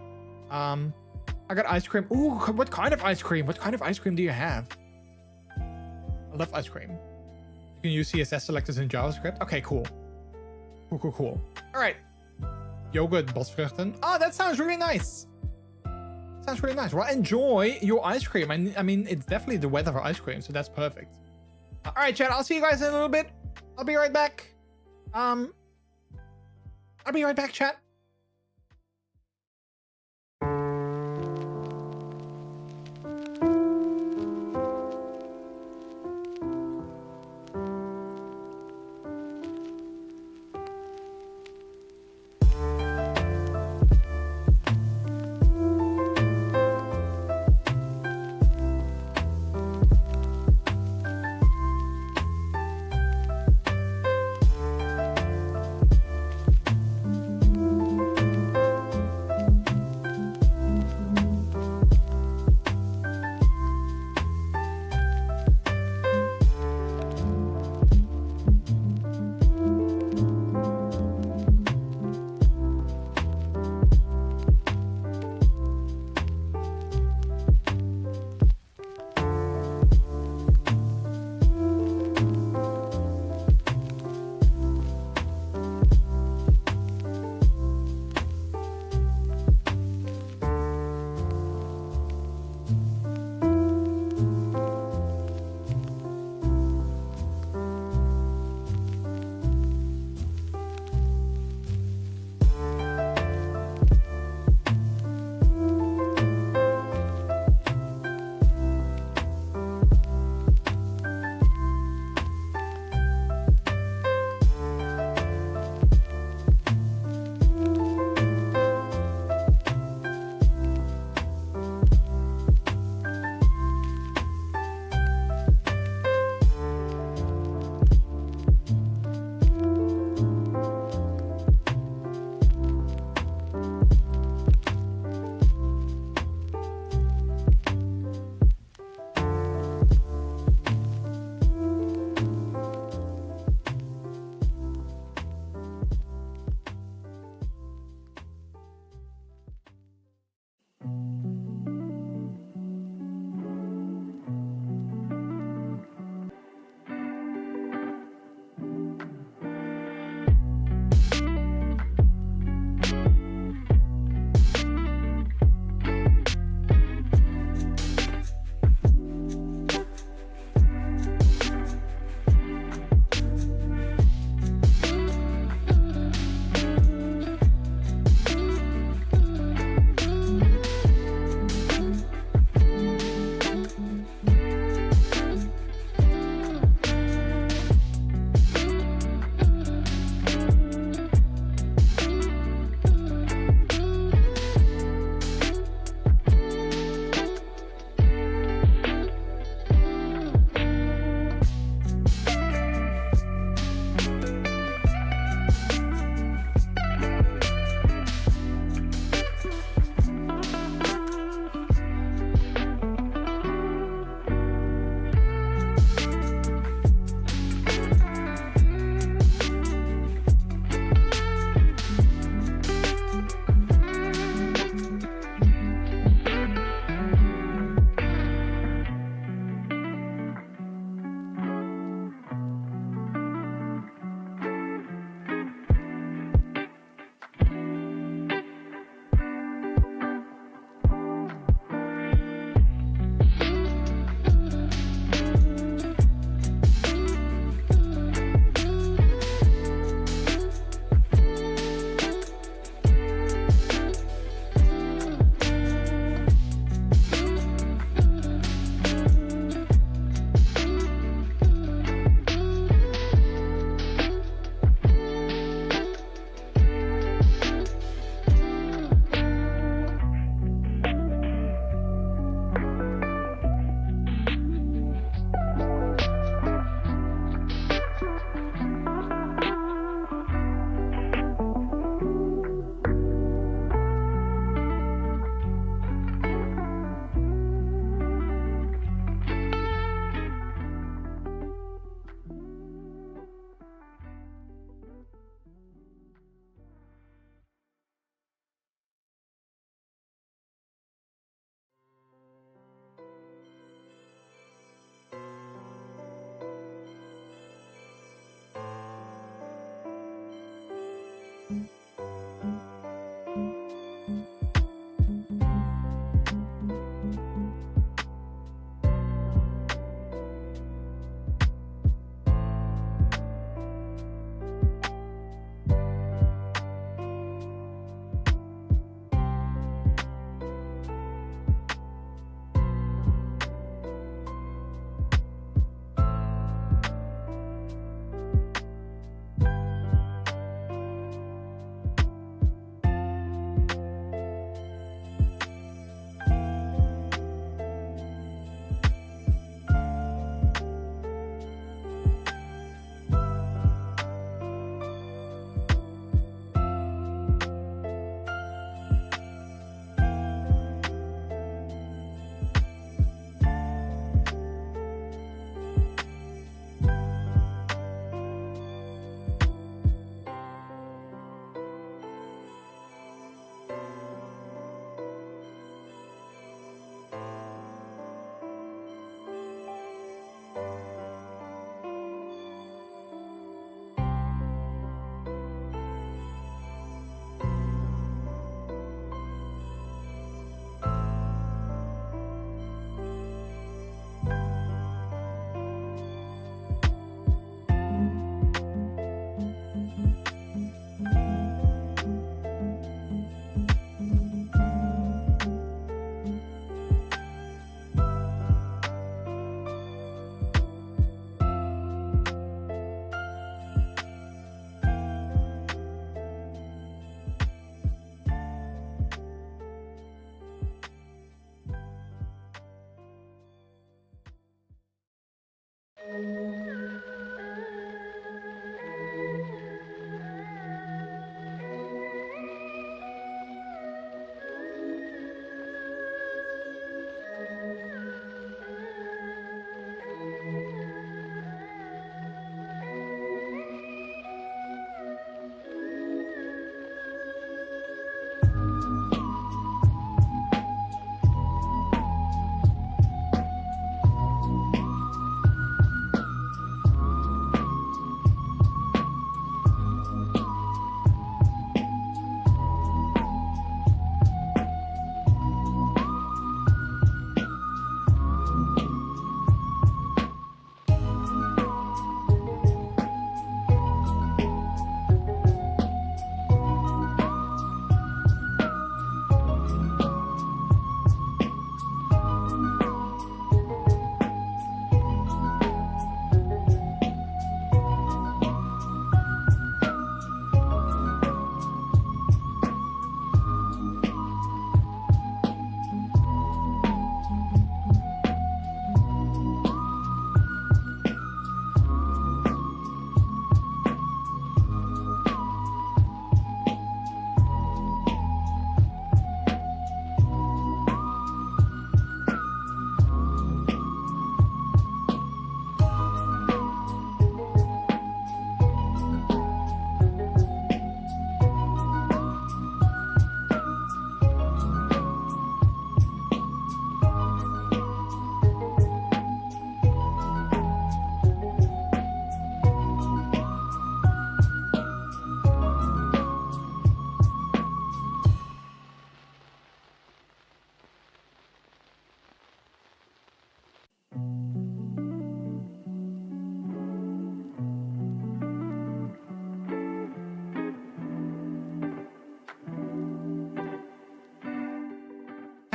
I got ice cream. Ooh, what kind of ice cream? What kind of ice cream do you have? I love ice cream. You can use CSS selectors in JavaScript. Okay, cool. Cool. All right. Yogurt bosvruchten. Oh, that sounds really nice. Sounds really nice. Well, enjoy your ice cream. I mean, it's definitely the weather for ice cream, so that's perfect. All right, chat. I'll see you guys in a little bit. I'll be right back. I'll be right back, chat.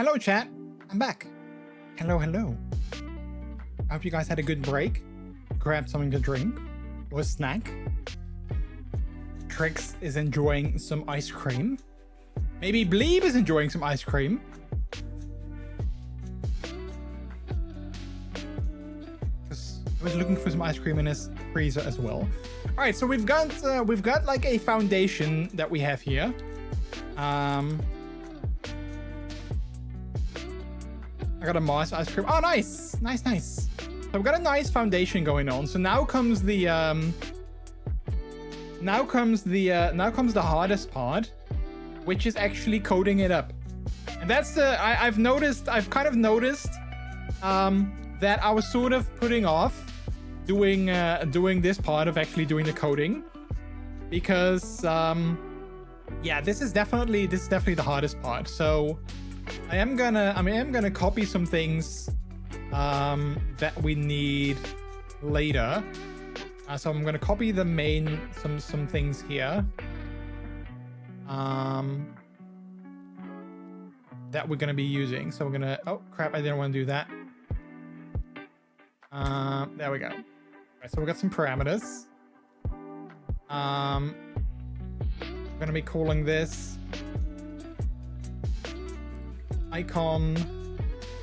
Hello, chat. I'm back. Hello, hello. I hope you guys had a good break. Grab something to drink or a snack. Trix is enjoying some ice cream. Maybe Bleeb is enjoying some ice cream. Because I was looking for some ice cream in his freezer as well. All right, so we've got like a foundation that we have here. I got a Mars ice cream. Oh, nice, nice, nice. So we've got a nice foundation going on. So now comes the the hardest part, which is actually coding it up. And that's I've kind of noticed that I was sort of putting off doing this part of actually doing the coding, because yeah, this is definitely the hardest part. So I am gonna copy some things that we need later. So I'm gonna copy the main some things here that we're gonna be using. So we're gonna, oh crap, I didn't want to do that. There we go. All right, so we got some parameters. I'm gonna be calling this icon.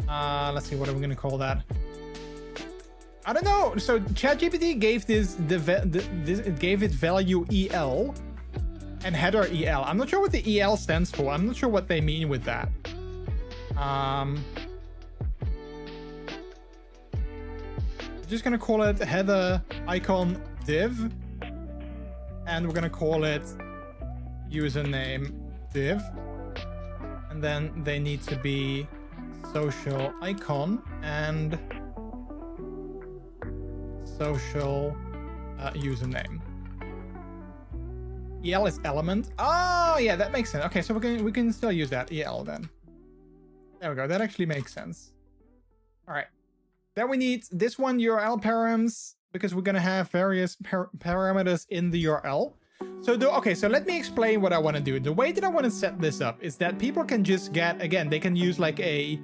Let's see, what are we gonna call that? I don't know. So ChatGPT gave it gave it value EL and header EL. I'm not sure what the EL stands for. I'm not sure what they mean with that. Just gonna call it header icon div, and we're gonna call it username div, and then they need to be social icon and social username. EL is element. Oh yeah, that makes sense. Okay, so we can still use that EL then. There we go. That actually makes sense. All right. Then we need this one, URL params, because we're gonna have various parameters in the URL. So okay, so let me explain what I want to do. The way that I want to set this up is that people can just get, again, they can use like a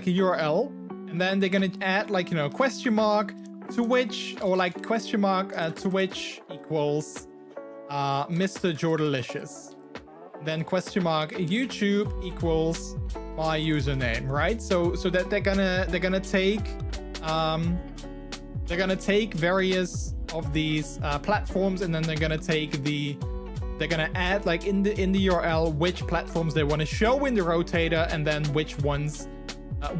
URL, and then they're gonna add like, you know, question mark to which, or like question mark to which equals MrJordilicious. Then question mark YouTube equals my username, right? So that they're gonna take various of these platforms, and then they're gonna add like in the URL which platforms they want to show in the rotator, and then which ones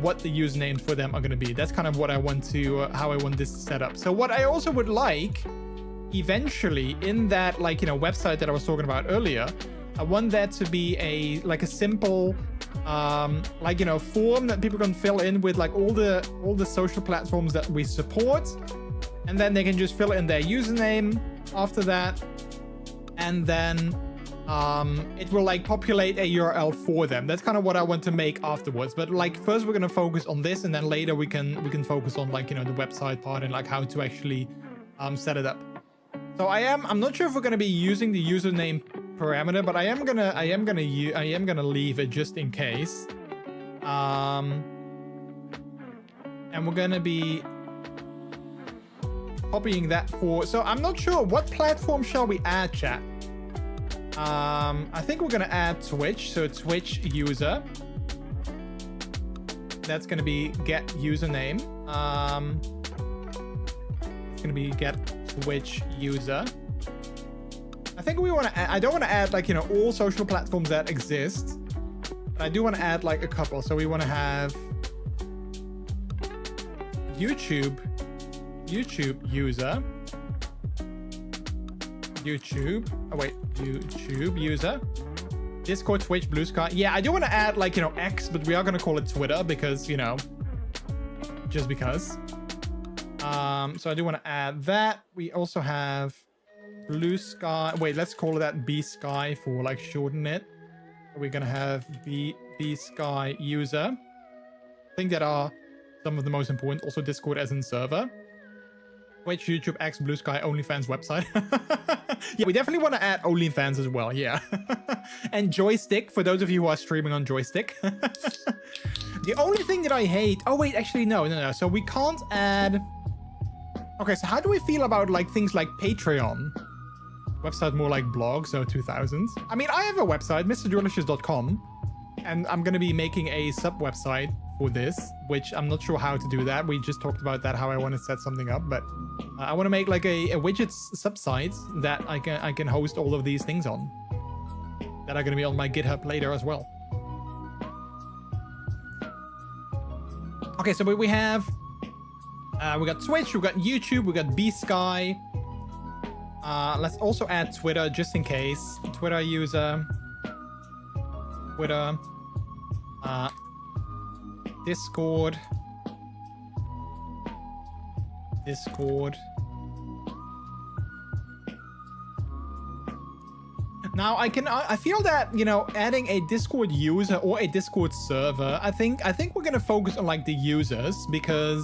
what the usernames for them are going to be. That's kind of what I want to how I want this set up. So what I also would like eventually in that, like, you know, website that I was talking about earlier, I want that to be a simple like, you know, form that people can fill in with like all the social platforms that we support, and then they can just fill in their username after that, and then it will like populate a URL for them. That's kind of what I want to make afterwards. But like first we're going to focus on this, and then later we can focus on, like, you know, the website part and like how to actually set it up. So I'm not sure if we're going to be using the username parameter, but I am gonna leave it just in case. And we're gonna be copying that for, so I'm not sure what platform shall we add, chat. I think we're gonna add Twitch, so Twitch user. That's gonna be get username. It's gonna be get Twitch user. I think we want to I don't want to add, like, you know, all social platforms that exist, but I do want to add like a couple. So we want to have YouTube user, YouTube user, Discord, Twitch, Blue Sky. Yeah, I do want to add, like, you know, X, but we are going to call it Twitter because, you know, just because. So I do want to add that. We also have Blue Sky. Wait, let's call that B Sky for like shorten it. We're gonna have B Sky user. I think that are some of the most important. Also Discord as in server. Twitch, YouTube, X, Blue Sky, OnlyFans website. Yeah, we definitely want to add OnlyFans as well. Yeah. And Joystick for those of you who are streaming on Joystick. The only thing that I hate. Oh wait, actually no. So we can't add. Okay, so how do we feel about like things like Patreon? Website more like blog, so 2000s. I mean, I have a website, MrJordilicious.com, and I'm gonna be making a sub website for this, which I'm not sure how to do that. We just talked about that, how I want to set something up, but I want to make like a widgets sub site that I can host all of these things on, that are going to be on my GitHub later as well. Okay, so we have we got Twitch, we got YouTube, we got B-Sky. Let's also add Twitter just in case. Twitter user, Twitter, Discord. Now I feel that, you know, adding a Discord user or a Discord server, I think we're gonna focus on like the users, because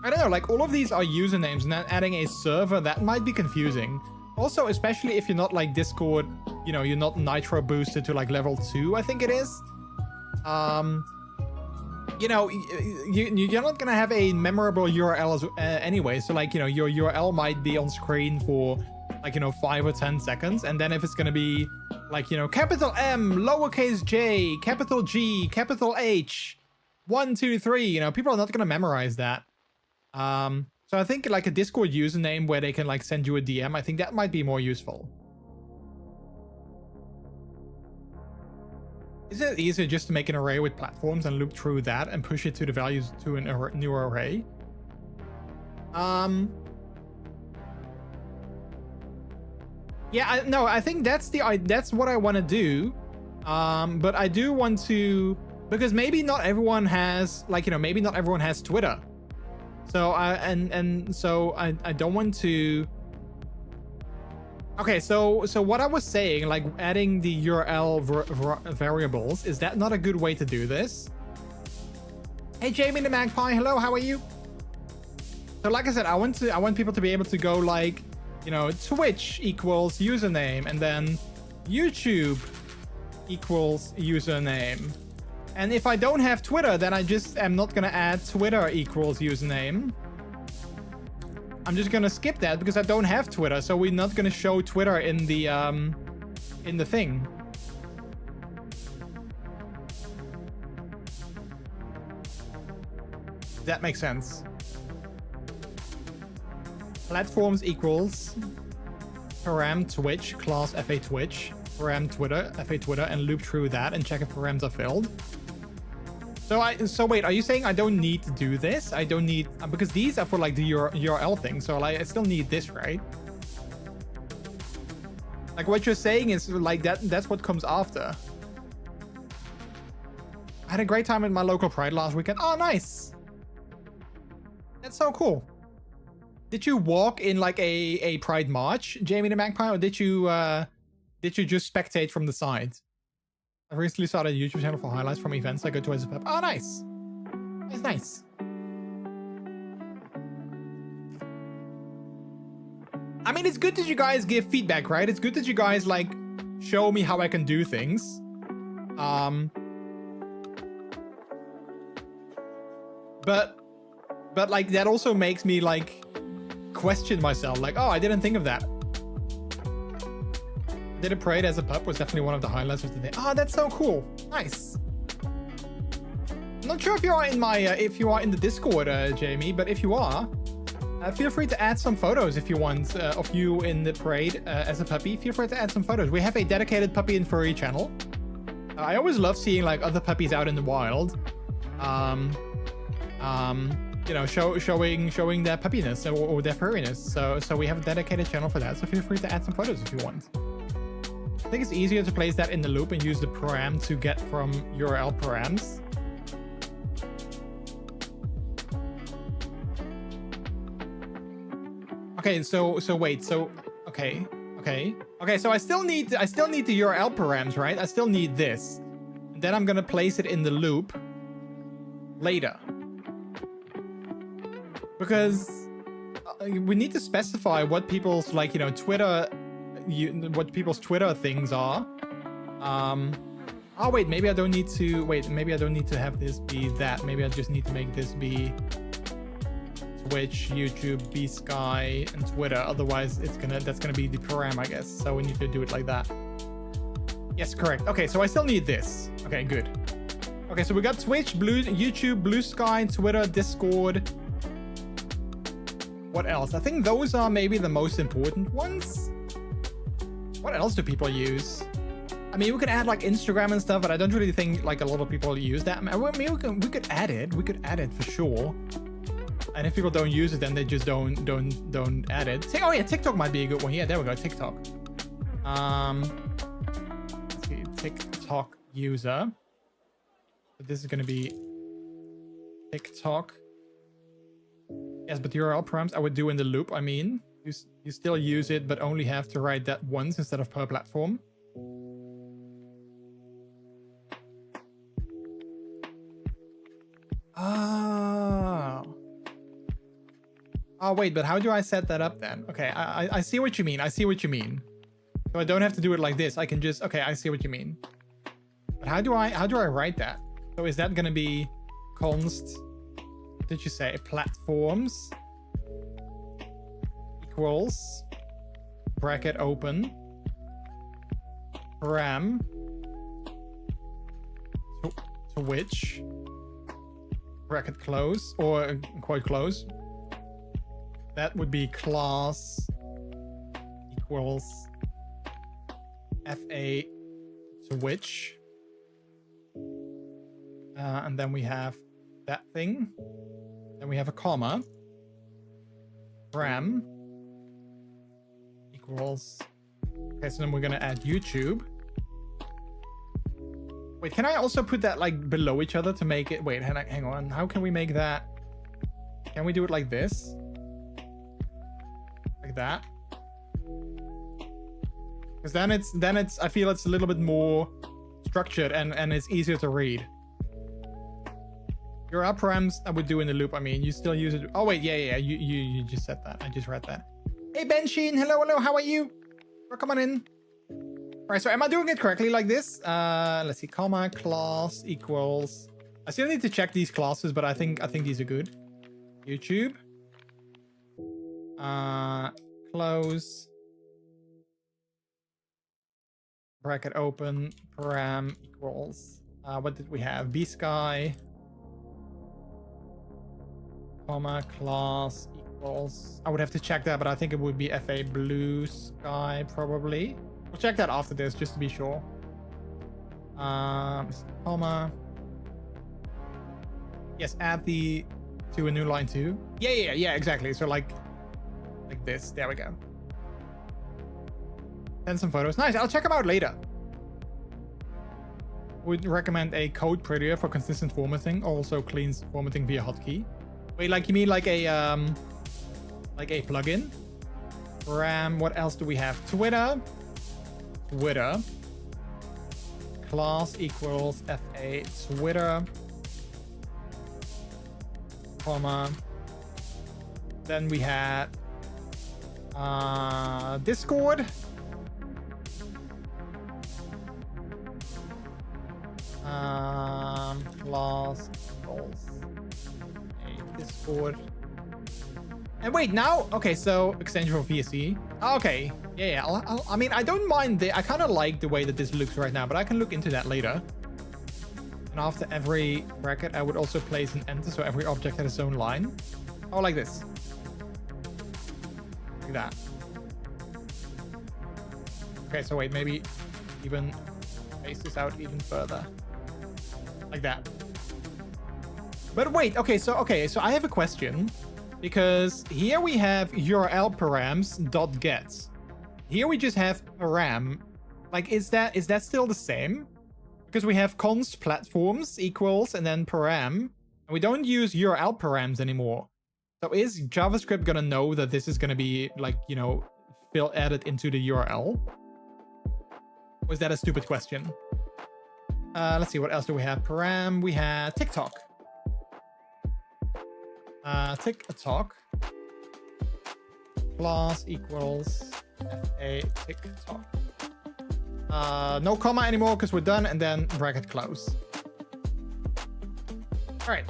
I don't know, like all of these are usernames, and then adding a server, that might be confusing. Also, especially if you're not like Discord, you know, you're not nitro boosted to like level 2, I think it is. You know, you're not gonna have a memorable URL anyway. So like, you know, your URL might be on screen for like, you know, 5 or 10 seconds. And then if it's gonna be like, you know, capital M, lowercase j, capital G, capital H, 1, 2, 3, you know, people are not gonna memorize that. So I think like a Discord username where they can like send you a DM, I think that might be more useful. Is it easier just to make an array with platforms and loop through that and push it to the values to a new array? Yeah, no, I think that's what I want to do. But I do want to, because maybe not everyone has, like, you know, maybe not everyone has Twitter. So so I don't want to. Okay, so what I was saying, like adding the URL variables, is that not a good way to do this? Hey, Jamie the Magpie, hello, how are you? So like I said, I want people to be able to go like, you know, Twitch equals username, and then YouTube equals username. And if I don't have Twitter, then I just am not gonna add Twitter equals username. I'm just gonna skip that because I don't have Twitter, so we're not gonna show Twitter in the thing. That makes sense. Platforms equals param Twitch class fa Twitch, param Twitter fa Twitter, and loop through that and check if params are filled. So wait, are you saying I don't need to do this? I don't need, because these are for like the URL thing, so like I still need this, right? Like what you're saying is like that's what comes after. I had a great time at my local Pride last weekend. Oh, nice. That's so cool. Did you walk in like a Pride march, Jamie the Magpie, or did you just spectate from the side? I recently started a YouTube channel for highlights from events I go to as a pep. Oh, nice. That's nice. I mean, it's good that you guys give feedback, right? It's good that you guys like show me how I can do things. But like that also makes me like question myself, like, oh, I didn't think of that. Did a parade as a pup was definitely one of the highlights of the day. Oh, that's so cool. Nice. I'm not sure if you are in my if you are in the Discord, Jamie, but if you are, feel free to add some photos if you want of you in the parade as a puppy. Feel free to add some photos. We have a dedicated puppy and furry channel. I always love seeing like other puppies out in the wild. You know, showing their puppiness or their furriness. So we have a dedicated channel for that. So feel free to add some photos if you want. I think it's easier to place that in the loop and use the param to get from URL params. Okay, so wait, so okay, so I still need the URL params, right? I still need this. And then I'm gonna place it in the loop later. Because we need to specify what people's like, you know, Twitter, what people's Twitter things are. Oh wait, maybe I don't need to, maybe I don't need to have this be that. Maybe I just need to make this be Twitch, YouTube, B-Sky, and Twitter. Otherwise, that's gonna be the param, I guess. So we need to do it like that. Yes, correct. Okay, so I still need this. Okay, good. Okay, so we got Twitch, YouTube, Blue Sky, Twitter, Discord. What else? I think those are maybe the most important ones. What else do people use? I mean, we could add like Instagram and stuff, but I don't really think like a lot of people use that. I mean, we could add it. We could add it for sure. And if people don't use it, then they just don't add it. Say, oh yeah, TikTok might be a good one. Yeah, there we go, TikTok. Let's see, TikTok user. So this is gonna be TikTok. Yes, but URL params I would do in the loop. I mean, you still use it, but only have to write that once instead of per platform. Oh wait, but how do I set that up then? Okay, I see what you mean. I see what you mean. So I don't have to do it like this. I can just, okay, I see what you mean. But how do I write that? So is that gonna be const, what did you say? Platforms equals bracket open param to which bracket close or quote close. That would be class equals fa to which, and then we have that thing. Then we have a comma. Param equals. Okay, so then we're gonna add YouTube. Wait, can I also put that like below each other to make it? Wait, hang on. How can we make that? Can we do it like this? Like that? Because then it's I feel it's a little bit more structured and it's easier to read. Your params I would do in the loop. I mean, you still use it. Oh wait, yeah, you just said that. I just read that. Hey Bensheen, hello, how are you? Come on in. All right, so am I doing it correctly like this? Let's see, comma class equals. I still need to check these classes, but I think these are good. YouTube. Close. Bracket open. Param equals. What did we have? B-Sky. Comma class equals. I would have to check that, but I think it would be FA Blue Sky probably. We'll check that after this just to be sure. Comma. Yes, add the to a new line too. Yeah, exactly. So like this. There we go. Send some photos. Nice. I'll check them out later. Would recommend a code prettier for consistent formatting. Also cleans formatting via hotkey. Wait, like you mean like a plugin? Param. What else do we have? Twitter. Class equals FA Twitter. Comma. Then we had Discord. Class equals a Discord. And wait, now, okay, so extension for VSE. Okay, yeah. I mean, I don't mind I kind of like the way that this looks right now, but I can look into that later. And after every bracket, I would also place an enter, so every object had its own line. Oh, like this. Like that. Okay, so wait, maybe even space this out even further. Like that. But wait, okay, so I have a question. Because here we have URL params.get. Here we just have param. Like, is that still the same? Because we have const platforms equals and then param. And we don't use URL params anymore. So is JavaScript gonna know that this is gonna be like, you know, added into the URL? Or is that a stupid question? Let's see, what else do we have? Param, we have TikTok. TikTok. class equals FA TikTok. No comma anymore because we're done, and then bracket close. All right.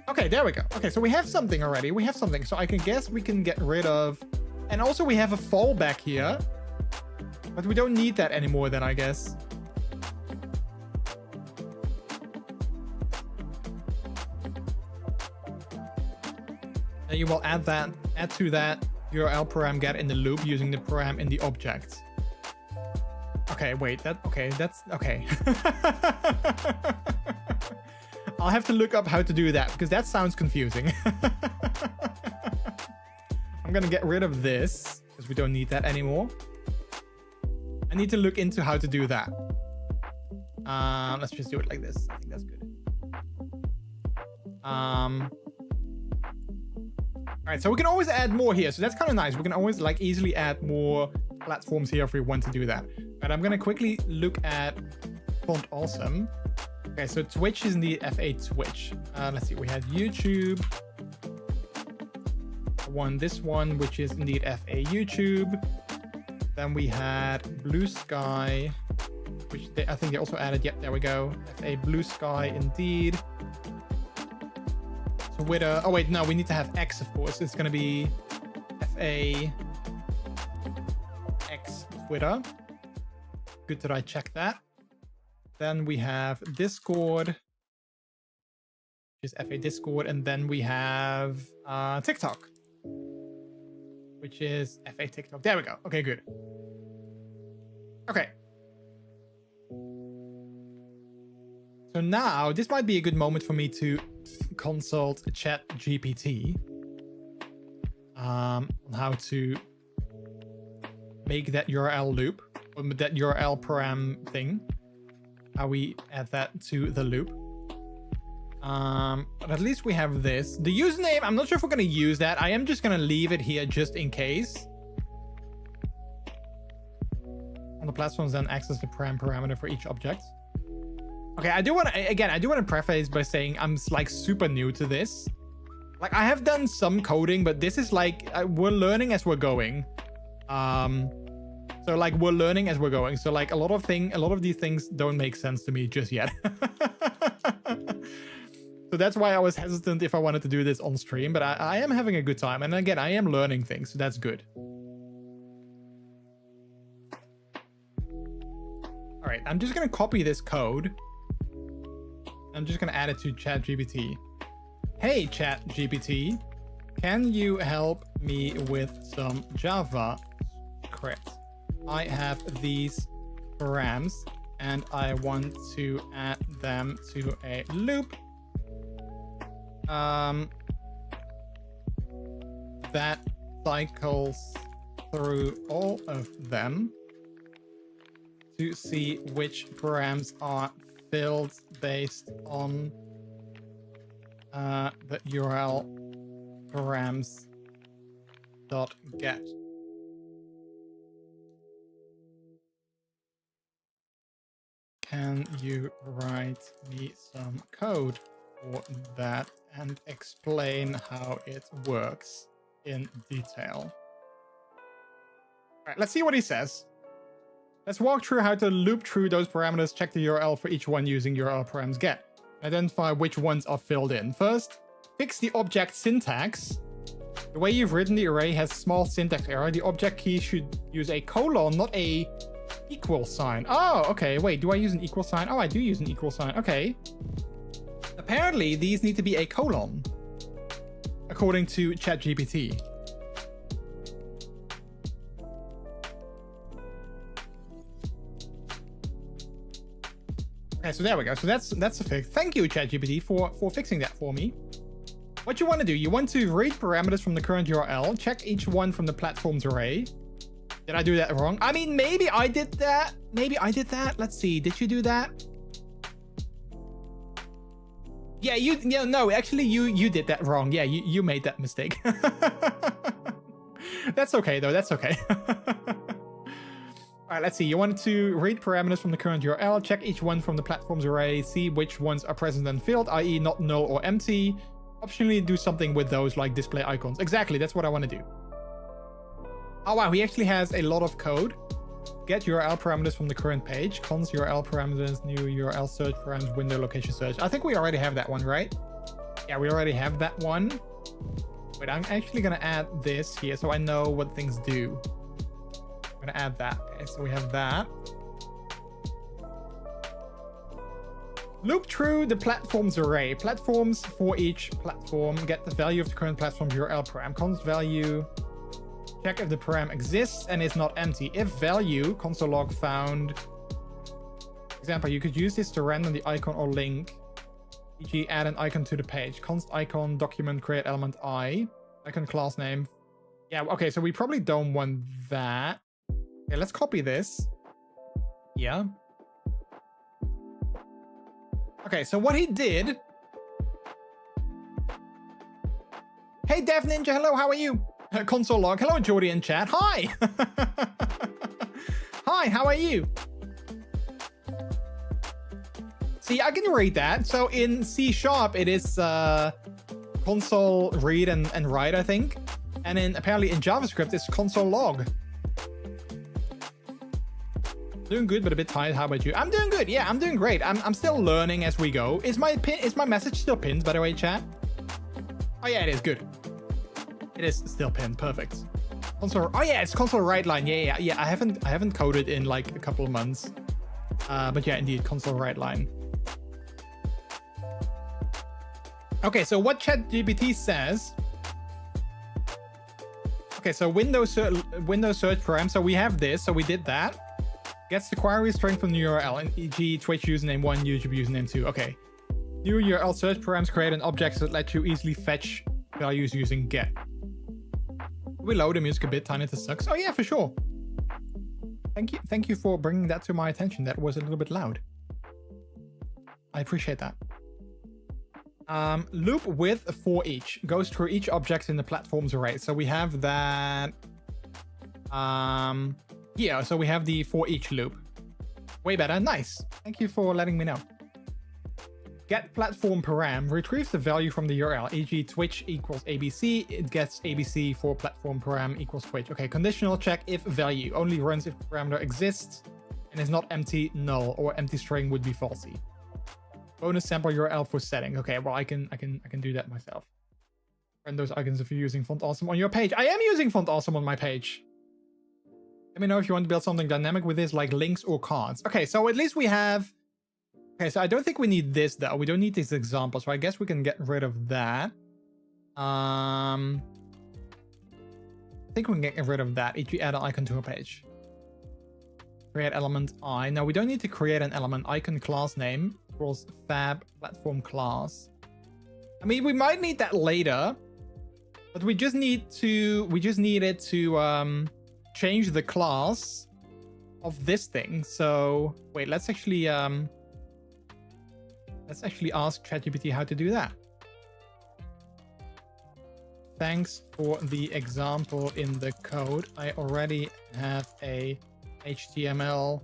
Okay, there we go. Okay, so we have something already. We have something. So I can guess we can get rid of... And also we have a fallback here. But we don't need that anymore then, I guess. Then you will add to that URL param get in the loop using the param in the object. Okay, wait, that's okay. I'll have to look up how to do that because that sounds confusing. I'm gonna get rid of this because we don't need that anymore. I need to look into how to do that. Let's just do it like this. I think that's good. All right, so we can always add more here. So that's kind of nice. We can always like easily add more platforms here if we want to do that. But I'm gonna quickly look at Font Awesome. Okay, so Twitch is indeed FA Twitch. Let's see, we had YouTube. This one, which is indeed FA YouTube. Then we had Blue Sky, which I think they also added. Yep, there we go. FA Blue Sky indeed. Twitter. Oh wait, no, we need to have X, of course. It's gonna be FA X Twitter. Good that I checked that. Then we have Discord, which is FA Discord, and then we have TikTok, which is FA TikTok. There we go. Okay, good. Okay. So now this might be a good moment for me to consult ChatGPT on how to make that URL loop, or that URL param thing. How we add that to the loop. But at least we have this. The username, I'm not sure if we're going to use that. I am just going to leave it here just in case. On the platforms, then access the parameter for each object. Okay, I do want to preface by saying I'm like super new to this. Like I have done some coding, but this is like we're learning as we're going. So like we're learning as we're going. So like a lot of these things don't make sense to me just yet. So that's why I was hesitant if I wanted to do this on stream, but I am having a good time. And again, I am learning things, so that's good. All right, I'm just going to copy this code. I'm just going to add it to ChatGPT. Hey, ChatGPT, can you help me with some JavaScript? I have these params and I want to add them to a loop that cycles through all of them to see which params are filled based on the URL params.get. Can you write me some code for that and explain how it works in detail? All right, let's see what he says. Let's walk through how to loop through those parameters, check the URL for each one using URL params get. Identify which ones are filled in. First, fix the object syntax. The way you've written the array has small syntax error. The object key should use a colon, not a equal sign. Oh, okay. Wait, do I use an equal sign? Oh, I do use an equal sign. Okay. Apparently, these need to be a colon, according to ChatGPT. Okay, so there we go. So that's a fix. Thank you, ChatGPT, for fixing that for me. What you want to do, you want to read parameters from the current URL, check each one from the platform's array. Did I do that wrong? I mean, maybe I did that. Maybe I did that. Let's see. Did you do that? Yeah, no, actually you did that wrong. Yeah, you made that mistake. That's okay though. That's okay. All right, let's see. You want to read parameters from the current URL, check each one from the platform's array, see which ones are present and filled, i.e. not null or empty. Optionally do something with those, like display icons. Exactly, that's what I want to do. Oh wow, he actually has a lot of code. Get URL parameters from the current page. Const URL parameters, new URL search parameters, window location search. I think we already have that one, right? Yeah, we already have that one. Wait, I'm actually gonna add this here so I know what things do. I'm gonna add that. Okay, so we have that. Loop through the platforms array. Platforms for each platform. Get the value of the current platform URL param. Const value. Check if the param exists and is not empty. If value, console log found. Example, you could use this to random the icon or link. E.g. add an icon to the page. Const icon document create element I. Icon class name. Yeah, okay, so we probably don't want that. Okay, let's copy this. Yeah. Okay, so what he did... Hey, Dev Ninja, hello, how are you? Console log, hello, Jordy in chat. Hi! Hi, how are you? See, I can read that. So in C#, it is console read and write, I think. And apparently in JavaScript, it's console log. Doing good, but a bit tired. How about you? I'm doing good. Yeah, I'm doing great. I'm still learning as we go. Is my message still pinned, by the way, chat? Oh yeah, it is. Good. It is still pinned. Perfect. Console. Oh yeah, it's console write line. Yeah. I haven't coded in like a couple of months. But yeah, indeed, console write line. Okay, so what ChatGPT says. Okay, so Windows search param. So we have this. So we did that. Gets the query string from the URL, e.g. Twitch username 1, YouTube username 2. Okay. New URL search params create an object that lets you easily fetch values using get. We load the music a bit, tiny to sucks. Oh yeah, for sure. Thank you for bringing that to my attention. That was a little bit loud. I appreciate that. Loop with for each. Goes through each object in the platform's array. So we have that. Yeah, so we have the for each loop. Way better. Nice. Thank you for letting me know. Get platform param retrieves the value from the URL, e.g. Twitch equals ABC. It gets ABC for platform param equals Twitch. Okay, conditional check if value only runs if the parameter exists and is not empty null, or empty string would be falsy. Bonus sample URL for setting. Okay, well I can do that myself. Run those icons if you're using Font Awesome on your page. I am using Font Awesome on my page. Let me know if you want to build something dynamic with this, like links or cards. Okay, so at least we have... Okay, so I don't think we need this, though. We don't need these examples, so I guess we can get rid of that. I think we can get rid of that if you add an icon to a page. Create element I. Now, we don't need to create an element. Icon class name equals fab platform class. I mean, we might need that later, but we just need it to... change the class of this thing. So wait, let's actually ask ChatGPT how to do that. Thanks for the example in the code. I already have a HTML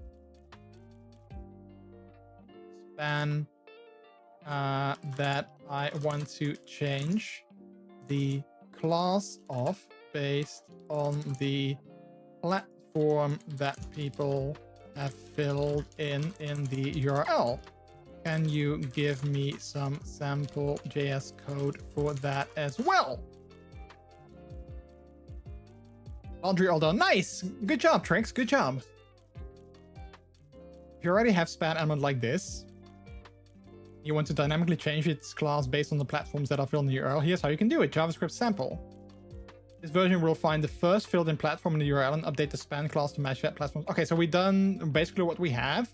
span that I want to change the class of based on the platform that people have filled in the URL. Can you give me some sample JS code for that as well? Laundry all done. Nice. Good job, Trix. Good job. If you already have span element like this, you want to dynamically change its class based on the platforms that are filled in the URL. Here's how you can do it. JavaScript sample. This version will find the first filled in platform in the URL and update the span class to match that platform. Okay, so we've done basically what we have.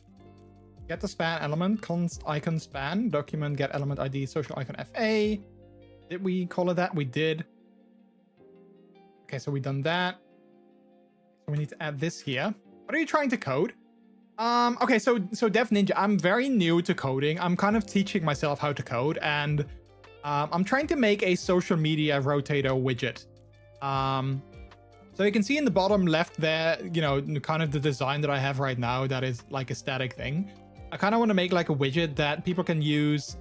Get the span element, const icon span, document get element ID, social icon FA. Did we call it that? We did. Okay, so we've done that. So we need to add this here. What are you trying to code? Okay, so Dev Ninja, I'm very new to coding. I'm kind of teaching myself how to code, and I'm trying to make a social media rotator widget. So you can see in the bottom left there, you know, kind of the design that I have right now that is like a static thing. I kind of want to make like a widget that people can use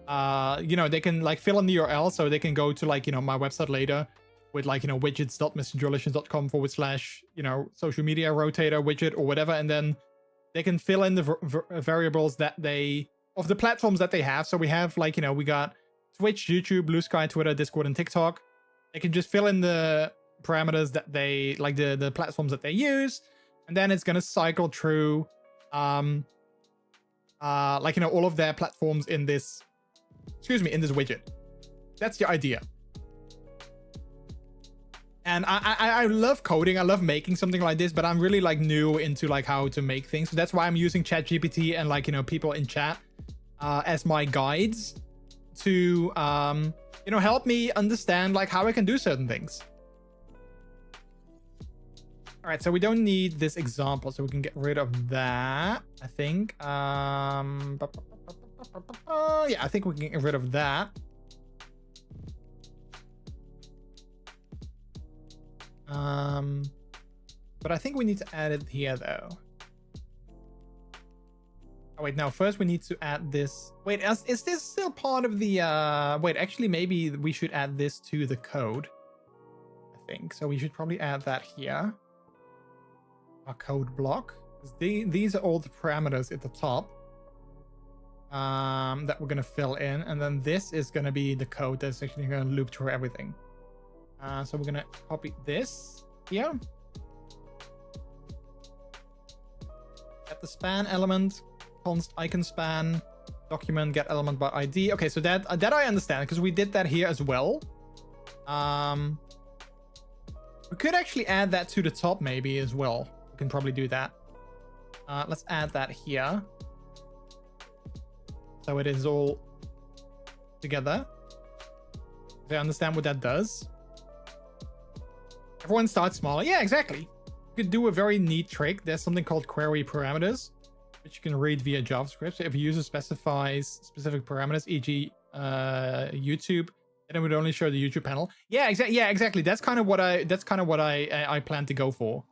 you know, they can like fill in the URL, so they can go to like, you know, my website later with like, you know, widgets.mrjordilicious.com / you know, social media rotator widget or whatever, and then they can fill in the variables that they of the platforms that they have. So we have like, you know, we got Twitch, YouTube, Blue Sky, Twitter, Discord, and TikTok. They can just fill in the parameters that they like, the platforms that they use, and then it's gonna cycle through like, you know, all of their platforms in this, in this widget. That's the idea. And I love coding. I love making something like this, but I'm really like new into like how to make things. So that's why I'm using ChatGPT and like, you know, people in chat as my guides to, you know, help me understand like how I can do certain things. All right, so we don't need this example, so we can get rid of that, I think. Yeah, I think we can get rid of that. But I think we need to add it here though. Oh wait, no, first we need to add this. Wait, is this still part of the, wait, actually maybe we should add this to the code, I think. So we should probably add that here. Our code block. These are all the parameters at the top that we're gonna fill in, and then this is gonna be the code that's actually gonna loop through everything. So we're gonna copy this here. Get the span element, const icon span, document get element by ID. Okay, so that I understand because we did that here as well. We could actually add that to the top maybe as well. We can probably do that. Let's add that here. So it is all together. Do you understand what that does? Everyone starts smaller. Yeah, exactly. You could do a very neat trick. There's something called query parameters, which you can read via JavaScript. So if a user specifies specific parameters, e.g. YouTube, then it would only show the YouTube panel. Yeah, exactly. That's kind of what I plan to go for.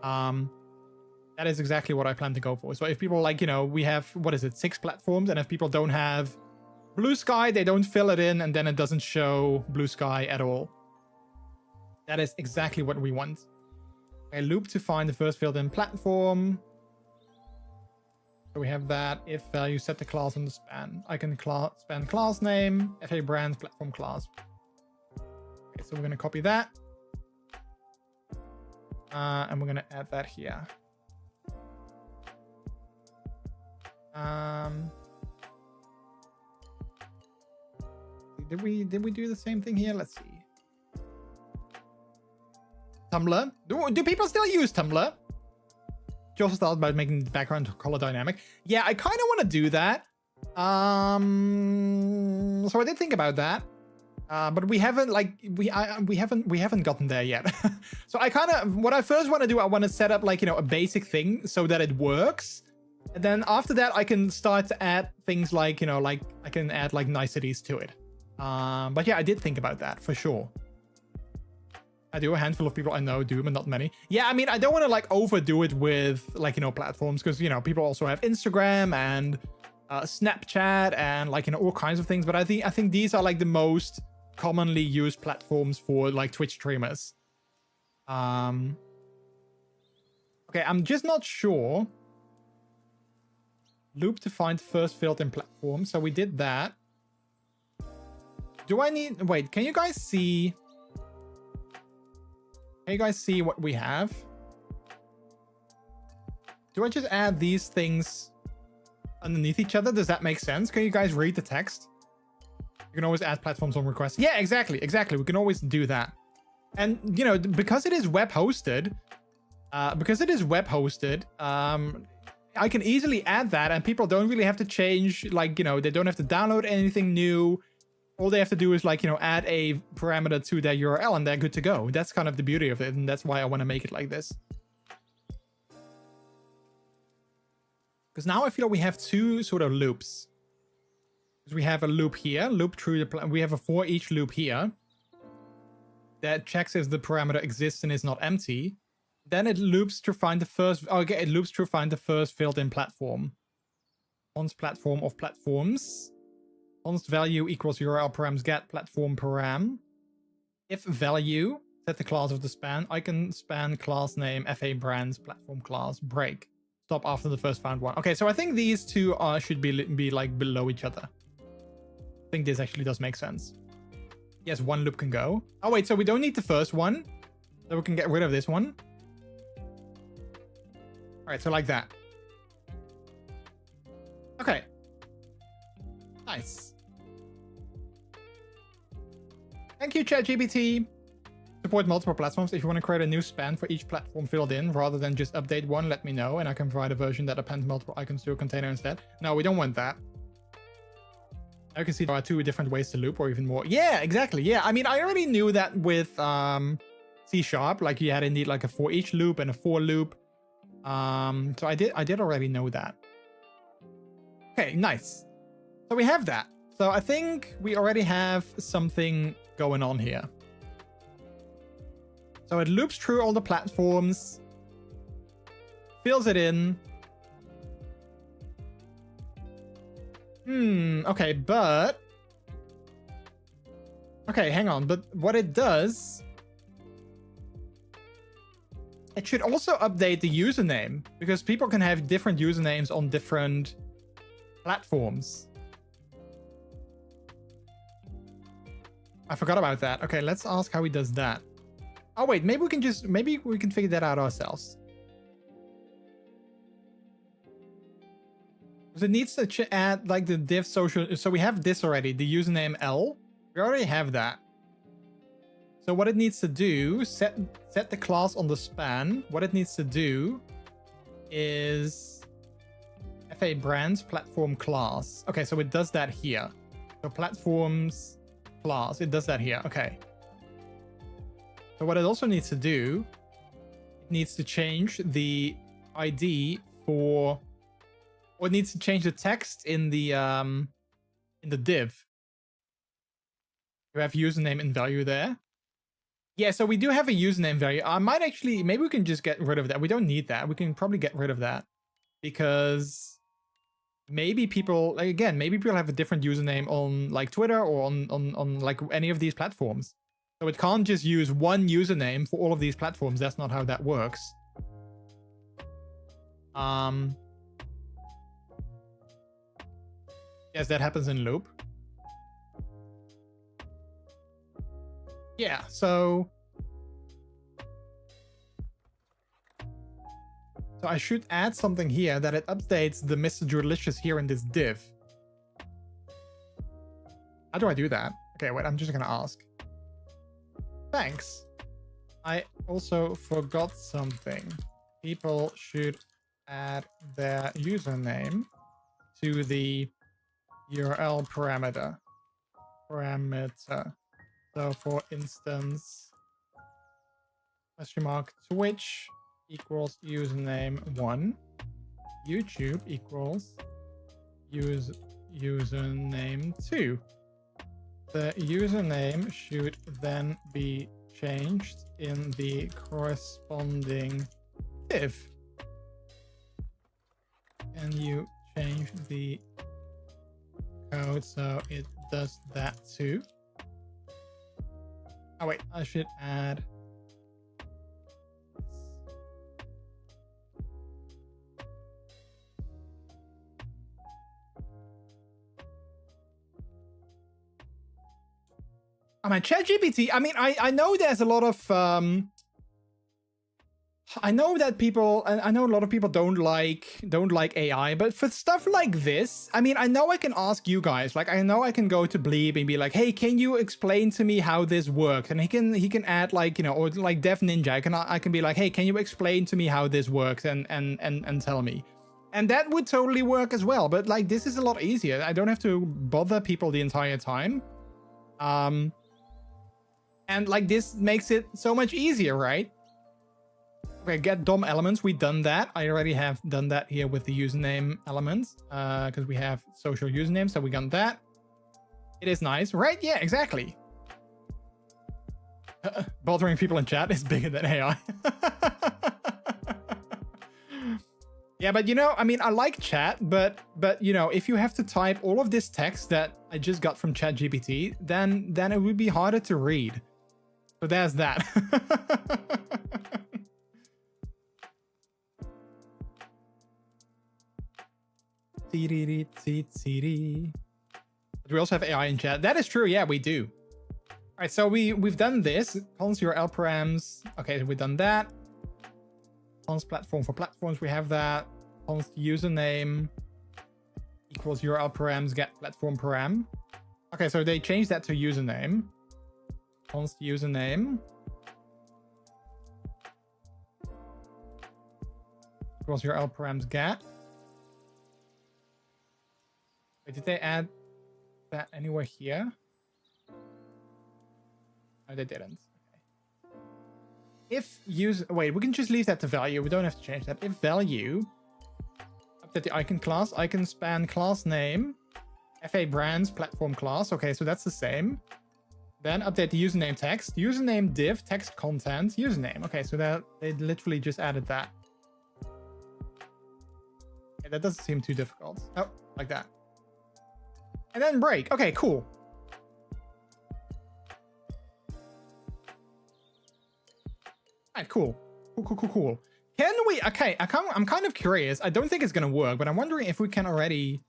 That is exactly what I plan to go for. So if people like, you know, we have, what is it, 6 platforms, and if people don't have Blue Sky, they don't fill it in, and then it doesn't show Blue Sky at all. That is exactly what we want. A loop to find the first filled in platform. So we have that. If you set the class on the span, I can span class name, FA brand, platform class. Okay, so we're going to copy that. And we're going to add that here. Did we do the same thing here? Let's see. Tumblr. Do people still use Tumblr? You also thought about making the background color dynamic. Yeah, I kind of want to do that. So I did think about that. But we haven't we haven't gotten there yet. So I kind of, what I first want to do, I want to set up like, you know, a basic thing so that it works. And then after that, I can start to add things like, you know, like I can add like niceties to it. But yeah, I did think about that for sure. I do. A handful of people I know do, but not many. Yeah, I mean, I don't want to like overdo it with like, you know, platforms, because, you know, people also have Instagram and Snapchat and like, you know, all kinds of things. But I think these are like the most commonly used platforms for like Twitch streamers. Okay, I'm just not sure. Loop to find first filled in platform. So we did that. Do I need... Wait, can you guys see... Can you guys see what we have? Do I just add these things underneath each other? Does that make sense? Can you guys read the text? You can always add platforms on request. Yeah, exactly. We can always do that. And, you know, because it is web hosted, I can easily add that, and people don't really have to change, like, you know, they don't have to download anything new. All they have to do is, like, you know, add a parameter to their URL and they're good to go. That's kind of the beauty of it, and that's why I want to make it like this. Because now I feel like we have two sort of loops. Because we have a loop here, loop through the... We have a for each loop here that checks if the parameter exists and is not empty. Then it loops to find the first... Okay, it loops to find the first filled in platform. Once platform of platforms. const value equals URL params get platform param. If value, set the class of the span, icon span class name, FA brands, platform class, break. Stop after the first found one. Okay, so I think these two should be like below each other. I think this actually does make sense. Yes, one loop can go. Oh wait, so we don't need the first one. So we can get rid of this one. All right, so like that. Okay. Nice. Thank you, ChatGPT. Support multiple platforms. If you want to create a new span for each platform filled in, rather than just update one, let me know, and I can provide a version that appends multiple icons to a container instead. No, we don't want that. Now you can see there are 2 different ways to loop, or even more. Yeah, exactly. Yeah, I mean, I already knew that with C#, like you had indeed like a for each loop and a for loop. So I did already know that. Okay, nice. So we have that. So I think we already have something going on here. So it loops through all the platforms, fills it in. Okay, but... Okay, hang on. But what it does... It should also update the username, because people can have different usernames on different platforms. I forgot about that. Okay, let's ask how he does that. Oh wait, maybe we can figure that out ourselves. Because it needs to add like the div social. So we have this already, the username L. We already have that. So what it needs to do, set the class on the span. What it needs to do is FA brands platform class. Okay, so it does that here. So platforms class, it does that here. Okay. So what it also needs to do, it needs to change the ID for, or it needs to change the text in the div. You have username and value there. Yeah, so we do have a username value. I might actually, maybe we can just get rid of that. We don't need that. We can probably get rid of that because maybe people, like, again, maybe people have a different username on like Twitter or on like any of these platforms. So it can't just use one username for all of these platforms. That's not how that works. Yes, that happens in loop. Yeah, so I should add something here that it updates the MrJordilicious here in this div. How do I do that? Okay, wait, I'm just gonna ask. Thanks. I also forgot something. People should add their username to the URL parameter. So for instance, Twitch equals username 1, YouTube equals username 2. The username should then be changed in the corresponding div. And you change the code so it does that too. Oh wait, I should add ChatGPT. I mean, I know there's a lot of I know that people, I know a lot of people don't like AI, but for stuff like this, I mean, I know I can ask you guys, like, I know I can go to Bleep and be like, hey, can you explain to me how this works? And he can add like, you know, or like Dev Ninja, I can be like, hey, can you explain to me how this works and tell me? And that would totally work as well. But like, this is a lot easier. I don't have to bother people the entire time. And like, this makes it so much easier, right? Okay, get DOM elements. We've done that. I already have done that here with the username elements because we have social username. So we got that. It is nice, right? Yeah, exactly. Bothering people in chat is bigger than AI. Yeah, but you know, I mean, I like chat, but you know, if you have to type all of this text that I just got from ChatGPT, then it would be harder to read. So there's that. We also have AI in chat. That is true. Yeah, we do. All right, so we've done this. Cons URL params. Okay, we've done that. Cons platform for platforms. We have that. Cons username equals URL params get platform param. Okay, so they changed that to username. Cons username equals URL params get. Wait, did they add that anywhere here? No, they didn't. Okay. If use, wait, we can just leave that to value. We don't have to change that. If value, update the icon class, icon span class name, FA brands, platform class. Okay, so that's the same. Then update the username text, username div, text content, username. Okay, so that they literally just added that. Okay, that doesn't seem too difficult. Oh, like that. And then break. Okay, cool. Alright, cool. Cool. Can we... Okay, I'm kind of curious. I don't think it's going to work, but I'm wondering if we can already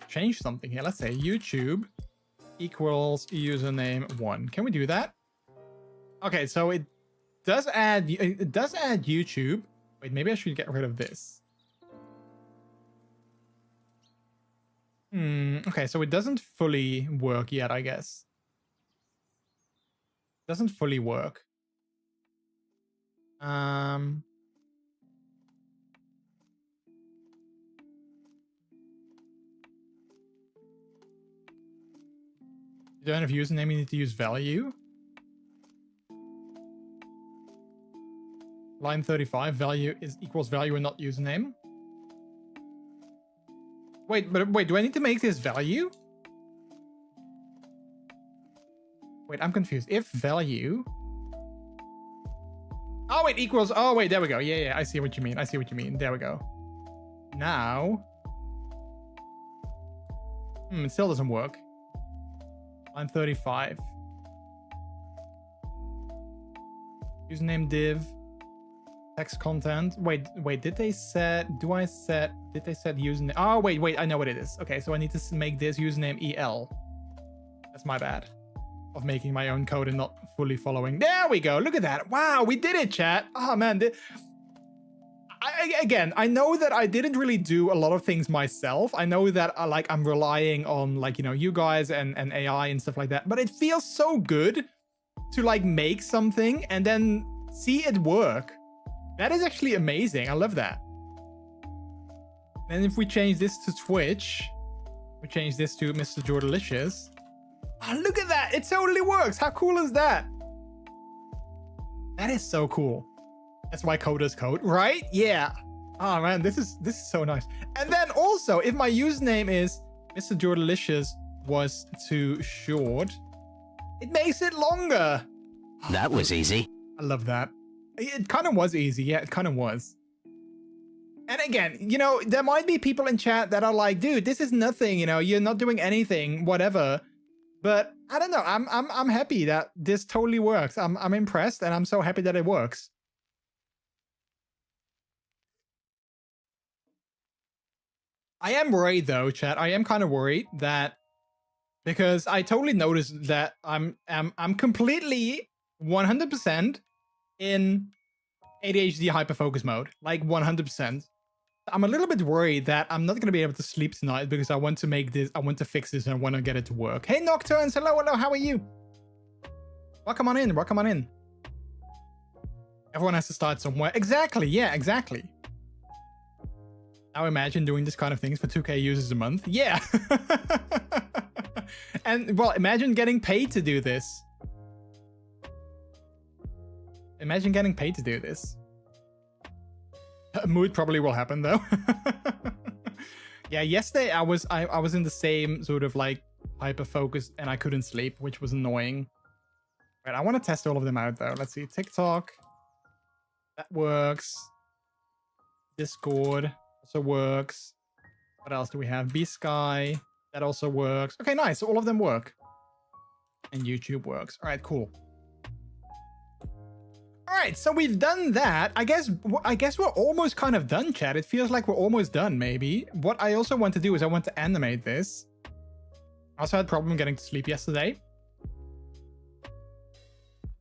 change something here. Let's say YouTube equals username 1. Can we do that? Okay, so it does add YouTube. Wait, maybe I should get rid of this. Okay, so it doesn't fully work yet, I guess. Doesn't fully work. You don't have username, you need to use value. Line 35, value is equals value and not username. Wait, do I need to make this value? Wait, I'm confused. If value... Oh, wait, equals... Oh, wait, there we go. Yeah, I see what you mean. There we go. Now... it still doesn't work. Line 35. Username div. Text content. Wait, did they set... Did they set username? Oh, wait, I know what it is. Okay, so I need to make this username EL. That's my bad. Of making my own code and not fully following. There we go. Look at that. Wow, we did it, chat. Oh, man. Again, I know that I didn't really do a lot of things myself. I know that I'm relying on you guys and AI and stuff like that. But it feels so good to make something and then see it work. That is actually amazing. I love that. And if we change this to Twitch, we change this to MrJordilicious. Oh, look at that. It totally works. How cool is that? That is so cool. That's why coders code, right? Yeah. Oh man, this is so nice. And then also, if my username is MrJordilicious was too short, it makes it longer. That was easy. I love that. It kind of was easy. Yeah, it kind of was. And again, there might be people in chat that are like, dude, this is nothing, you're not doing anything, whatever. But I don't know. I'm happy that this totally works. I'm impressed and I'm so happy that it works. I am worried though, chat. I am kind of worried that because I totally noticed that I'm completely 100% in ADHD hyperfocus mode, like 100%. I'm a little bit worried that I'm not going to be able to sleep tonight because I want to make this, I want to fix this, and I want to get it to work. Hey, Nocturnes, hello, how are you? Welcome on in. Everyone has to start somewhere. Exactly, yeah, exactly. Now imagine doing this kind of things for 2K users a month. Yeah. And, well, imagine getting paid to do this. Imagine getting paid to do this. A mood probably will happen though. Yeah, yesterday I was in the same sort of hyper focus and I couldn't sleep, which was annoying. Right, I want to test all of them out though. Let's see, TikTok. That works. Discord also works. What else do we have? B-Sky. That also works. Okay, nice. So all of them work. And YouTube works. All right, cool. All right, so we've done that. I guess we're almost kind of done, chat. It feels like we're almost done, maybe. What I also want to do is I want to animate this. I also had a problem getting to sleep yesterday.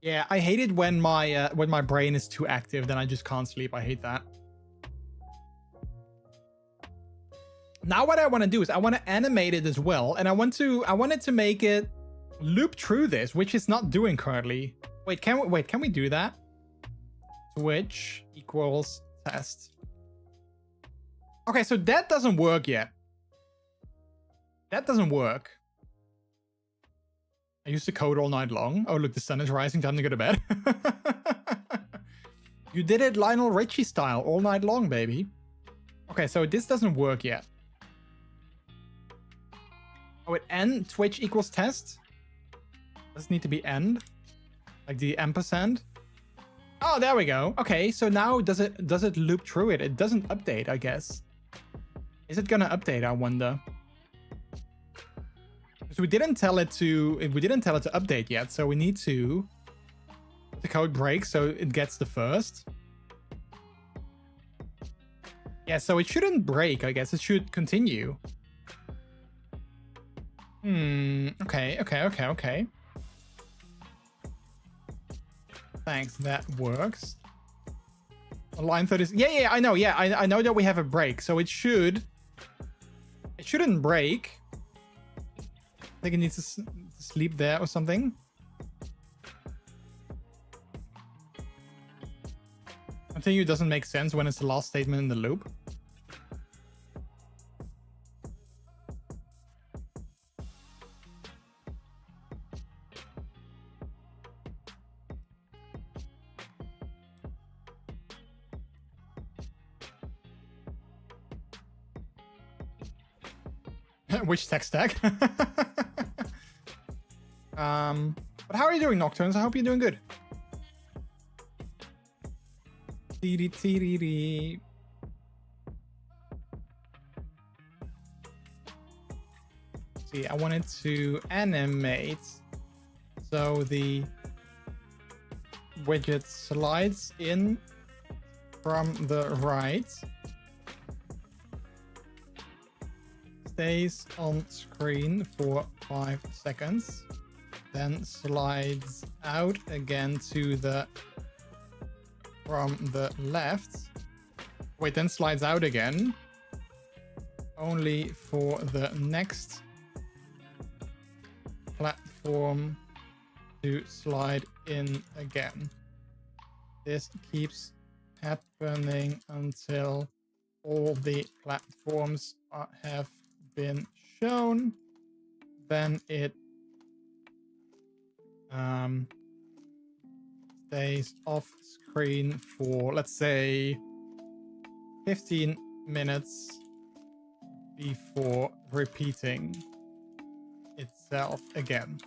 Yeah, I hate it when my brain is too active, then I just can't sleep. I hate that. Now what I want to do is I want to animate it as well, and I wanted to make it loop through this, which it's not doing currently. Wait, can we do that? Switch equals test. Okay, so that doesn't work yet. That doesn't work. I used to code all night long. Oh, look, the sun is rising. Time to go to bed. You did it Lionel Richie style all night long, baby. Okay, so this doesn't work yet. Oh, end Twitch equals test. Does it need to be end? Like the ampersand? Oh, there we go. Okay, so now does it loop through it? It doesn't update, I guess. Is it gonna update, I wonder? So we didn't tell it to update yet, so we need to the code break so it gets the first. Yeah, so it shouldn't break, I guess. It should continue. Okay. Thanks, that works. On line 30. Yeah, I know. Yeah, I know that we have a break, so it shouldn't break. I think it needs to sleep there or something. Continue doesn't make sense when it's the last statement in the loop. Which tech stack? But how are you doing, Nocturnes? I hope you're doing good. See, I wanted to animate so the widget slides in from the right, stays on screen for 5 seconds, then slides out again to the from the left. Wait, then slides out again only for the next platform to slide in again. This keeps happening until all the platforms have been shown. Then it stays off screen for, let's say, 15 minutes before repeating itself again.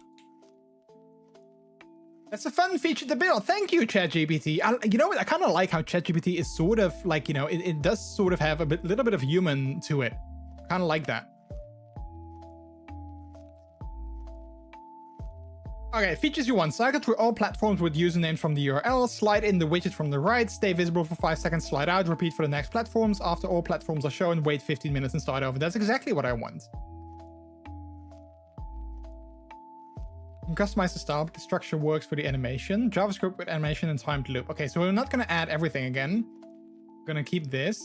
That's a fun feature to build. Thank you, ChatGPT. You know what? I kind of like how ChatGPT is sort of like, you know, it does sort of have a little bit of human to it. Kind of like that. Okay, features you want. Cycle through all platforms with usernames from the URL. Slide in the widget from the right. Stay visible for 5 seconds. Slide out. Repeat for the next platforms. After all platforms are shown, wait 15 minutes and start over. That's exactly what I want. You can customize the style, but the structure works for the animation. JavaScript with animation and timed loop. Okay, so we're not going to add everything again. We're going to keep this.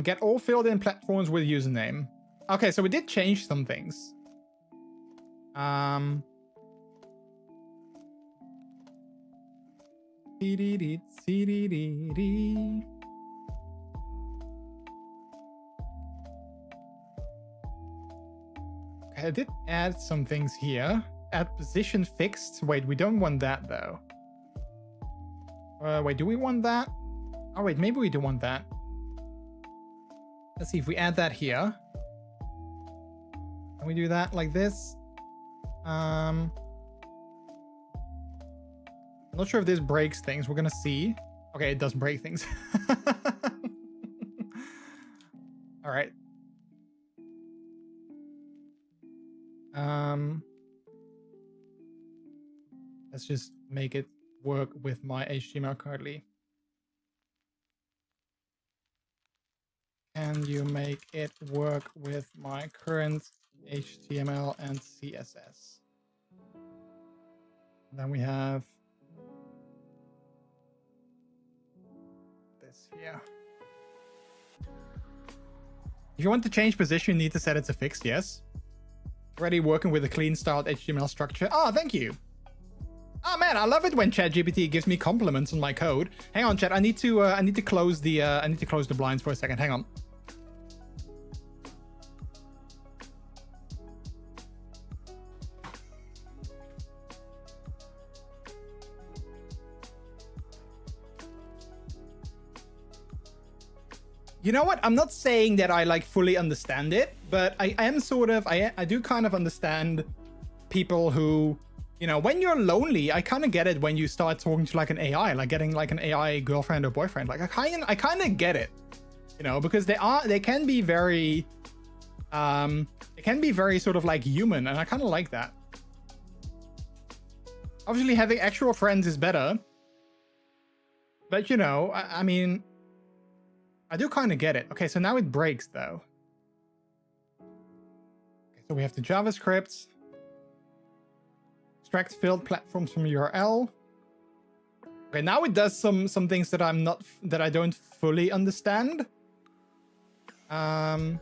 Get all filled in platforms with username. Okay, so we did change some things. Okay, I did add some things here. Add position fixed. Wait, we don't want that though. Wait, do we want that? Oh wait, maybe we do want that. Let's see if we add that here. Can we do that like this? I'm not sure if this breaks things. We're gonna see. Okay, it does break things. All right. Let's just make it work with my HTML currently. Can you make it work with my current HTML and CSS? And then we have this here. If you want to change position, you need to set it to fixed, yes. Already working with a clean styled HTML structure. Oh, thank you. Oh man, I love it when ChatGPT gives me compliments on my code. Hang on, chat. I need to close the blinds for a second. Hang on. You know what? I'm not saying that I like fully understand it, but I am sort of, I do kind of understand people who, you know, when you're lonely, I kind of get it when you start talking to like an AI, like getting like an AI girlfriend or boyfriend. Like I kind of get it, you know, because they can be very sort of like human, and I kind of like that. Obviously having actual friends is better, but you know, I mean, I do kind of get it. Okay, so now it breaks though. Okay, so we have the JavaScript. Extract field platforms from URL. Okay, now it does some things that I don't fully understand. But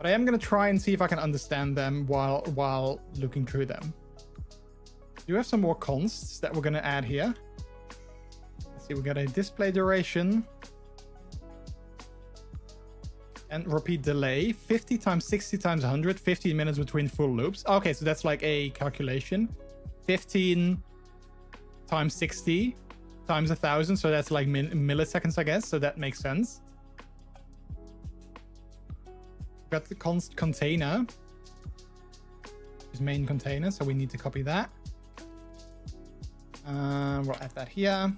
I am gonna try and see if I can understand them while looking through them. Do you have some more consts that we're gonna add here? Let's see, we got a display duration and repeat delay, 50 times 60 times 100, 15 minutes between full loops. Okay, so that's like a calculation. 15 times 60 times 1,000, so that's like milliseconds, I guess. So that makes sense. Got the const container, is main container, so we need to copy that. We'll add that here.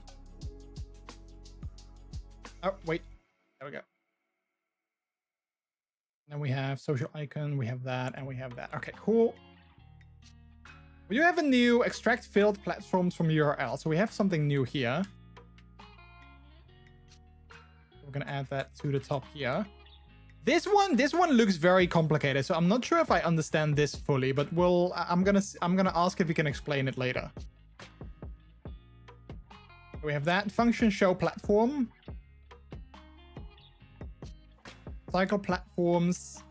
Oh, wait. There we go. Then we have social icon, we have that, and we have that. Okay, cool. We do have a new extract field platforms from URL. So we have something new here. We're gonna add that to the top here. This one looks very complicated, so I'm not sure if I understand this fully, but I'm gonna ask if we can explain it later. We have that function show platform. Cycle platforms.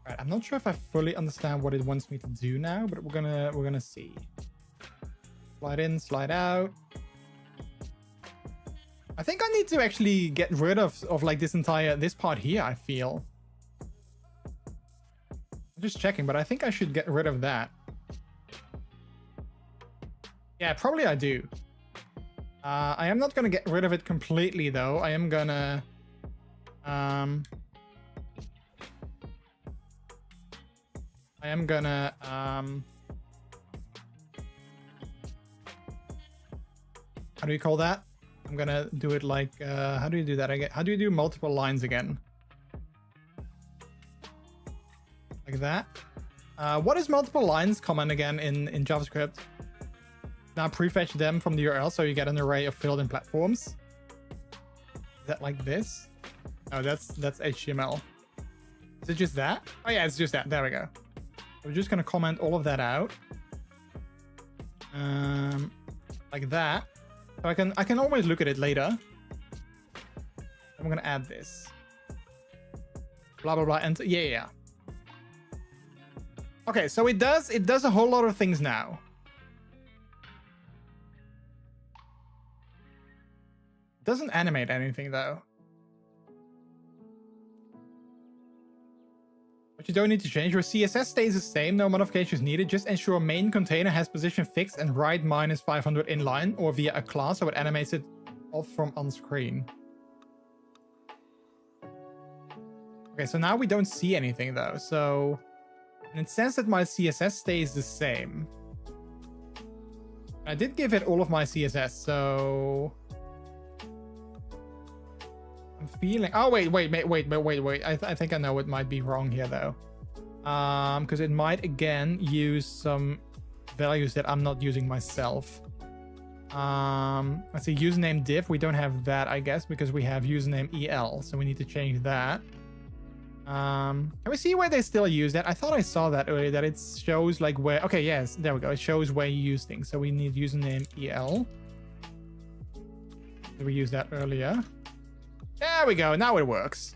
Right, I'm not sure if I fully understand what it wants me to do now, but we're gonna see. Slide in, slide out. I think I need to actually get rid of like this part here, I feel. I'm just checking, but I think I should get rid of that. Yeah, probably I do. I am not gonna get rid of it completely though. I am gonna how do you call that? I'm gonna do it like, how do you do that again? How do you do multiple lines again? Like that. What is multiple lines command again in JavaScript? Now prefetch them from the URL so you get an array of field and platforms. Is that like this? Oh, that's HTML. Is it just that? Oh yeah, it's just that. There we go. We're just gonna comment all of that out. Like that. So I can always look at it later. I'm gonna add this. Blah blah blah, and yeah. Okay, so it does a whole lot of things now. It doesn't animate anything though. you don't need to change. Your CSS stays the same, no modifications needed. Just ensure main container has position fixed and write -500 inline or via a class so it animates it off from on screen. Okay, so now we don't see anything though. So and it says that my CSS stays the same. I did give it all of my CSS, so I'm feeling. Oh wait. I think I know what might be wrong here though, because it might again use some values that I'm not using myself. Let's see, username div. We don't have that, I guess, because we have username el, so we need to change that. Can we see where they still use that? I thought I saw that earlier, that it shows like where. Okay, yes, there we go. It shows where you use things. So we need username el. Did we use that earlier? There we go. Now it works.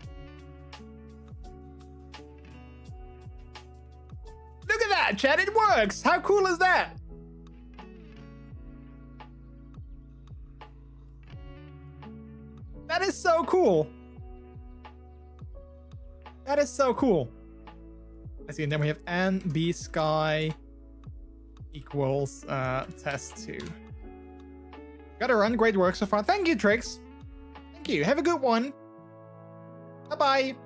Look at that, chat. It works. How cool is that? That is so cool. That is so cool. I see, and then we have nb sky equals test2. Gotta run. Great work so far. Thank you, Trix. Thank you. Have a good one. Bye-bye.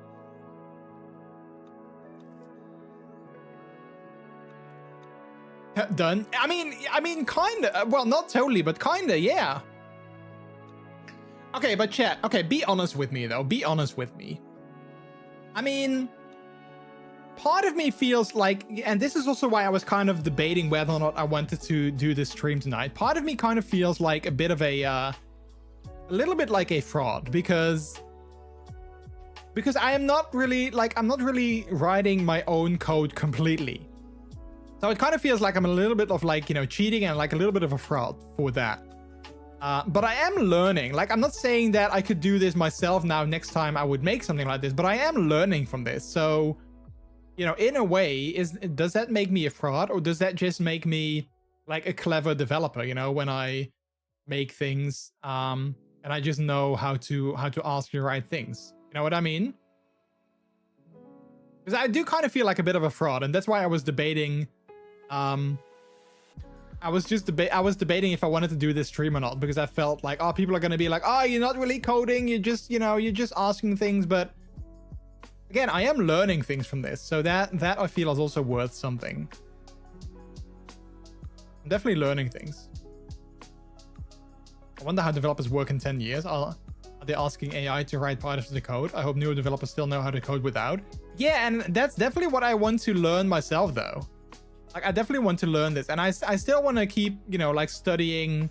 Done. I mean, kinda. Well, not totally, but kinda, yeah. Okay, but chat. Okay, be honest with me, though. Be honest with me. I mean, part of me feels like, and this is also why I was kind of debating whether or not I wanted to do this stream tonight. Part of me kind of feels like a bit of a little bit like a fraud, because I am not really, like, I'm not really writing my own code completely. So it kind of feels like I'm a little bit of like, you know, cheating and like a little bit of a fraud for that. But I am learning. Like, I'm not saying that I could do this myself now next time I would make something like this, but I am learning from this. So, you know, in a way, does that make me a fraud, or does that just make me like a clever developer, you know, when I make things and I just know how to ask the right things? You know what I mean? Because I do kind of feel like a bit of a fraud, and that's why I was debating I was debating if I wanted to do this stream or not, because I felt like, oh, people are going to be like, oh, you're not really coding, you're just, you know, you're just asking things. But again, I am learning things from this, so that I feel is also worth something. I'm definitely learning things. I wonder how developers work in 10 years. Are they asking AI to write part of the code? I hope newer developers still know how to code without. Yeah, and that's definitely what I want to learn myself, though. Like, I definitely want to learn this, and I still want to keep, you know, like studying,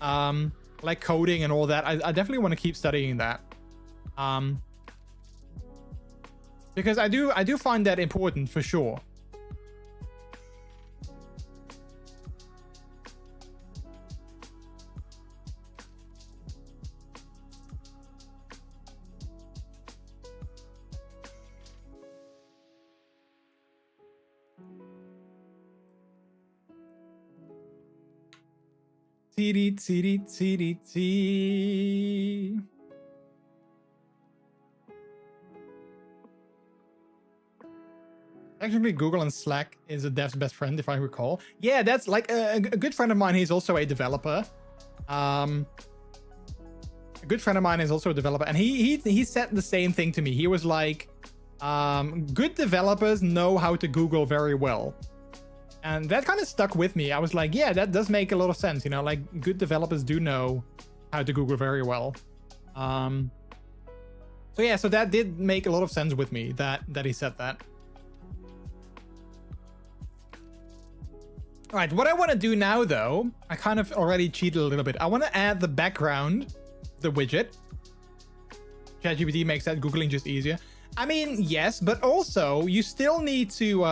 like coding and all that. I definitely want to keep studying that, because I do find that important for sure. T. Actually, Google and Slack is a dev's best friend, if I recall. Yeah, that's like a good friend of mine. He's also a developer. A good friend of mine is also a developer, and he said the same thing to me. He was like, good developers know how to Google very well. And that kind of stuck with me. I was like, yeah, that does make a lot of sense. You know, like, good developers do know how to Google very well. So yeah, so that did make a lot of sense with me that he said that. All right, what I want to do now, though, I kind of already cheated a little bit. I want to add the background, the widget. ChatGPT makes that Googling just easier. I mean, yes, but also you still need to,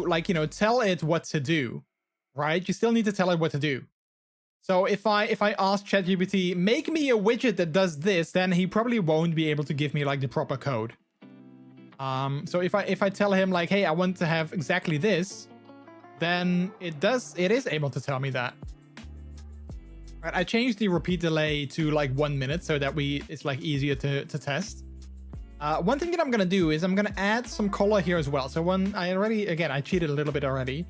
like, you know, tell it what to do, right? You still need to tell it what to do. So if I ask ChatGPT, make me a widget that does this, then he probably won't be able to give me like the proper code. So if I tell him like, hey, I want to have exactly this, then it is able to tell me that. Right, I changed the repeat delay to like 1 minute so that it's like easier to test. One thing that I'm gonna do is I'm gonna add some color here as well. So I cheated a little bit already.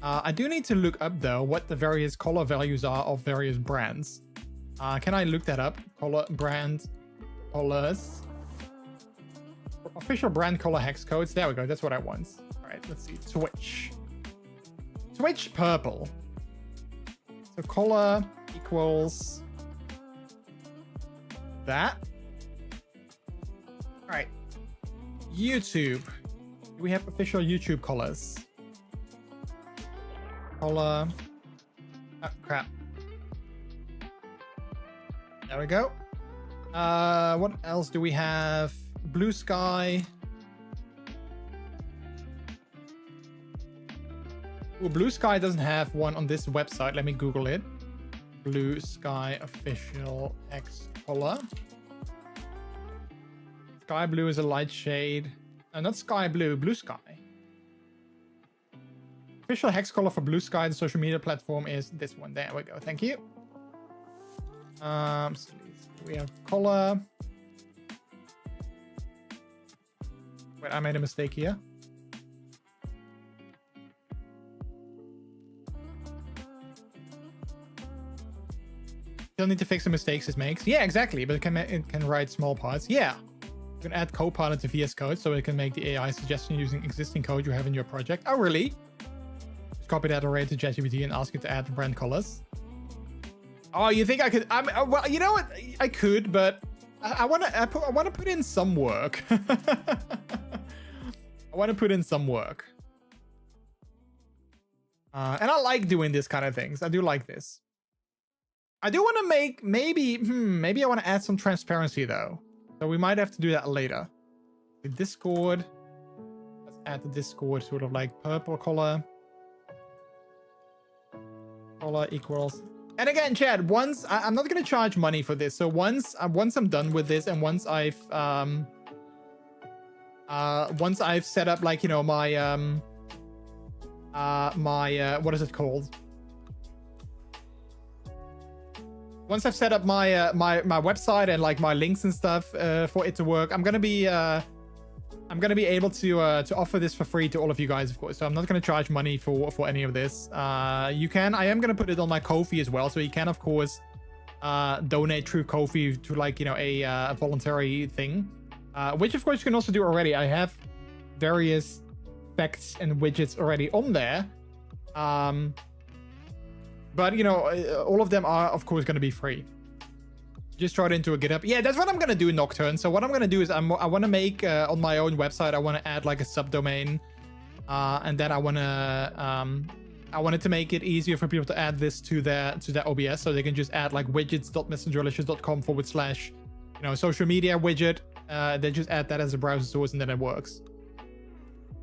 I do need to look up though what the various color values are of various brands. Can I look that up? Brand colors. Official brand color hex codes. There we go. That's what I want. All right, let's see. Switch purple. So color equals that. All right. YouTube. Do we have official YouTube colors? Color. Oh, crap. There we go. What else do we have? Blue sky. Ooh, Blue Sky doesn't have one on this website. Let me Google it. Blue Sky official X color. Sky blue is a light shade. Not sky blue, blue sky. Official hex color for Blue Sky, the social media platform, is this one. There we go. Thank you. So we have color. Wait, I made a mistake here. Still need to fix the mistakes it makes. Yeah, exactly. But it can write small parts. Yeah. You can add Copilot to VS Code so it can make the AI suggestion using existing code you have in your project. Oh, really? Just copy that array to ChatGPT and ask it to add the brand colors. Oh, you think I could? Well, you know what? I could, but I want to put in some work. I want to put in some work. And I like doing this kind of things. I do like this. I do want to make maybe I want to add some transparency though. So we might have to do that later. The Discord. Let's add the Discord sort of like purple color. Color equals. And again, Chad, once I'm not going to charge money for this. So once I'm done with this and once I've set up like, you know, my what is it called? Once I've set up my my website and like my links and stuff for it to work, I'm gonna be able to offer this for free to all of you guys, of course. So I'm not gonna charge money for any of this. I am gonna put it on my Ko-fi as well, so you can of course donate through Ko-fi to like, you know, a voluntary thing, which of course you can also do already. I have various effects and widgets already on there. But, you know, all of them are, of course, going to be free. Just throw it into a GitHub. Yeah, that's what I'm going to do, Nocturne. So what I'm going to do is I want to make, on my own website, I want to add like a subdomain. And then I wanted to make it easier for people to add this to their OBS. So they can just add like widgets.MrJordilicious.com/ you know, social media widget. They just add that as a browser source and then it works. I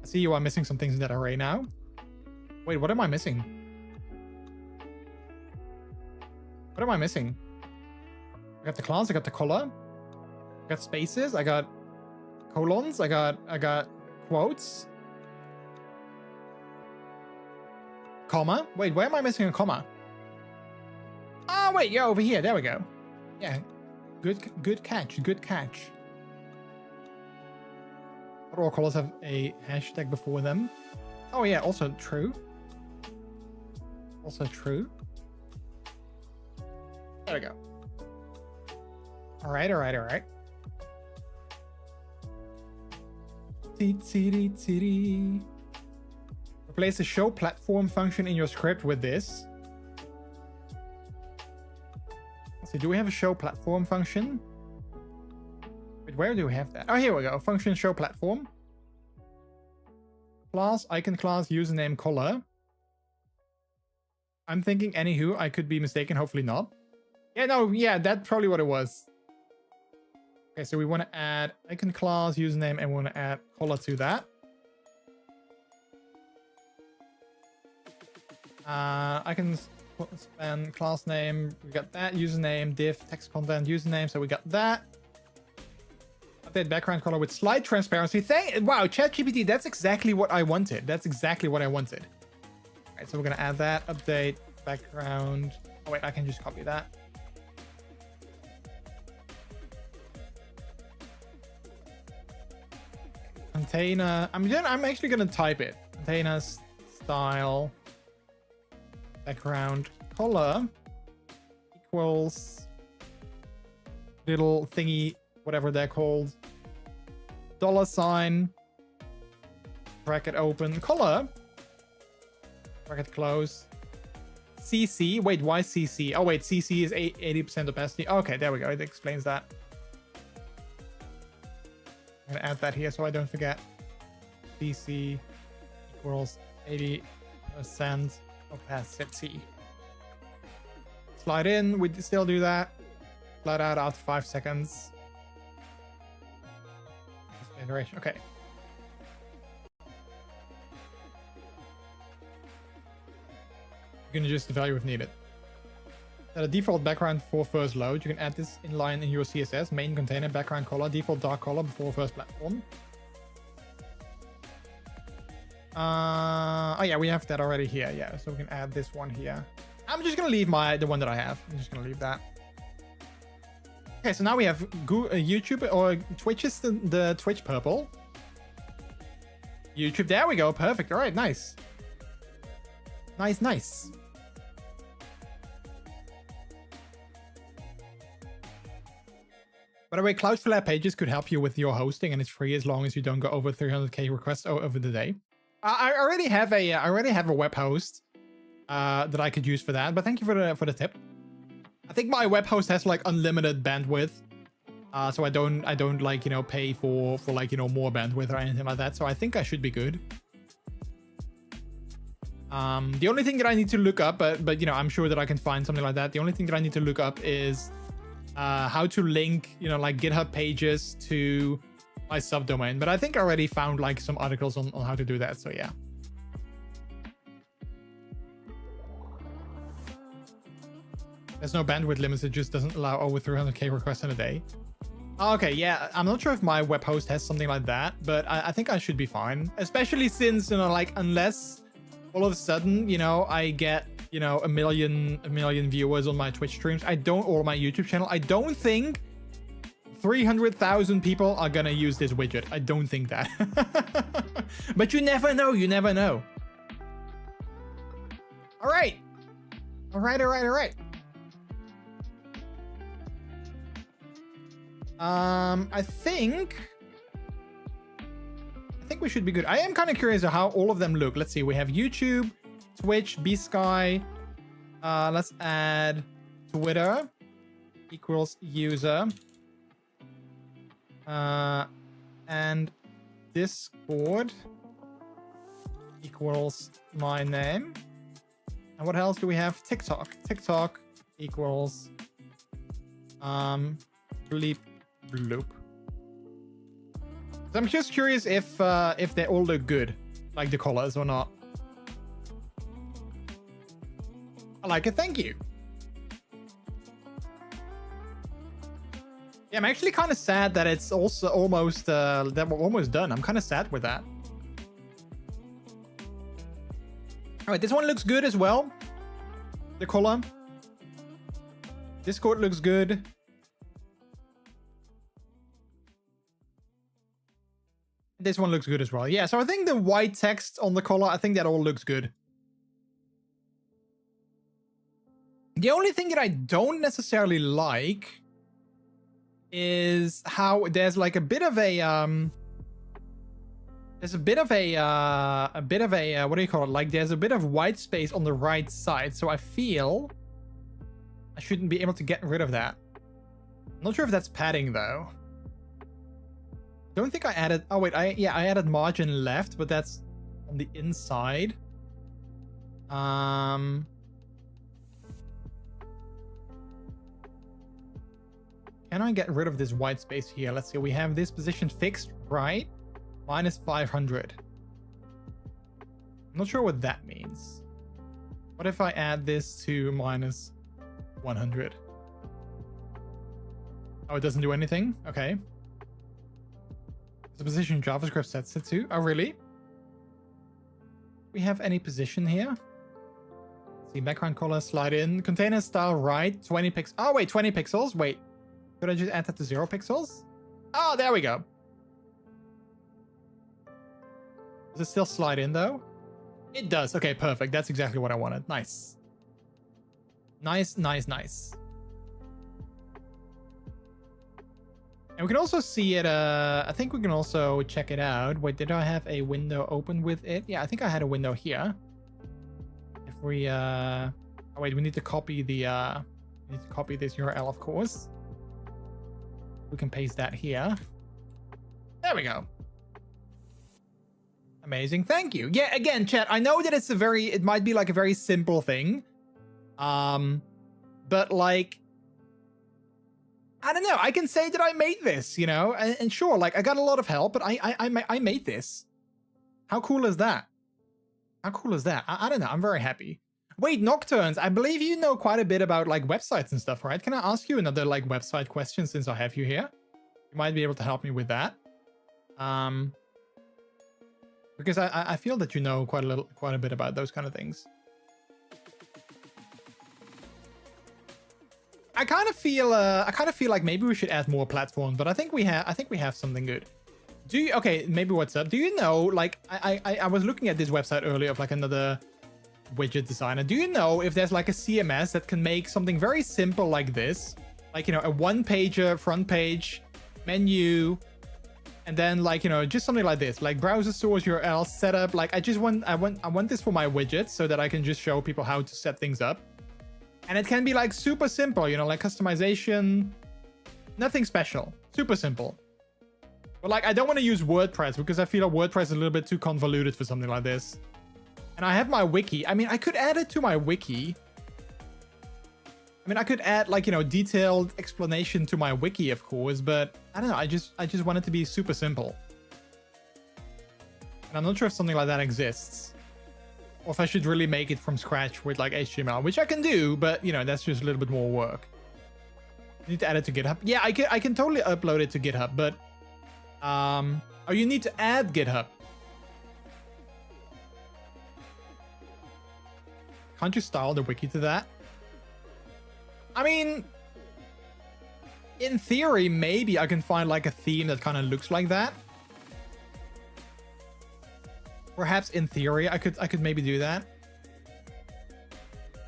see you are missing some things in that array now. Wait, what am I missing? What am I missing? I got the class, I got the color, I got spaces, I got colons, I got quotes. Comma? Wait, where am I missing a comma? Oh, wait, yeah, over here. There we go. Yeah. Good catch. Good catch. Not all colors have a hashtag before them. Oh, yeah, also true. Also true. There we go. All right. Replace the show platform function in your script with this. Let's see, do we have a show platform function? Wait, where do we have that? Oh, here we go. Function show platform. Class, icon class, username, color. I'm thinking anywho, I could be mistaken, hopefully not. Yeah, no, yeah, that's probably what it was. Okay, so we want to add icon class, username, and we want to add color to that. Icon span class name, we got that. Username, div, text content, username, so we got that. Update background color with slight transparency. Wow, ChatGPT, that's exactly what I wanted. That's exactly what I wanted. All right, so we're gonna add that. Update background. Oh wait, I can just copy that. container. I'm actually gonna type it. Container style background color equals little thingy, whatever they're called, $, bracket open, color, bracket close, CC. Wait, why CC? Oh wait, CC is 80% opacity. Okay, there we go. It explains that. I'm gonna add that here so I don't forget. CC equals 80% opacity. Slide in. We still do that. Slide out after 5 seconds. Iteration. Okay. You can adjust the value if needed. Set a default background for first load. You can add this inline in your CSS. Main container background color, default dark color before first platform. Oh yeah, we have that already here. Yeah, so we can add this one here. I'm just gonna leave the one that I have. I'm just gonna leave that. Okay, so now we have YouTube or Twitch is the Twitch purple. YouTube, there we go. Perfect. All right, nice. Nice. By the way, Cloudflare Pages could help you with your hosting, and it's free as long as you don't go over 300k requests over the day. I already have a web host that I could use for that, but thank you for the tip. I think my web host has like unlimited bandwidth, so I don't like, you know, pay for like, you know, more bandwidth or anything like that. So I think I should be good. The only thing that I need to look up, but you know, I'm sure that I can find something like that. The only thing that I need to look up is how to link, you know, like GitHub pages to my subdomain. But I think I already found like some articles on how to do that. So yeah. There's no bandwidth limits. It just doesn't allow over 300k requests in a day. Okay, yeah, I'm not sure if my web host has something like that, but I think I should be fine. Especially since, you know, like, unless all of a sudden, you know, I get, you know, a million viewers on my Twitch streams, or my YouTube channel, I don't think 300,000 people are gonna use this widget. I don't think that. But you never know. You never know. All right. All right. I think we should be good. I am kind of curious how all of them look. Let's see. We have YouTube, Twitch, B-Sky. Let's add Twitter equals user. And Discord equals my name. And what else do we have? TikTok. TikTok equals bleep bloop. So I'm just curious if they all look good, like the colors or not. I like it. Thank you. Yeah, I'm actually kind of sad that it's also almost that we're almost done. I'm kind of sad with that. All right, this one looks good as well. The color. Discord looks good. This one looks good as well. Yeah, so I think the white text on the collar, I think that all looks good. The only thing that I don't necessarily like is how there's like a bit of a what do you call it? Like there's a bit of white space on the right side. So I feel I shouldn't be able to get rid of that. I'm not sure if that's padding though. Don't think I added. Oh wait, I added margin left, but that's on the inside. Can I get rid of this white space here? Let's see. We have this position fixed, right? Minus 500. I'm not sure what that means. What if I add this to minus 100? Oh, it doesn't do anything. Okay. The position JavaScript sets it to. Oh, really? We have any position here? Let's see, background color, slide in. Container style right, 20 pixels. Oh, wait, 20 pixels. Wait, could I just add that to 0 pixels? Oh, there we go. Does it still slide in though? It does. Okay, perfect. That's exactly what I wanted. Nice. Nice, nice, nice. And we can also see it, I think we can also check it out. Wait, did I have a window open with it? Yeah, I think I had a window here. If we, oh wait, we need to copy the, we need to copy this URL, of course. We can paste that here. There we go. Amazing. Thank you. Yeah, again, chat, I know that it might be like a very simple thing. But like, I don't know. I can say that I made this, you know, and sure, like I got a lot of help, but I made this. How cool is that? How cool is that? I don't know. I'm very happy. Wait, Nocturnes, I believe you know quite a bit about like websites and stuff, right? Can I ask you another like website question since I have you here? You might be able to help me with that. Because I feel that you know quite a bit about those kind of things. I kind of feel like maybe we should add more platforms, but I think we have something good. Do you, okay, maybe what's up? Do you know, like, I was looking at this website earlier of like another widget designer. Do you know if there's like a CMS that can make something very simple like this? Like, you know, a one-pager front page, menu, and then like, you know, just something like this, like browser source URL setup. Like I want this for my widget so that I can just show people how to set things up. And it can be like super simple, you know, like customization, nothing special, super simple. But like, I don't want to use WordPress because I feel like WordPress is a little bit too convoluted for something like this. And I have my wiki. I mean, I could add it to my wiki. I mean, I could add like, you know, detailed explanation to my wiki, of course, but I don't know. I just want it to be super simple. And I'm not sure if something like that exists. Or if I should really make it from scratch with like HTML, which I can do, but you know, that's just a little bit more work. I need to add it to GitHub. Yeah, I can totally upload it to GitHub, but oh, you need to add GitHub. Can't you style the wiki to that? I mean, in theory, maybe I can find like a theme that kind of looks like that. Perhaps in theory, I could maybe do that.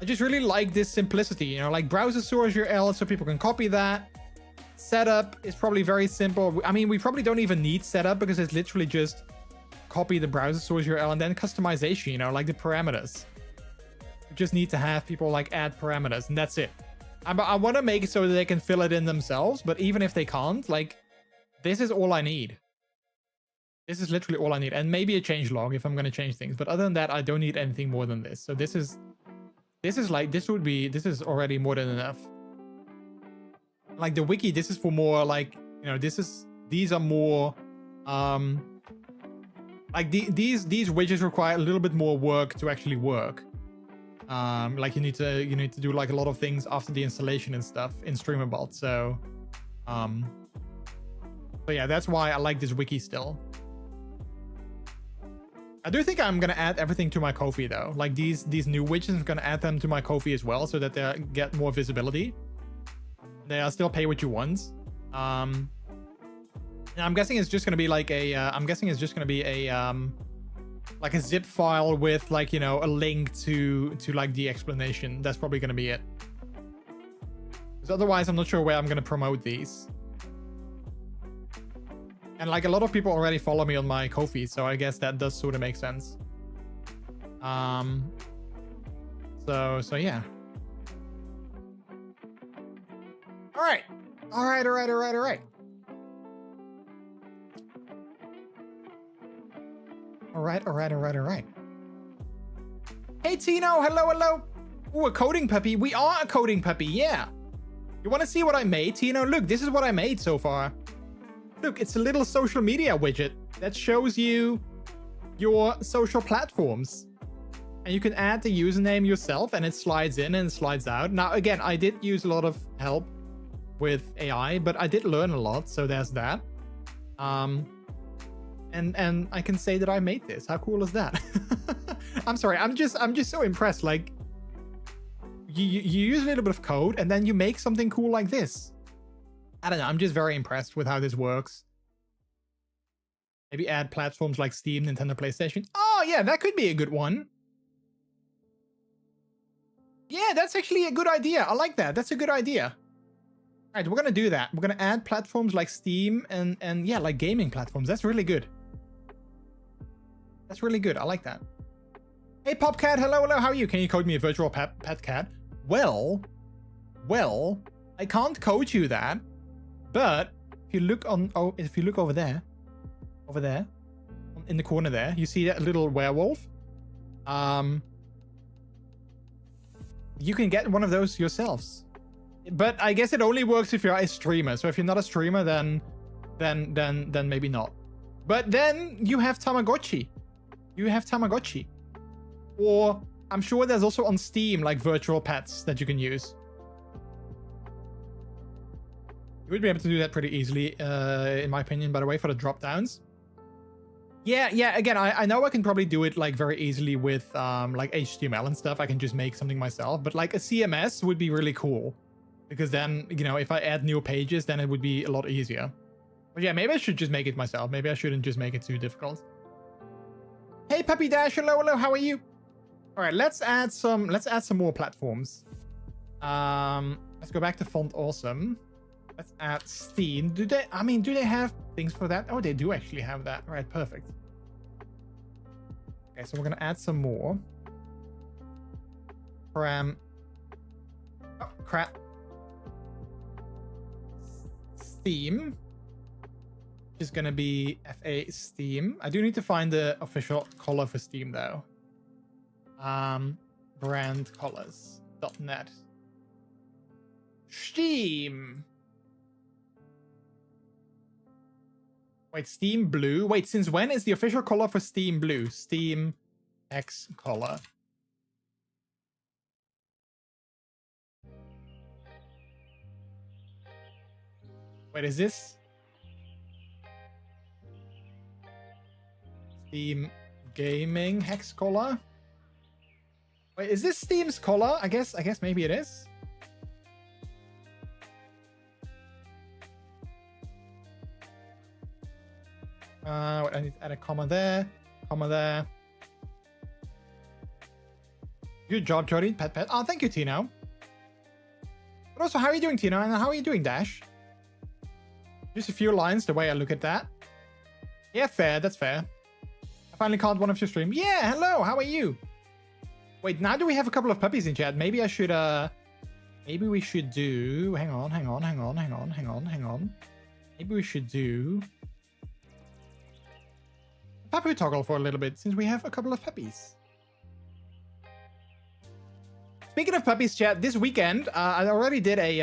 I just really like this simplicity, you know, like browser source URL so people can copy that. Setup is probably very simple. I mean, we probably don't even need setup because it's literally just copy the browser source URL and then customization, you know, like the parameters. We just need to have people like add parameters and that's it. I want to make it so that they can fill it in themselves, but even if they can't, like, this is all I need. This is literally all I need. And maybe a change log if I'm going to change things. But other than that, I don't need anything more than this. So this is already more than enough. Like the wiki, this is for more like, you know, these are more, like these widgets require a little bit more work to actually work. Like you need to do like a lot of things after the installation and stuff in Streamerbolt. So yeah, that's why I like this wiki still. I do think I'm gonna add everything to my Ko-fi though. Like these new widgets, I'm gonna add them to my Ko-fi as well, so that they get more visibility. They are still pay what you want. And I'm guessing it's just gonna be like a. Like a zip file with like, you know, a link to like the explanation. That's probably gonna be it. Because otherwise, I'm not sure where I'm gonna promote these. And like a lot of people already follow me on my Ko-fi, so I guess that does sort of make sense. So yeah. All right. All right. Hey Tino, hello. Ooh, a coding puppy. We are a coding puppy, yeah. You want to see what I made, Tino? Look, this is what I made so far. Look, it's a little social media widget that shows you your social platforms. And you can add the username yourself and it slides in and slides out. Now, again, I did use a lot of help with AI, but I did learn a lot, so there's that. And I can say that I made this. How cool is that? I'm sorry, I'm just so impressed. Like, you use a little bit of code and then you make something cool like this. I don't know, I'm just very impressed with how this works. Maybe add platforms like Steam, Nintendo, PlayStation. Oh, yeah, that could be a good one. Yeah, that's actually a good idea. I like that. That's a good idea. All right, we're going to do that. We're going to add platforms like Steam and yeah, like gaming platforms. That's really good. That's really good. I like that. Hey, Popcat. Hello. How are you? Can you code me a virtual pet cat? Well, I can't code you that. But if you look over there, in the corner there, you see that little werewolf? You can get one of those yourselves. But I guess it only works if you're a streamer. So if you're not a streamer, then maybe not. But then you have Tamagotchi. Or I'm sure there's also on Steam like virtual pets that you can use. You would be able to do that pretty easily, in my opinion, by the way, for the drop downs. Yeah, again, I know I can probably do it like very easily with like HTML and stuff. I can just make something myself, but like a CMS would be really cool. Because then, you know, if I add new pages, then it would be a lot easier. But yeah, maybe I should just make it myself. Maybe I shouldn't just make it too difficult. Hey, Puppy Dash, hello, how are you? All right, let's add some more platforms. Let's go back to Font Awesome. Let's add Steam. Do they have things for that? Oh, they do actually have that. All right, perfect. Okay, so we're gonna add some more. Oh, crap. Steam is gonna be FA Steam. I do need to find the official color for Steam though. Brand colors.net. Steam. Wait, Steam blue. Wait, since when is the official color for Steam blue? Steam X color. Wait, is this Steam Gaming hex color? Wait, is this Steam's color? I guess maybe it is. Wait, I need to add a comma there. Good job, Jody. Pet. Oh, thank you, Tino. But also, how are you doing, Tino? And how are you doing, Dash? Just a few lines, the way I look at that. Yeah, fair. That's fair. I finally caught one of your streams. Yeah, hello. How are you? Wait, now do we have a couple of puppies in chat? Maybe I should, maybe we should do... Hang on. Maybe we should do... puppy toggle for a little bit, since we have a couple of puppies. Speaking of puppies, chat, this weekend, I already did a,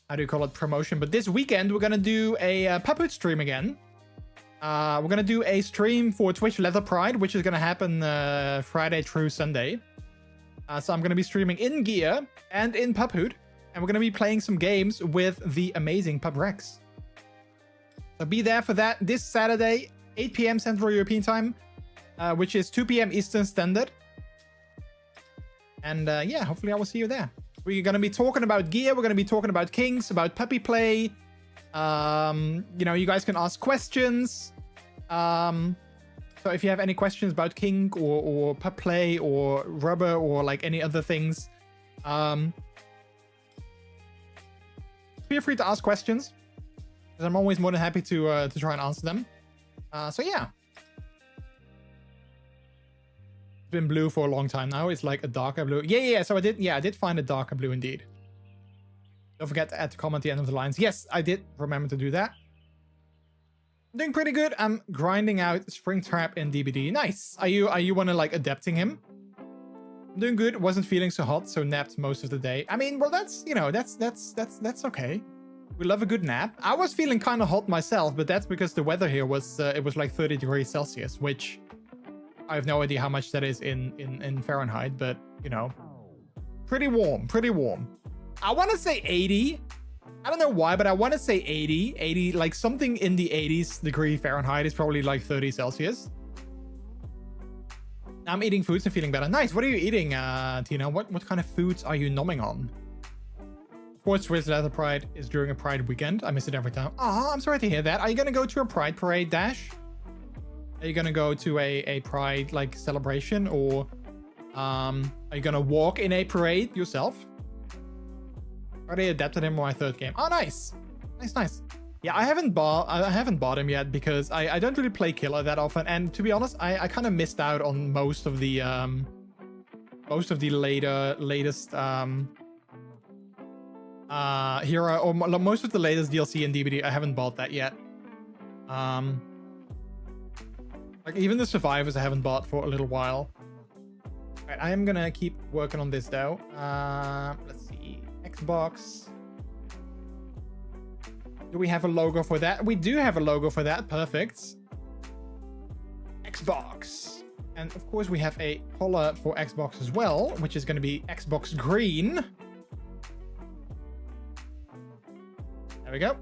how do you call it, promotion, but this weekend we're gonna do a puppet stream again. We're gonna do a stream for Twitch Leather Pride, which is gonna happen Friday through Sunday. So I'm gonna be streaming in gear and in Puphood, and we're gonna be playing some games with the amazing Pup Rex. So be there for that this Saturday, 8 p.m. Central European Time, which is 2 p.m. Eastern Standard. And yeah, hopefully I will see you there. We're going to be talking about gear. We're going to be talking about kinks, about puppy play. You know, you guys can ask questions. So if you have any questions about kink or pup play or rubber or like any other things, feel free to ask questions, because I'm always more than happy to try and answer them. So yeah. Been blue for a long time now. It's like a darker blue. Yeah. So I did find a darker blue indeed. Don't forget to add the comment at the end of the lines. Yes, I did remember to do that. I'm doing pretty good. I'm grinding out Springtrap in DBD. Nice. Are you wanna like adapting him? I'm doing good. Wasn't feeling so hot, so napped most of the day. I mean, well, that's, you know, that's okay. We love a good nap. I was feeling kind of hot myself, but that's because the weather here was it was like 30 degrees Celsius, which I have no idea how much that is in Fahrenheit, but, you know, pretty warm. I want to say 80. I don't know why, but I want to say 80, like something in the 80s degree Fahrenheit is probably like 30 Celsius. I'm eating foods and feeling better. Nice. What are you eating, Tina? What kind of foods are you nomming on? Of course, Swiss Leather Pride is during a Pride weekend. I miss it every time. Oh, I'm sorry to hear that. Are you gonna go to a Pride parade, Dash? Are you gonna go to a Pride like celebration, or are you gonna walk in a parade yourself? Already adapted him for my third game. Oh, nice, nice. Yeah, I haven't bought him yet because I don't really play killer that often, and to be honest, I kind of missed out on most of the latest hero, or most of the latest DLC and DVD. I haven't bought that yet. Like even the survivors I haven't bought for a little while. All right, I am gonna keep working on this though. Let's see, Xbox. Do we have a logo for that? We do have a logo for that. Perfect. Xbox. And of course we have a color for Xbox as well, which is going to be Xbox green. There we go.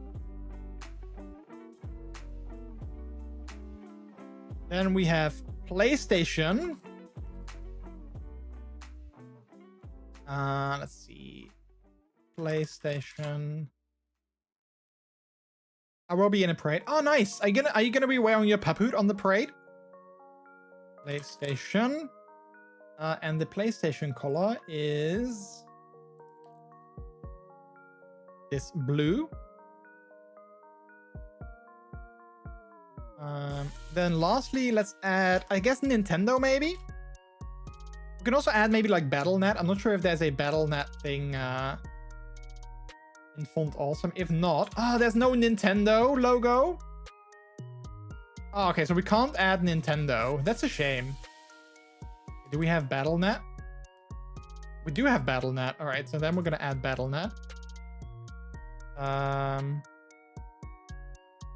Then we have PlayStation. Let's see. PlayStation. I will be in a parade. Oh, nice. Are you gonna be wearing your papoot on the parade? PlayStation. And the PlayStation color is this blue. Then lastly, let's add, I guess, Nintendo maybe? We can also add maybe like Battle.net. I'm not sure if there's a Battle.net thing in font awesome. If not, there's no Nintendo logo. Oh, okay, so we can't add Nintendo. That's a shame. Do we have Battle.net? We do have Battle.net. All right, so then we're gonna add Battle.net.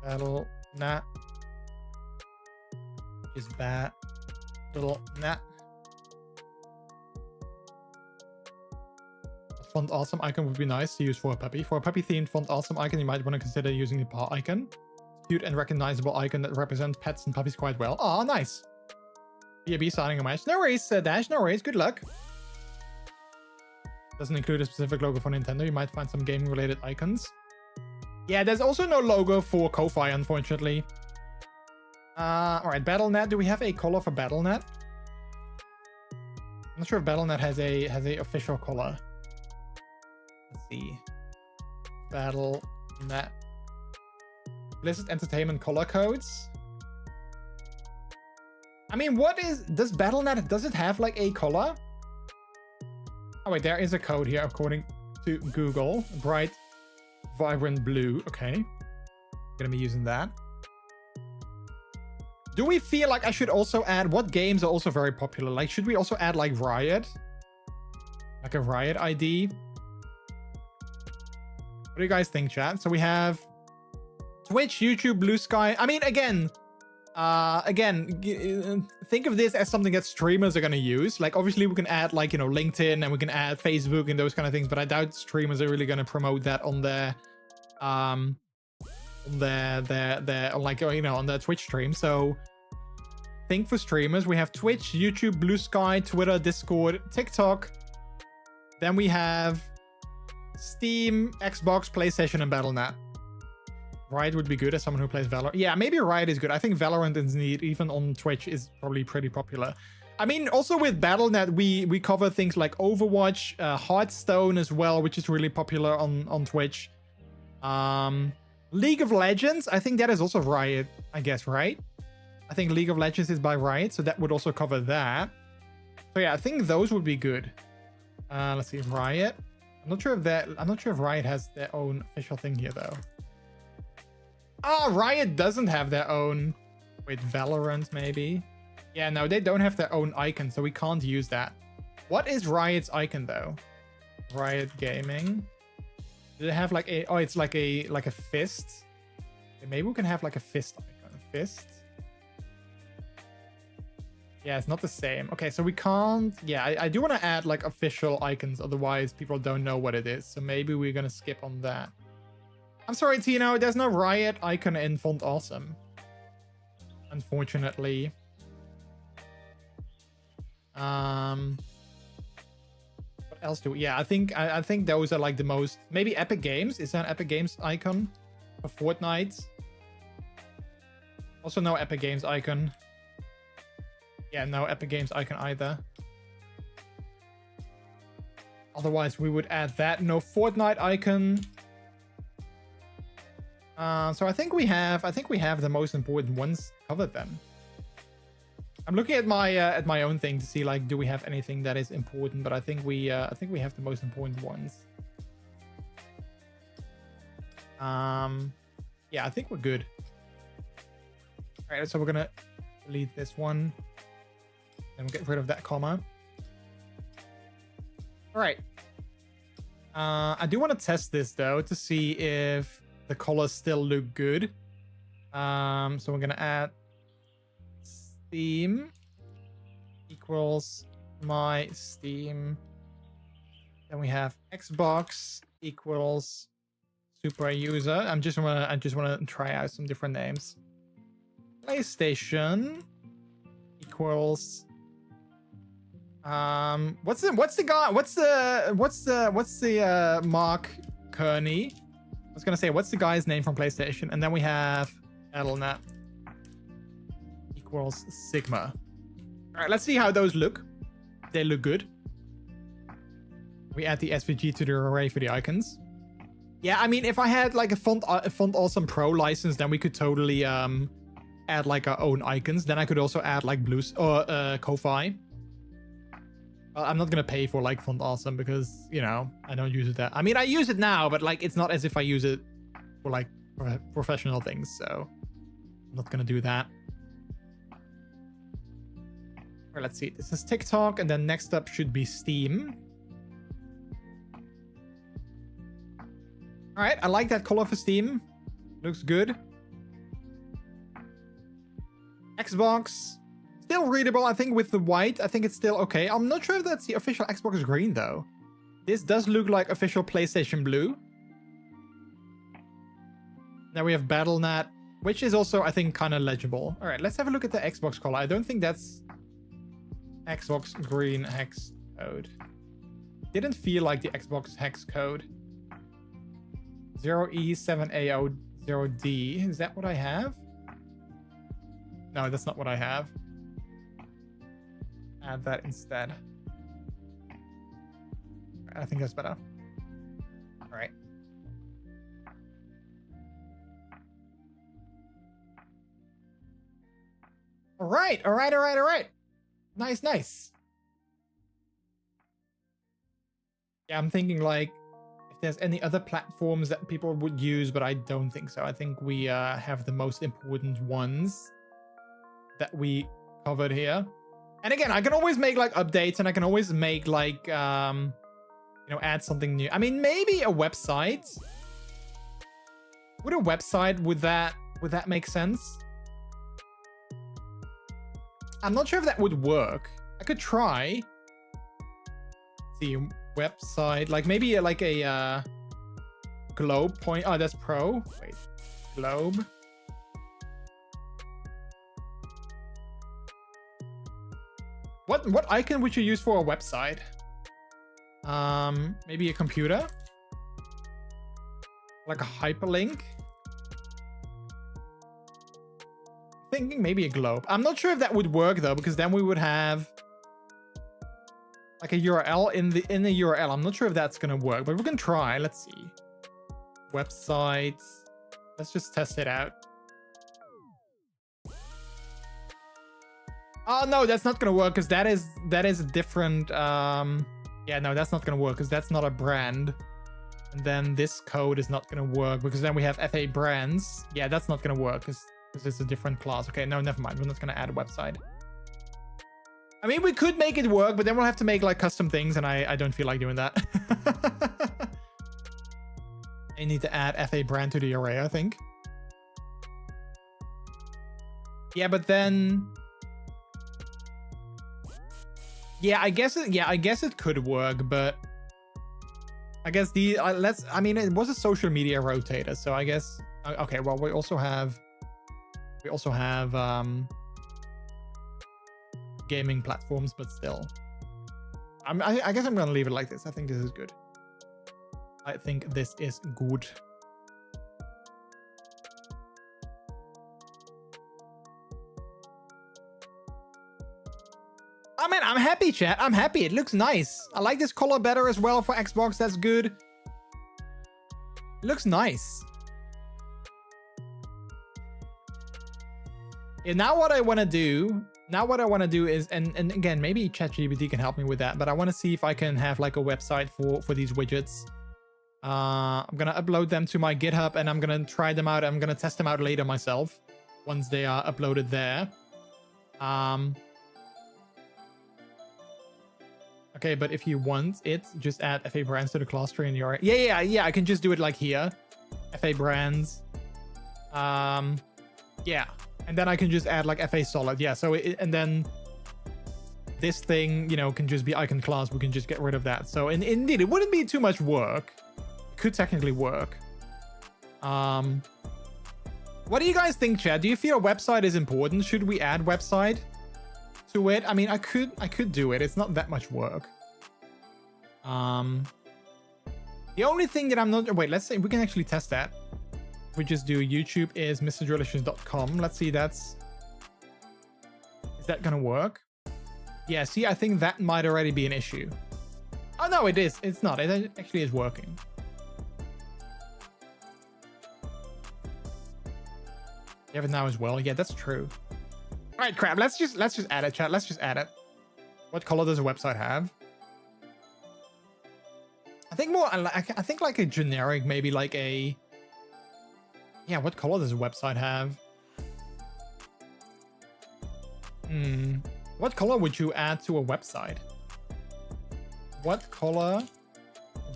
Battle.net is Battle.net. Font awesome icon would be nice to use for a puppy. For a puppy themed font awesome icon, you might want to consider using the paw icon. Cute and recognizable icon that represents pets and puppies quite well. Oh, nice. BAB signing a match. No worries, Dash. No worries. Good luck. Doesn't include a specific logo for Nintendo. You might find some gaming related icons. Yeah, there's also no logo for Ko-Fi, unfortunately. All right, Battle.net. Do we have a color for Battle.net? I'm not sure if Battle.net has a official color. Let's see. Battle.net. Blizzard Entertainment color codes. I mean, does Battle.net, does it have like a color? Oh wait, there is a code here according to Google. Bright, vibrant blue. Okay. Gonna be using that. Do we feel like I should also add, what games are also very popular? Like, should we also add like Riot? Like a Riot ID? What do you guys think, chat? So we have Twitch, YouTube, Blue Sky. I mean, again, think of this as something that streamers are going to use. Like, obviously we can add like, you know, LinkedIn, and we can add Facebook and those kind of things, but I doubt streamers are really going to promote that on their like, you know, on their Twitch stream. So think for streamers, we have Twitch, YouTube, Blue Sky, Twitter, Discord, TikTok. Then we have Steam, Xbox, PlayStation, and Battle.net. Riot would be good as someone who plays Valorant. Yeah, maybe Riot is good. I think Valorant is neat, even on Twitch, is probably pretty popular. I mean, also with Battle.net, we cover things like Overwatch, Hearthstone as well, which is really popular on Twitch. League of Legends, I think that is also Riot, I guess, right? I think League of Legends is by Riot, so that would also cover that. So yeah, I think those would be good. Let's see, Riot. I'm not sure if Riot has their own official thing here though. Riot doesn't have their own. Wait, Valorant maybe? Yeah, no, they don't have their own icon, so we can't use that. What is Riot's icon though? Riot Gaming. Do they have like a, oh, it's like a fist. Okay, maybe we can have like a fist icon. Fist. Yeah, it's not the same. Okay, so we can't. Yeah, I do want to add like official icons, otherwise people don't know what it is. So maybe we're gonna skip on that. I'm sorry, Tino, there's no Riot icon in Font Awesome, unfortunately. What else do? Yeah, I think those are like the most. Maybe Epic Games. Is there an Epic Games icon for Fortnite? Also no Epic Games icon. Yeah, no Epic Games icon either. Otherwise, we would add that. No Fortnite icon. So I think we have the most important ones covered then. I'm looking at my own thing to see like, do we have anything that is important? But I think we have the most important ones. Yeah, I think we're good. All right, so we're gonna delete this one, and we'll get rid of that comma. All right. I do want to test this though to see if the colors still look good. So we're gonna add Steam equals my Steam. Then we have Xbox equals super user. I just wanna try out some different names. PlayStation equals what's the Mark Kearney? I was gonna say, what's the guy's name from PlayStation? And then we have Edelnet equals Sigma. All right, let's see how those look. They look good. We add the SVG to the array for the icons. Yeah, I mean, if I had like a Font Awesome Pro license, then we could totally add like our own icons. Then I could also add like Blues or Ko-Fi. I'm not gonna pay for like Font Awesome because, you know, I don't use it that. I mean, I use it now, but like it's not as if I use it for like professional things. So I'm not gonna do that. All right, let's see. This is TikTok, and then next up should be Steam. All right, I like that color for Steam. Looks good. Xbox. Still readable, I think, with the white. I think it's still okay. I'm not sure if that's the official Xbox green, though. This does look like official PlayStation blue. Now we have Battle.net, which is also, I think, kind of legible. All right, let's have a look at the Xbox color. I don't think that's Xbox green hex code. Didn't feel like the Xbox hex code. 0E7A0D. Is that what I have? No, that's not what I have. Add that instead. I think that's better. All right. All right. Nice. Yeah, I'm thinking like if there's any other platforms that people would use, but I don't think so. I think we have the most important ones that we covered here. And again, I can always make like updates, and I can always make like, you know, add something new. I mean, maybe a website. Would a website, would that make sense? I'm not sure if that would work. I could try. Let's see, website, like maybe like a globe point. Oh, that's pro. Wait, globe. What icon would you use for a website? Maybe a computer? Like a hyperlink? Thinking maybe a globe. I'm not sure if that would work though, because then we would have like a URL in the URL. I'm not sure if that's gonna work, but we can try. Let's see. Websites. Let's just test it out. Oh no, that's not gonna work because that is a different yeah, no, that's not gonna work because that's not a brand. And then this code is not gonna work because then we have FA brands. Yeah, that's not gonna work because it's a different class. Okay, no, never mind. We're not gonna add a website. I mean, we could make it work, but then we'll have to make like custom things, and I don't feel like doing that. I need to add FA brand to the array, I think. Yeah, but then yeah, I guess it could work, but I guess I mean, it was a social media rotator, so I guess okay, well, we also have gaming platforms, but still. I guess I'm gonna leave it like this. I think this is good. I think this is good. I mean, I'm happy, chat. I'm happy. It looks nice. I like this color better as well for Xbox. That's good. It looks nice. Yeah, now what I want to do is, and again, maybe ChatGPT can help me with that, but I want to see if I can have like a website for these widgets. I'm going to upload them to my GitHub and I'm going to try them out. I'm going to test them out later myself once they are uploaded there. Okay, but if you want it, just add FA brands to the class tree in your... Yeah, I can just do it like here. FA brands. Yeah. And then I can just add like FA solid. Yeah, so and then this thing, you know, can just be icon class. We can just get rid of that. So indeed, it wouldn't be too much work. It could technically work. What do you guys think, chat? Do you feel a website is important? Should we add website to it? I mean, I could do it. It's not that much work. The only thing that I'm not... Wait, let's say we can actually test that. If we just do YouTube is MrJordilicious.com. Let's see, is that gonna work? Yeah, see, I think that might already be an issue. Oh no, it is. It's not. It actually is working. You have it now as well. Yeah, that's true. All right, crap. Let's just add it, chat. Let's just add it. What color does a website have? I think more. I think like a generic, maybe like a... Yeah, what color does a website have? What color would you add to a website? What color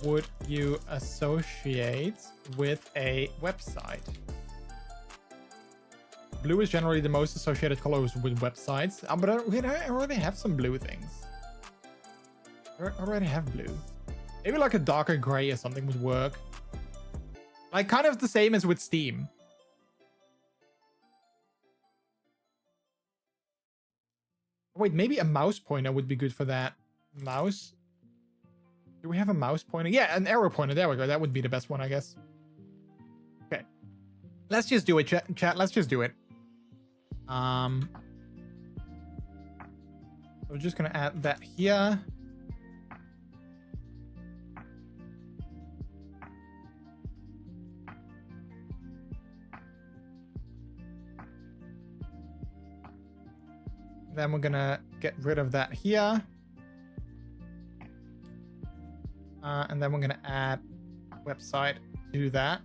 would you associate with a website? Blue is generally the most associated colors with websites. But I already have some blue things. I already have blue. Maybe like a darker gray or something would work. Like kind of the same as with Steam. Wait, maybe a mouse pointer would be good for that. Mouse? Do we have a mouse pointer? Yeah, an arrow pointer. There we go. That would be the best one, I guess. Okay. Let's just do it, chat. Let's just do it. We're just gonna add that here. Then we're gonna get rid of that here. And then we're gonna add website to that.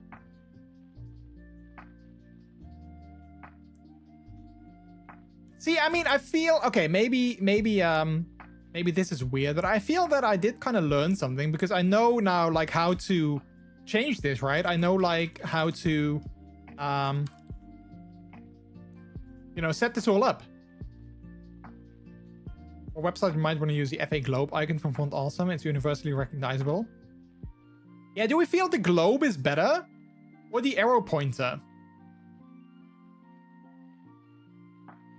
See, I mean, I feel okay. Maybe this is weird, but I feel that I did kind of learn something because I know now like how to change this, right? I know like how to, you know, set this all up. For website, you might want to use the FA globe icon from Font Awesome. It's universally recognizable. Yeah, do we feel the globe is better? Or the arrow pointer?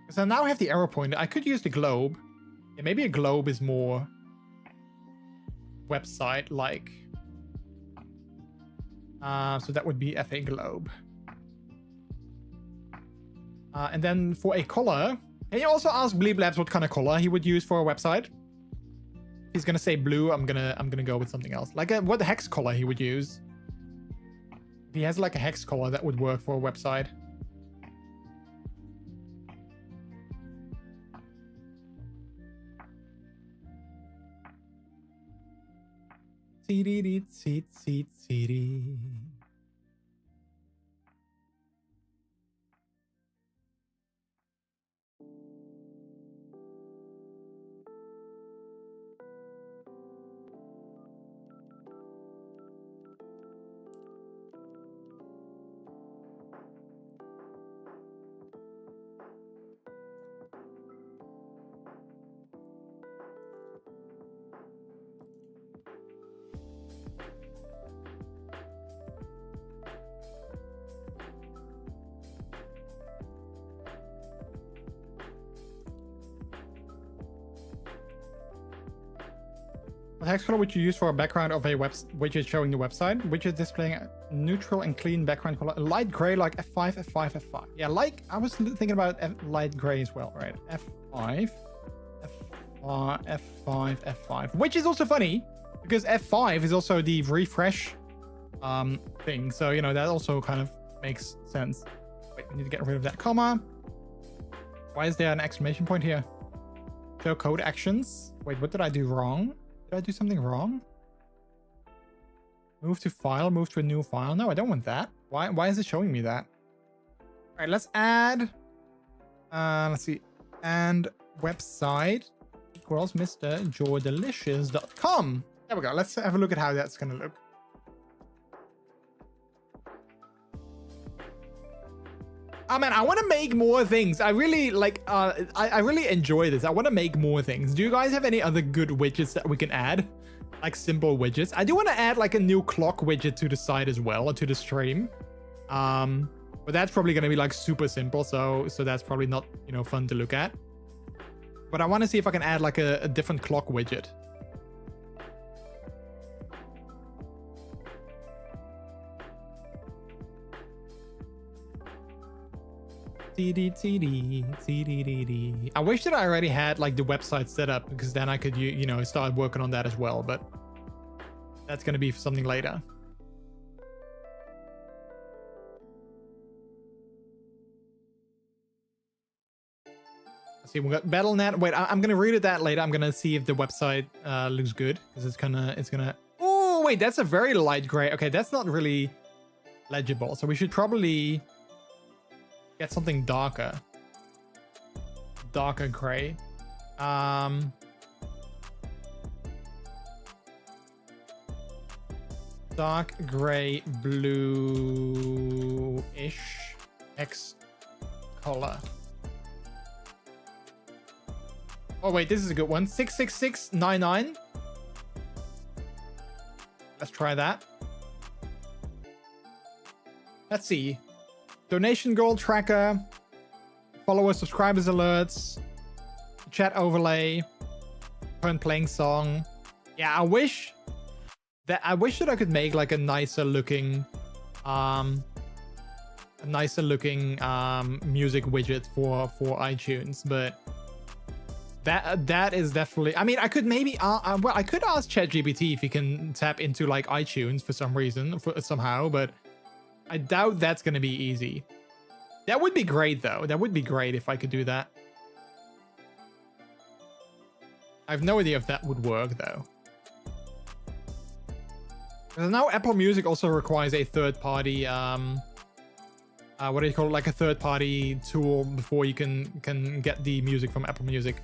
Because I now have the arrow pointer. I could use the globe. Yeah, maybe a globe is more website-like. So that would be FA globe. And then for a color... Can you also ask Bleep Labs what kind of color he would use for a website? If he's gonna say blue, I'm gonna go with something else. Like what hex color he would use. If he has like a hex color, that would work for a website. What text color would you use for a background of a widget showing the website? Widget displaying a neutral and clean background color. Light gray like F5, F5, F5. Yeah, like I was thinking about light gray as well, right? F5, F5, F5, F5. Which is also funny because F5 is also the refresh thing. So, you know, that also kind of makes sense. Wait, we need to get rid of that comma. Why is there an exclamation point here? Show code actions. Wait, what did I do wrong? Did I do something wrong? Move to file, move to a new file. No, I don't want that. Why is it showing me that? All right, let's add, let's see, and website equals MrJordilicious.com. There we go. Let's have a look at how that's going to look. Oh man, I want to make more things. I really like, I really enjoy this. I want to make more things. Do you guys have any other good widgets that we can add? Like simple widgets. I do want to add like a new clock widget to the site as well, or to the stream. But that's probably going to be like super simple. So that's probably not, you know, fun to look at. But I want to see if I can add like a different clock widget. I wish that I already had like the website set up, because then I could, you know, start working on that as well, but that's going to be something later. Let's see, we got BattleNet. Wait, I'm going to read it that later. I'm going to see if the website looks good, because it's gonna oh wait, that's a very light gray. Okay, that's not really legible, so we should probably get something darker gray. Dark gray blue-ish X color. Oh wait, this is a good one. 66699. Let's try that. Let's see. Donation goal tracker, followers, subscribers alerts, chat overlay, current playing song. Yeah, I wish that I could make like a nicer looking music widget for iTunes, but that is definitely, I mean, I could maybe well, I could ask ChatGPT if he can tap into like iTunes for some reason, somehow, but I doubt that's going to be easy. That would be great, though. That would be great if I could do that. I have no idea if that would work, though. Because now Apple Music also requires a third-party, what do you call it? Like a third-party tool before you can get the music from Apple Music.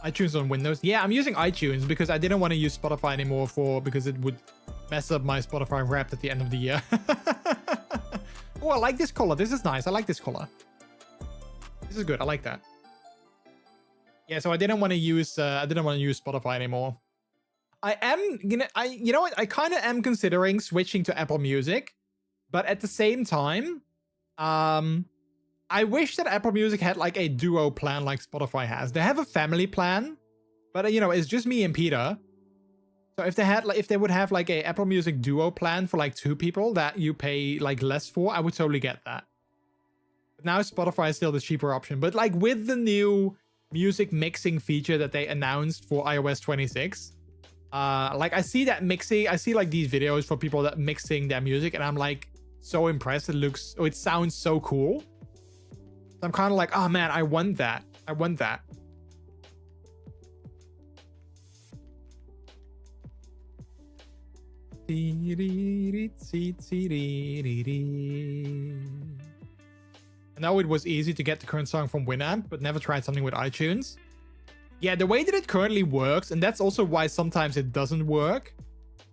iTunes on Windows. Yeah, I'm using iTunes because I didn't want to use Spotify anymore because it would mess up my Spotify Wrapped at the end of the year. Oh, I like this color. This is nice. I like this color. This is good. I like that. Yeah, so I didn't want to use Spotify anymore. I am gonna, you know what? I kind of am considering switching to Apple Music, but at the same time, I wish that Apple Music had like a duo plan like Spotify has. They have a family plan, but you know, it's just me and Peter. So if they would have like a Apple Music duo plan for like 2 people that you pay like less for, I would totally get that. But now Spotify is still the cheaper option. But like with the new music mixing feature that they announced for iOS 26, like I see that mixing, I see like these videos for people that mixing their music, and I'm like so impressed. It sounds so cool. So I'm kind of like, oh man, I want that. I want that. I know it was easy to get the current song from Winamp, but never tried something with iTunes. Yeah, the way that it currently works, and that's also why sometimes it doesn't work,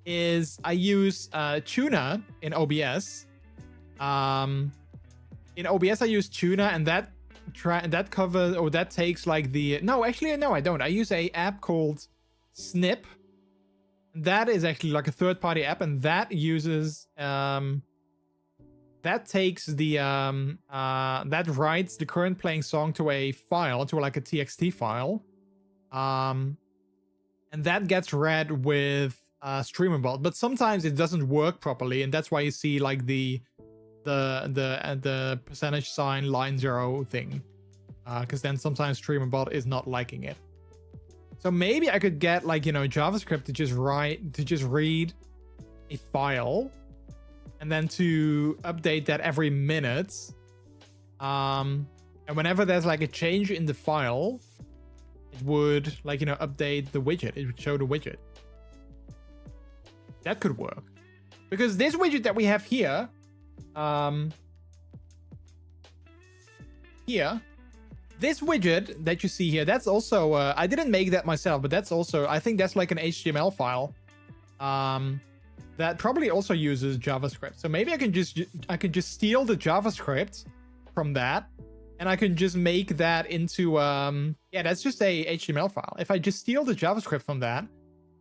is I use Tuna in OBS. In OBS I use Tuna, and that covers, or that takes like the, no, actually no, I don't. I use a app called Snip. That is actually like a third-party app, and that uses that takes the that writes the current playing song to a file, to like a TXT file, and that gets read with StreamerBot, but sometimes it doesn't work properly, and that's why you see like the percentage sign line 0 thing, because then sometimes StreamerBot is not liking it. So maybe I could get like, you know, JavaScript to just read a file and then to update that every minute. And whenever there's like a change in the file, it would like, you know, update the widget. It would show the widget. That could work. Because this widget that we have here, this widget that you see here, that's also, I didn't make that myself, but that's also, I think that's like an HTML file that probably also uses JavaScript. So maybe I can just steal the JavaScript from that, and I can just make that into, yeah, that's just a HTML file. If I just steal the JavaScript from that,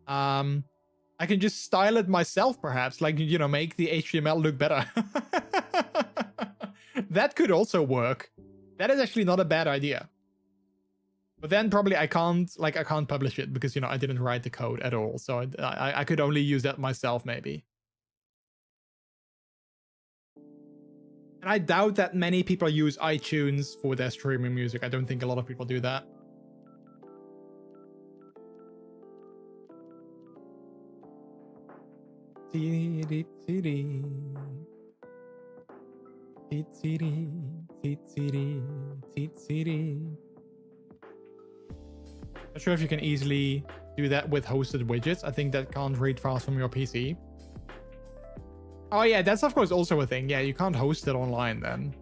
I can just style it myself, perhaps, like, you know, make the HTML look better. That could also work. That is actually not a bad idea. But then probably I can't publish it because, you know, I didn't write the code at all. So I could only use that myself, maybe. And I doubt that many people use iTunes for their streaming music. I don't think a lot of people do that. Not sure if you can easily do that with hosted widgets. I think that can't read files from your PC. Oh yeah, that's of course also a thing. Yeah, you can't host it online then.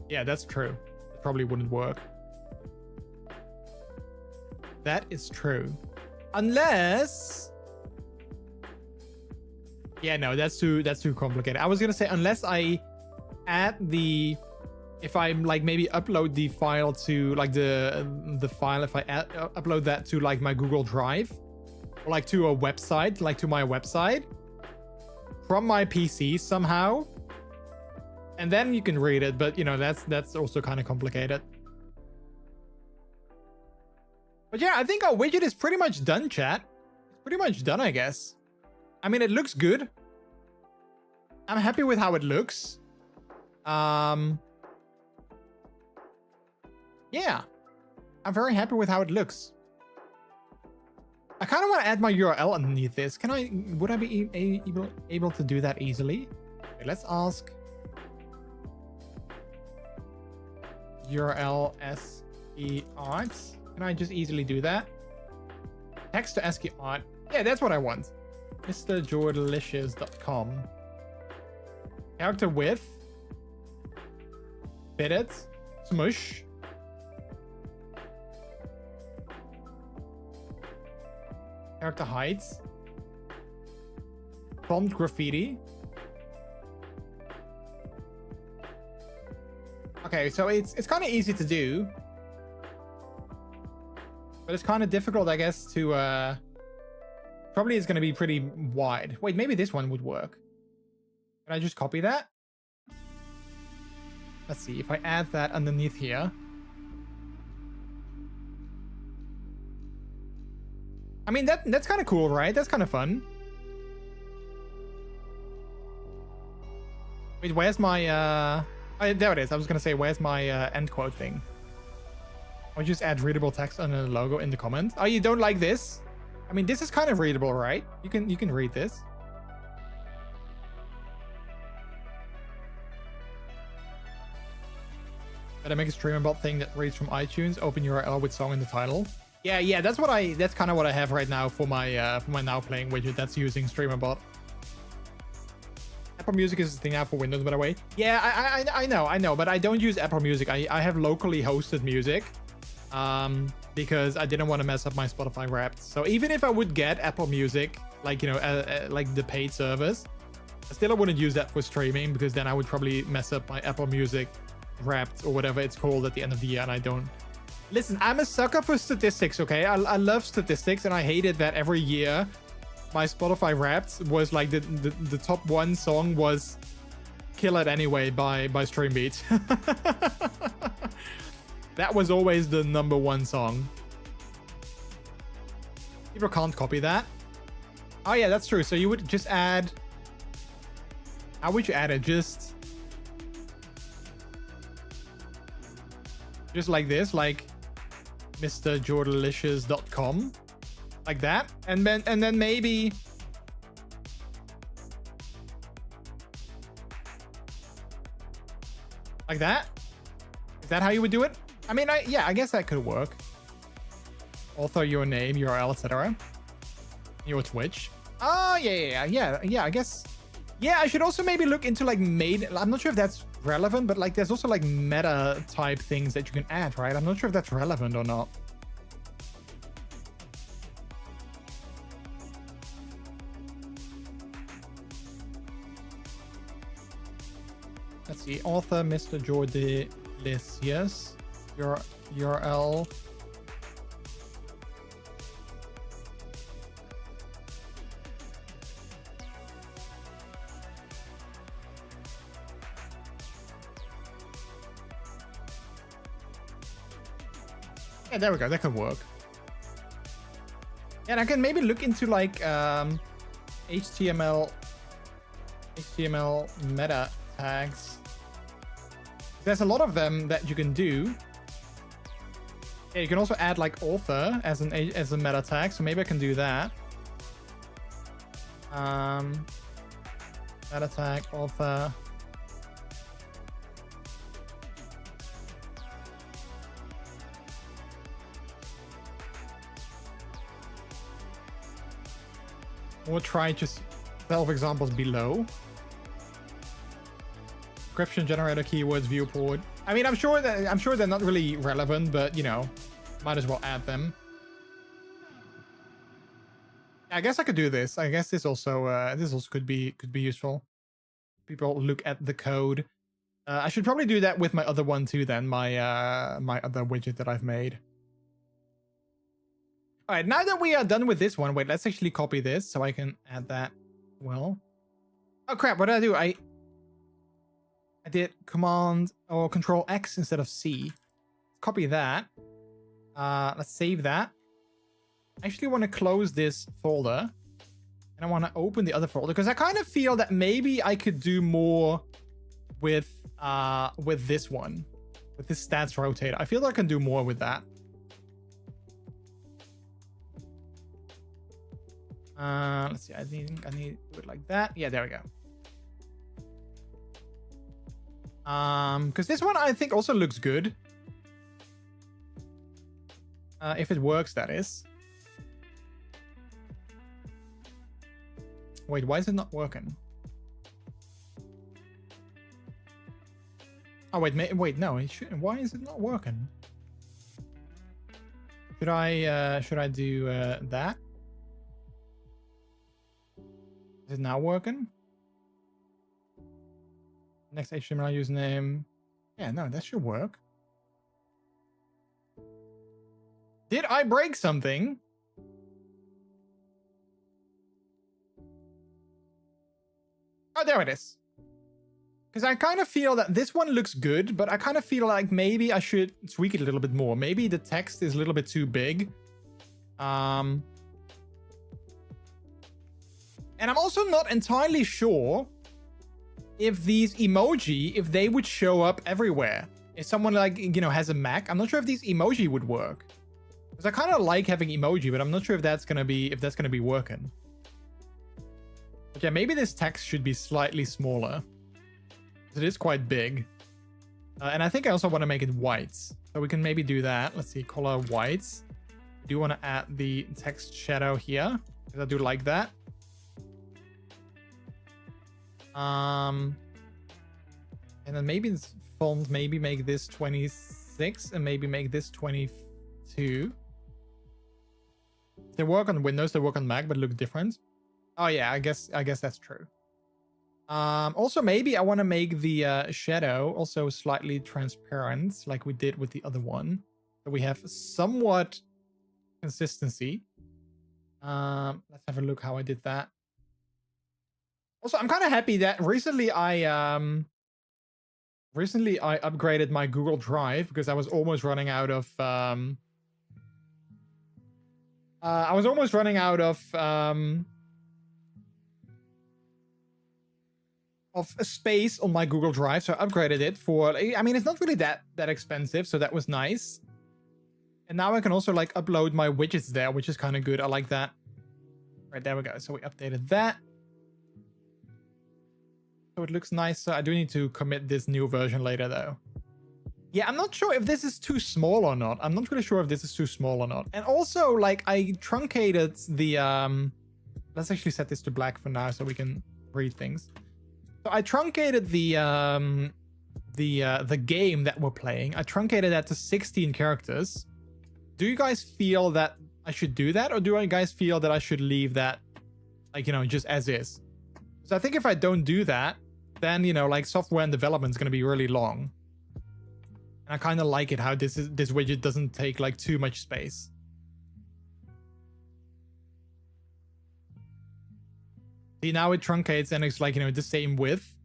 Yeah, that's true. It probably wouldn't work. That is true. Unless... Yeah, no, that's too complicated. I was gonna say, unless I add the... If I like maybe upload the file to like the file, if I upload that to like my Google Drive, or like to a website, like to my website from my PC somehow, and then you can read it. But you know, that's also kind of complicated. But yeah, I think our widget is pretty much done, chat. It's pretty much done, I guess. I mean, it looks good. I'm happy with how it looks. Yeah, I'm very happy with how it looks. I kind of want to add my URL underneath this. Would I be able to do that easily? Okay, let's ask URL ASCII art. Can I just easily do that? Text to ASCII art. Yeah, that's what I want. MrJordilicious.com. Character width. Fitted. Smush. Character heights. Prompt graffiti. Okay, so it's kind of easy to do, but it's kind of difficult, I guess, to probably it's going to be pretty wide. Wait, maybe this one would work. Can I just copy that? Let's see if I add that underneath here. I mean, that's kind of cool, right? That's kind of fun. Wait, where's my oh, there it is. I was gonna say, where's my end quote thing? I'll just add readable text under the logo in the comment. Oh, you don't like this? I mean, this is kind of readable, right? You can read this. Better make a StreamerBot thing that reads from iTunes. Open URL with song in the title. Yeah, that's kind of what I have right now for my now playing widget that's using StreamerBot. Apple Music is a thing now for Windows, by the way. Yeah, I know, but I don't use Apple Music. I have locally hosted music, because I didn't want to mess up my Spotify Wrapped. So even if I would get Apple Music, like, you know, like the paid service, I wouldn't use that for streaming, because then I would probably mess up my Apple Music Wrapped or whatever it's called at the end of the year, and I don't. Listen, I'm a sucker for statistics, okay? I love statistics, and I hated that every year my Spotify Wrapped was like the top one song was Kill It Anyway by Streambeat. That was always the #1 song. People can't copy that. Oh yeah, that's true. So you would just add... How would you add it? Just like this, like MrJordilicious.com. Like that. And then maybe... Like that? Is that how you would do it? I mean, yeah, I guess that could work. Author, your name, URL, etc. Your Twitch. Oh, yeah, I guess. Yeah, I should also maybe look into like I'm not sure if that's relevant, but like there's also like meta type things that you can add, right? I'm not sure if that's relevant or not. Let's see, author MrJordilicious, your URL. Yeah, there we go. That can work. And I can maybe look into like HTML meta tags. There's a lot of them that you can do. Yeah, you can also add like author as a meta tag, so maybe I can do that. Meta tag author. We'll try just 12 examples below. Description, generator, keywords, viewport. I mean, I'm sure they're not really relevant, but you know, might as well add them. I guess I could do this. I guess this also could be useful. People look at the code. I should probably do that with my other one too. Then my my other widget that I've made. All right, now that we are done with this one, wait, let's actually copy this so I can add that. Well, oh crap! What did I do? I did Command or Control X instead of C. Copy that. Let's save that. I actually want to close this folder, and I want to open the other folder because I kind of feel that maybe I could do more with this one, with this stats rotator. I feel like I can do more with that. Let's see. I think I need to do it like that. Yeah, there we go. Because this one I think also looks good. If it works, that is. Wait, why is it not working? Oh wait, no, it should. Why is it not working? Should I do that? Is it now working? Next HTML username. Yeah, no, that should work. Did I break something? Oh, there it is. Because I kind of feel that this one looks good, but I kind of feel like maybe I should tweak it a little bit more. Maybe the text is a little bit too big. And I'm also not entirely sure if these emoji, if they would show up everywhere. If someone like, you know, has a Mac, I'm not sure if these emoji would work. Because I kind of like having emoji, but I'm not sure if that's gonna be working. But yeah, maybe this text should be slightly smaller. It is quite big. And I think I also want to make it white. So we can maybe do that. Let's see, color white. I do want to add the text shadow here, because I do like that. And then maybe this font, maybe make this 26 and maybe make this 22. They work on Windows, they work on Mac, but look different. Oh yeah, I guess that's true. Also maybe I want to make the shadow also slightly transparent, like we did with the other one, so we have somewhat consistency. Let's have a look how I did that. Also, I'm kind of happy that recently I upgraded my Google Drive because I was almost running out of I was almost running out of space on my Google Drive, so I upgraded it for, I mean, it's not really that expensive, so that was nice. And now I can also like upload my widgets there, which is kind of good. I like that. Right, there we go. So we updated that. So it looks nicer. I do need to commit this new version later though. Yeah, I'm not sure if this is too small or not. I'm not really sure if this is too small or not. And also, like, I truncated the let's actually set this to black for now so we can read things. So I truncated the game that we're playing. I truncated that to 16 characters. Do you guys feel that I should do that, or do you guys feel that I should leave that, like, you know, just as is? So I think if I don't do that, then, you know, like, software and development is going to be really long. And I kind of like it how this widget doesn't take like too much space. See, now it truncates and it's like, you know, the same width.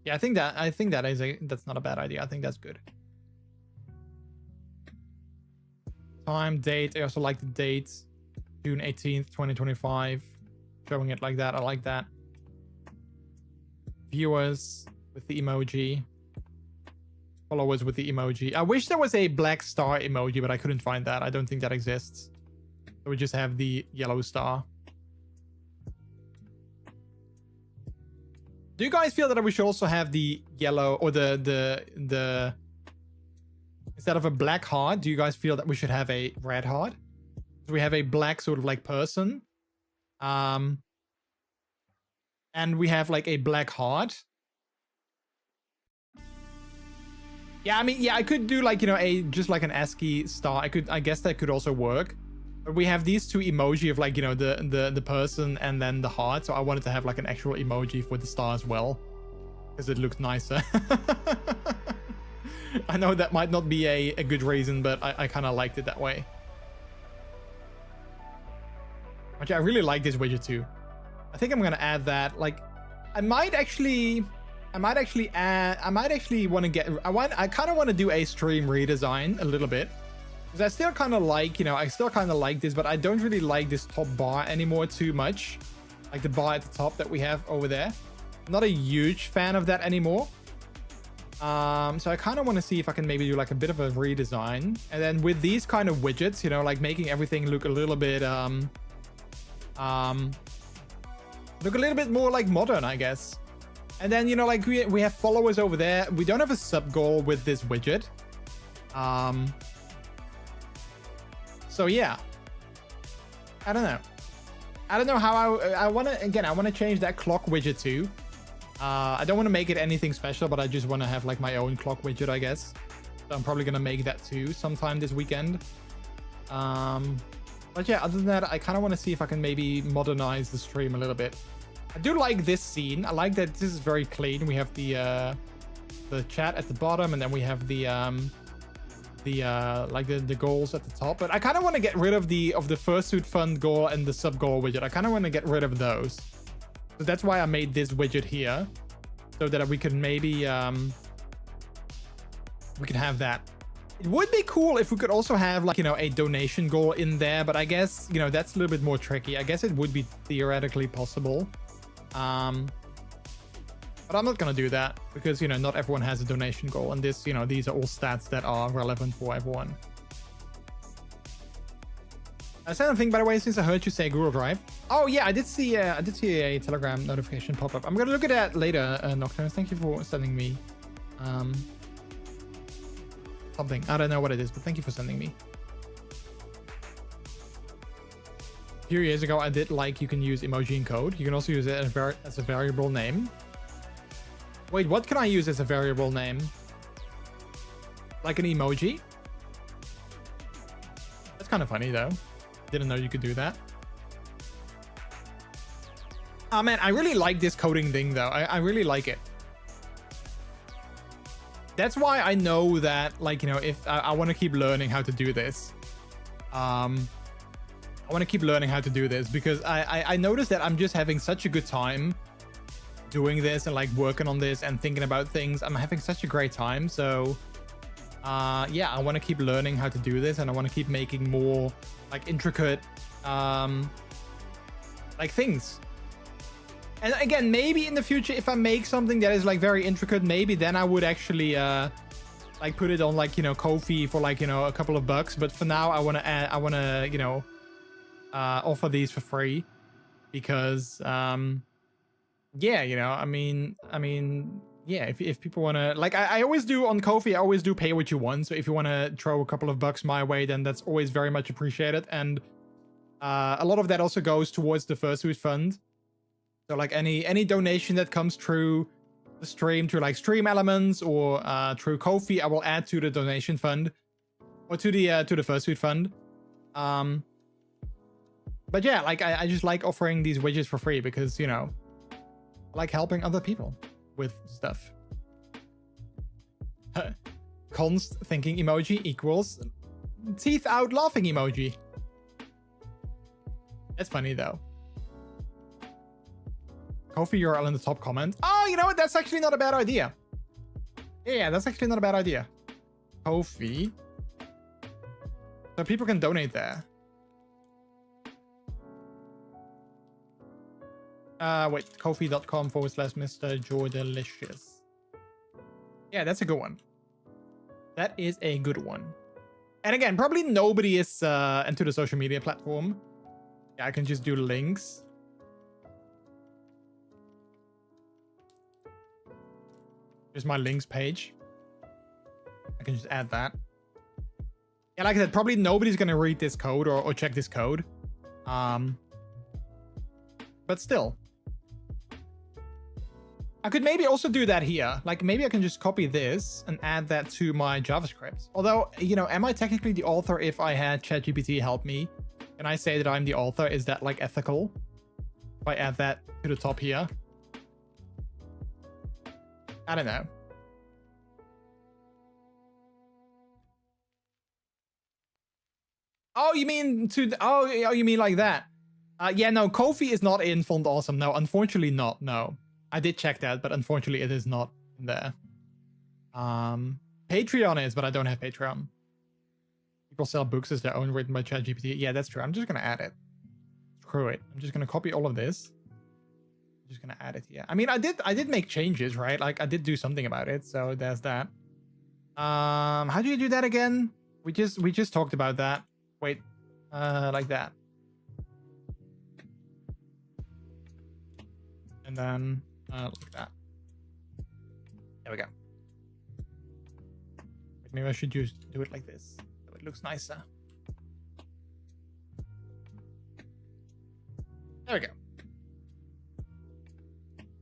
Yeah, I think that's not a bad idea. I think that's good. Time, date. I also like the date, June 18th, 2025. Showing it like that. I like that. Viewers with the emoji. Followers with the emoji. I wish there was a black star emoji, but I couldn't find that. I don't think that exists. So we just have the yellow star. Do you guys feel that we should also have the yellow, or the instead of a black heart, do you guys feel that we should have a red heart? So we have a black sort of like person. And we have like a black heart. Yeah, I mean, yeah, I could do like, you know, just like an ASCII star. I guess that could also work. But we have these two emoji of like, you know, the person and then the heart. So I wanted to have like an actual emoji for the star as well, because it looks nicer. I know that might not be a good reason, but I kind of liked it that way. But yeah, I really like this widget too. I think I'm gonna add that. Like, I might actually want to get. I kind of want to do a stream redesign a little bit, because I still kind of like, you know, I still kind of like this, but I don't really like this top bar anymore too much. Like the bar at the top that we have over there. I'm not a huge fan of that anymore. So I kind of want to see if I can maybe do like a bit of a redesign, and then with these kind of widgets, you know, like making everything look a little bit more like modern, I guess. And then, you know, like we have followers over there. We don't have a sub goal with this widget. So yeah, I don't know how I want to change that clock widget too. I don't want to make it anything special, but I just want to have like my own clock widget, I guess. So I'm probably gonna make that too sometime this weekend. But yeah, other than that, I kind of want to see if I can maybe modernize the stream a little bit. I do like this scene. I like that this is very clean. We have the chat at the bottom, and then we have the goals at the top. But I kind of want to get rid of the fursuit fund goal and the sub goal widget. I kind of want to get rid of those. So that's why I made this widget here, so that we can maybe we can have that. It would be cool if we could also have, like, you know, a donation goal in there, but I guess, you know, that's a little bit more tricky. I guess it would be theoretically possible. But I'm not gonna do that because, you know, not everyone has a donation goal, and this, you know, these are all stats that are relevant for everyone. I said something, by the way, since I heard you say Google Drive. Oh yeah, I did see a Telegram notification pop up. I'm gonna look at that later, Nocturne. Thank you for sending me something. I don't know what it is, but thank you for sending me. A few years ago, I did like you can use emoji encode. You can also use it as a variable name. Wait, what can I use as a variable name? Like an emoji? That's kind of funny though. Didn't know you could do that. Oh man, I really like this coding thing though. I really like it. That's why I know that, like, you know, if I want to keep learning how to do this. I want to keep learning how to do this because I noticed that I'm just having such a good time doing this and like working on this and thinking about things. I'm having such a great time. So yeah, I want to keep learning how to do this, and I want to keep making more like intricate like things. And again, maybe in the future, if I make something that is like very intricate, maybe then I would actually like put it on like, you know, Ko-fi for like, you know, a couple of bucks. But for now, I want to you know, offer these for free because yeah, you know, I mean yeah, if people want to, like, I always do on Ko-fi, I always do pay what you want. So if you want to throw a couple of bucks my way, then that's always very much appreciated. And a lot of that also goes towards the Fursuit Fund. So like any donation that comes through the stream, through like stream elements or through Ko-fi, I will add to the donation fund or to the Fursuit Fund. But yeah, like I just like offering these widgets for free because, you know, I like helping other people with stuff. Const thinking emoji equals teeth out laughing emoji. That's funny though. Ko-fi URL in the top comment. Oh, you know what? That's actually not a bad idea. Yeah, that's actually not a bad idea. Ko-fi. So people can donate there. Wait, ko-fi.com/MrJordilicious. Yeah, that's a good one. That is a good one. And again, probably nobody is into the social media platform. Yeah, I can just do links. Here's my links page. I can just add that. Yeah, like I said, probably nobody's gonna read this code or check this code. But still. I could maybe also do that here. Like maybe I can just copy this and add that to my JavaScript. Although, you know, am I technically the author if I had ChatGPT help me? Can I say that I'm the author? Is that like ethical? If I add that to the top here? I don't know. Oh, you mean to... Oh, you mean like that? Yeah, no, Ko-fi is not in Font Awesome. No, unfortunately not. No. I did check that, but unfortunately it is not in there. Patreon is, but I don't have Patreon. People sell books as their own written by ChatGPT. Yeah, that's true. I'm just going to add it. Screw it. I'm just going to copy all of this. I'm just going to add it here. I mean, I did make changes, right? Like I did do something about it. So there's that. How do you do that again? We just talked about that. Wait, like that. And then like that. There we go. Maybe I should just do it like this, so it looks nicer. There we go.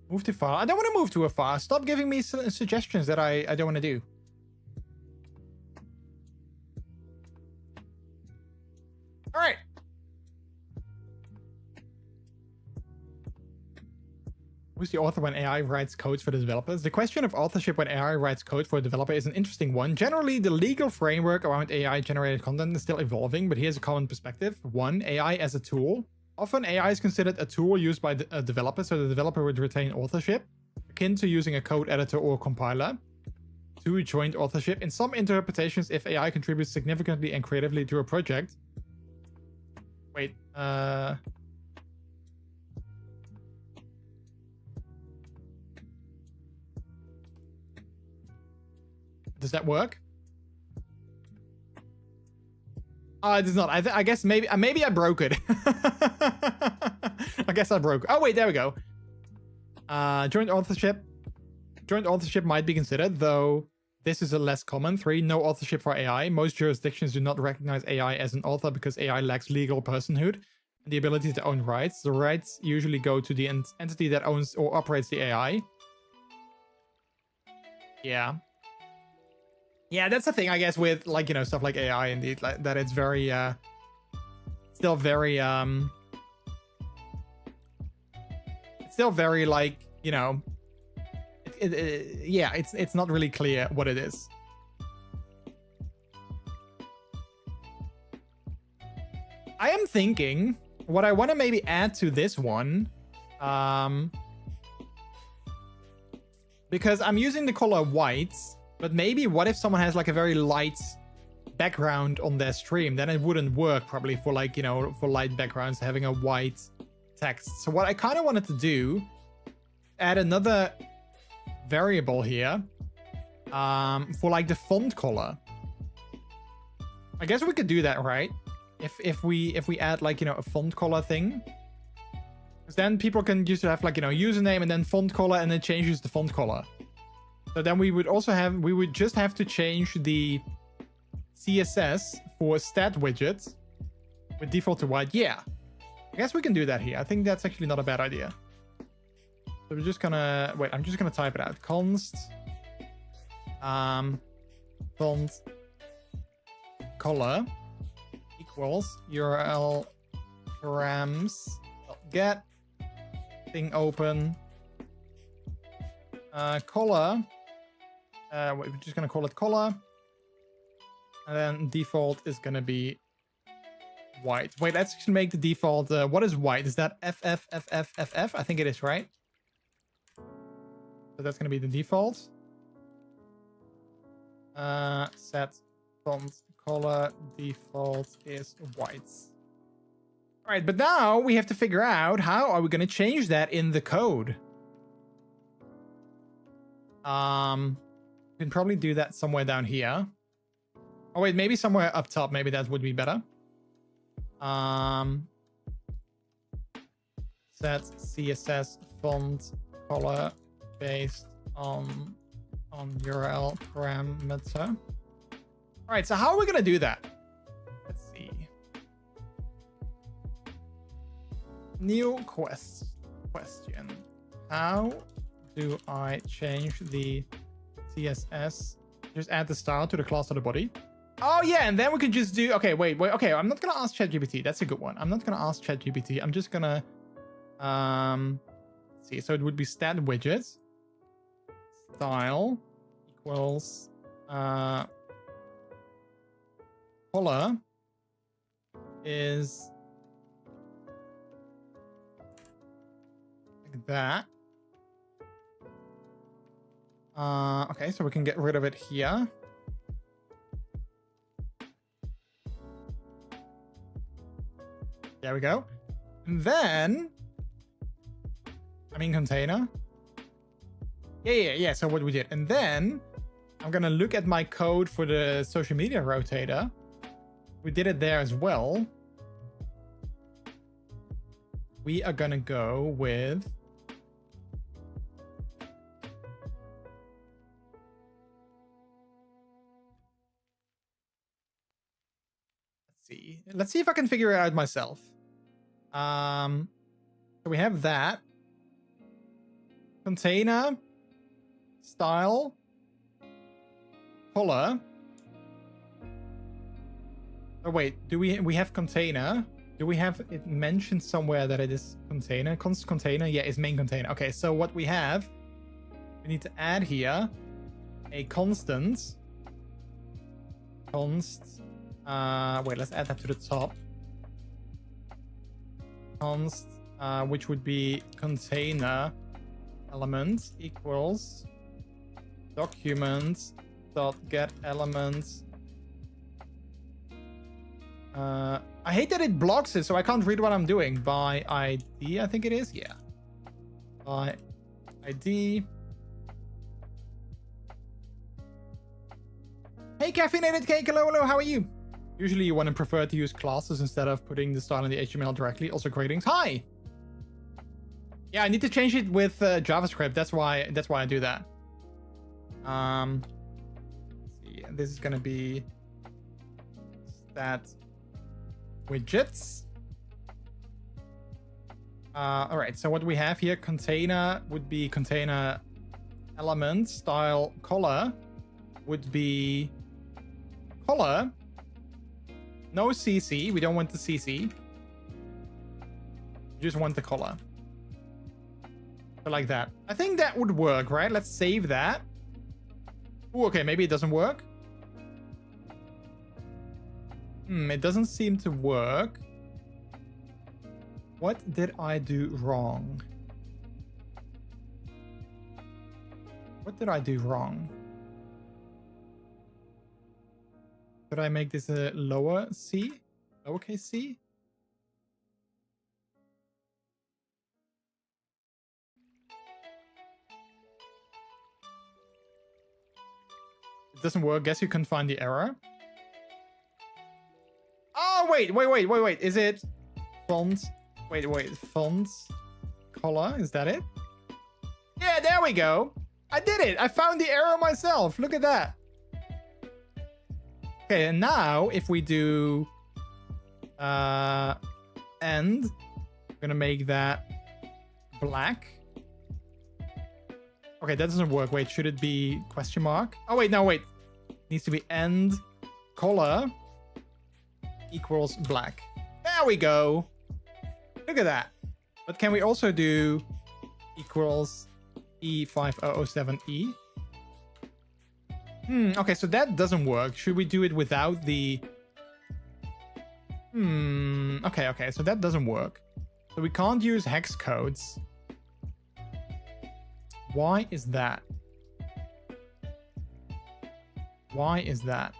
Move too far. I don't want to move too far. Stop giving me suggestions that I don't want to do. All right. Who's the author when AI writes codes for the developers? The question of authorship when AI writes code for a developer is an interesting one. Generally, the legal framework around AI-generated content is still evolving, but here's a common perspective. 1. AI as a tool. Often, AI is considered a tool used by a developer, so the developer would retain authorship, akin to using a code editor or compiler. 2. Joint authorship. In some interpretations, if AI contributes significantly and creatively to a project... Wait, Does that work? It does not. I guess maybe I broke it. I guess I broke. Oh wait, there we go. Joint authorship. Joint authorship might be considered, though this is a less common. 3. No authorship for AI. Most jurisdictions do not recognize AI as an author because AI lacks legal personhood and the ability to own rights. The rights usually go to the entity that owns or operates the AI. Yeah. Yeah, that's the thing, I guess, with, like, you know, stuff like AI, indeed, like, that it's very, still very, it's still very, like, you know, yeah, it's not really clear what it is. I am thinking what I want to maybe add to this one, because I'm using the color white. But maybe what if someone has like a very light background on their stream? Then it wouldn't work probably for like, you know, for light backgrounds, having a white text. So what I kind of wanted to do, add another variable here for like the font color. I guess we could do that, right? If we add like, you know, a font color thing. Because then people can just have like, you know, username and then font color, and it changes the font color. So then we would also have, we would just have to change the CSS for stat widgets with default to white. Yeah, I guess we can do that here. I think that's actually not a bad idea. So we're just gonna, wait, I'm just gonna type it out. Const font color equals URL params get thing open color. Wait, we're just gonna call it color, and then default is gonna be white. Wait, let's just make the default. What is white? Is that FFFFFF? I think it is, right? So that's gonna be the default. Set font color default is white. All right, but now we have to figure out how are we going to change that in the code. We can probably do that somewhere down here. Oh wait, maybe somewhere up top. Maybe that would be better. Set CSS font color based on URL parameter. All right, so how are we going to do that? Let's see. New question. How do I change the CSS? Just add the style to the class of the body. Oh yeah, and then we can just do, okay, wait, okay, I'm not going to ask ChatGPT. That's a good one. I'm not going to ask ChatGPT. I'm just going to, let's see. So it would be stat widgets. Style equals, color is like that. Okay, so we can get rid of it here. There we go. And then, I mean container. Yeah. So what we did, and then I'm gonna look at my code for the social media rotator. We did it there as well. We are gonna go with, let's see if I can figure it out myself. So we have that container style color. Oh wait, do we have container? Do we have it mentioned somewhere that it is container? Const container? Yeah, it's main container. Okay, so what we have, we need to add here a constant. Const. Wait, let's add that to the top. Const, which would be container element equals document dot get elements. I hate that it blocks it, so I can't read what I'm doing. By ID, I think it is. Yeah. By ID. Hey, caffeinated cake. Hello. How are you? Usually you want to prefer to use classes instead of putting the style in the HTML directly. Also, greetings. Hi. Yeah, I need to change it with JavaScript. That's why I do that. Let's see. This is gonna be stat widgets. All right. So what we have here, container would be container element style color would be color. No CC. We don't want the CC. We just want the color. So like that. I think that would work, right? Let's save that. Ooh, okay, maybe it doesn't work. It doesn't seem to work. What did I do wrong? What did I do wrong? Could I make this a lower c? Lowercase c? It doesn't work. Guess you can find the error. Oh, wait. Is it font? Wait. Fonts color. Is that it? Yeah, there we go. I did it. I found the error myself. Look at that. Okay, and now if we do end, I'm gonna make that black. Okay, that doesn't work. Wait, should it be question mark? Oh, wait, no, wait. It needs to be end color equals black. There we go. Look at that. But can we also do equals E5007E? Okay, so that doesn't work. Should we do it without the... Okay, so that doesn't work. So we can't use hex codes. Why is that? Why is that?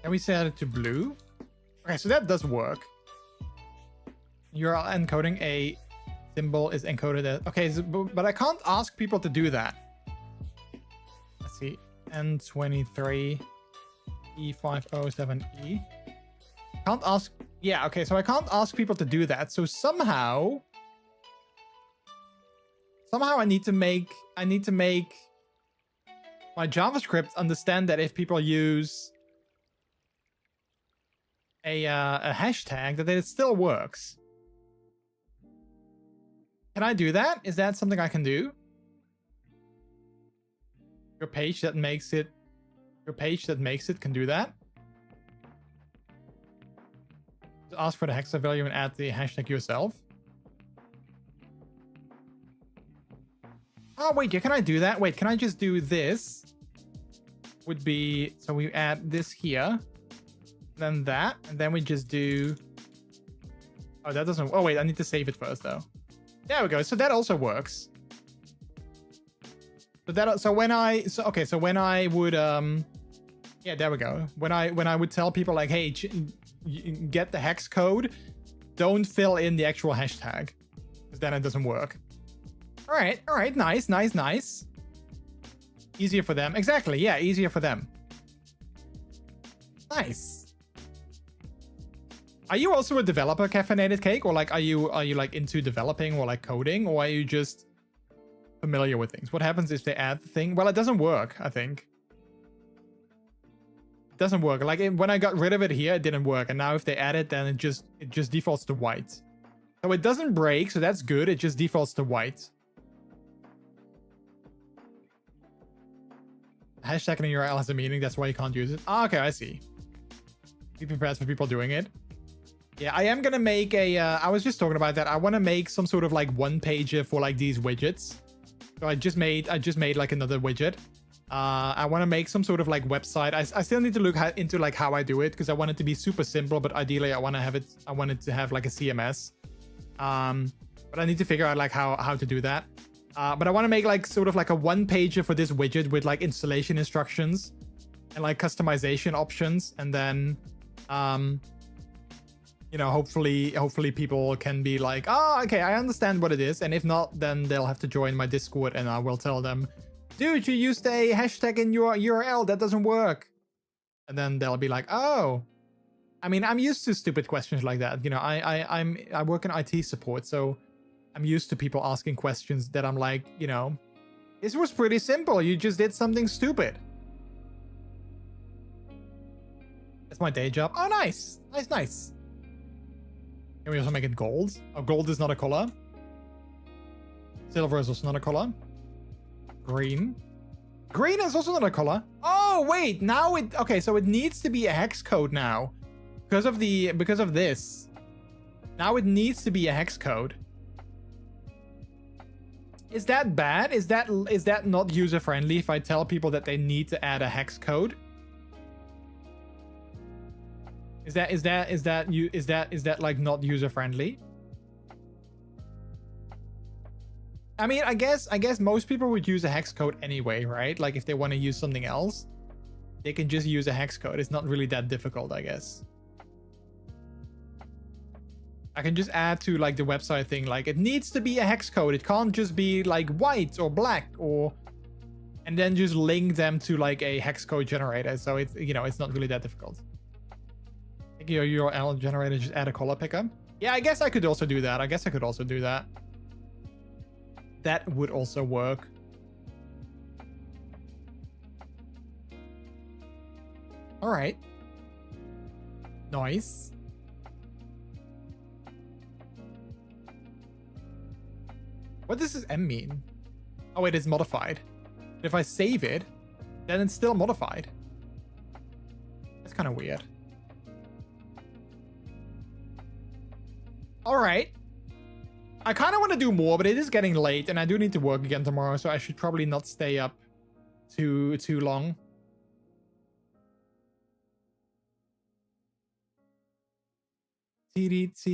Can we set it to blue? Okay, so that does work. URL encoding a symbol is encoded as... Okay, so, but I can't ask people to do that. Let's see. N23 E507E. Can't ask... Yeah, okay, so I can't ask people to do that. So somehow I need to make my JavaScript understand that if people use a hashtag, that it still works. Can I do that? Is that something I can do? Your page that makes it can do that. Just ask for the hex value and add the hashtag yourself. Oh wait, yeah, can I do that? Wait, can I just do this? Would be, so we add this here, then that, and then we just do... Oh, that doesn't... Oh wait, I need to save it first though. There we go. So that also works. So when I would yeah, there we go. When I would tell people like, hey, get the hex code, don't fill in the actual hashtag, because then it doesn't work. All right, nice. Easier for them. Exactly. Yeah, easier for them. Nice. Are you also a developer, Caffeinated Cake, or like are you like into developing or like coding, or are you just familiar with things? What happens if they add the thing? Well, it doesn't work, I think. It doesn't work. Like when I got rid of it here, it didn't work, and now if they add it, then it just defaults to white. So it doesn't break, so that's good. It just defaults to white. Hashtag in a URL has a meaning, that's why you can't use it. Ah, okay, I see. Be prepared for people doing it. Yeah, I am gonna make a, I was just talking about that. I want to make some sort of like one pager for like these widgets. So I just made like another widget. I want to make some sort of like website. I still need to look into like how I do it, because I want it to be super simple, but ideally I want it to have like a CMS. But I need to figure out like how to do that. But I want to make like sort of like a one pager for this widget with like installation instructions and like customization options, and then you know, hopefully people can be like, oh, okay, I understand what it is. And if not, then they'll have to join my Discord, and I will tell them, dude, you used a hashtag in your URL, that doesn't work. And then they'll be like, oh, I mean, I'm used to stupid questions like that. You know, I work in IT support, so I'm used to people asking questions that I'm like, you know, this was pretty simple. You just did something stupid. That's my day job. Oh, nice. Nice. Can we also make it gold? Oh, gold is not a color. Silver is also not a color. Green. Green is also not a color. Oh, wait. Now it... Okay, so it needs to be a hex code now. Because of this. Now it needs to be a hex code. Is that bad? Is that not user-friendly if I tell people that they need to add a hex code? Is that like not user friendly? I mean, I guess most people would use a hex code anyway, right? Like if they want to use something else, they can just use a hex code. It's not really that difficult, I guess. I can just add to like the website thing, like it needs to be a hex code. It can't just be like white or black or, and then just link them to like a hex code generator. So it's, you know, it's not really that difficult. Take your URL generator, just add a color picker. Yeah, I guess I could also do that. That would also work. All right. Nice. What does this M mean? Oh, it is modified. If I save it, then it's still modified. That's kind of weird. All right. I kind of want to do more, but it is getting late and I do need to work again tomorrow, so I should probably not stay up too long. Depends,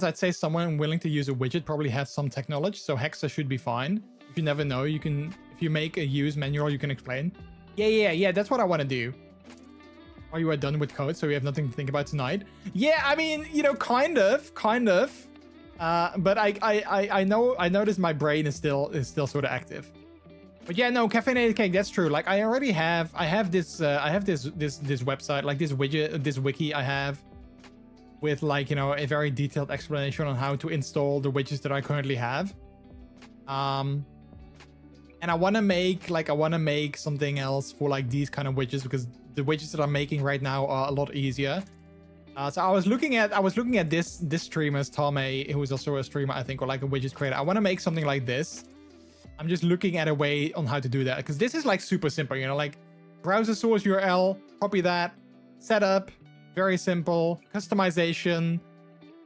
I'd say someone willing to use a widget probably has some tech knowledge, so Hexa should be fine. If you never know, you can, if you make a use manual, you can explain. Yeah, that's what I want to do. Are you done with code, so we have nothing to think about tonight? Yeah, I mean, you know, kind of. But I notice my brain is still sort of active. But yeah, no, caffeinated cake, that's true. Like I have this website, like this widget, this wiki I have with like, you know, a very detailed explanation on how to install the widgets that I currently have. And I want to make something else for like these kind of widgets, because the widgets that I'm making right now are a lot easier. So I was looking at this streamer's Tame, who is also a streamer, I think, or like a widget creator. I want to make something like this. I'm just looking at a way on how to do that, because this is like super simple, you know, like browser source URL, copy that, setup, very simple, customization,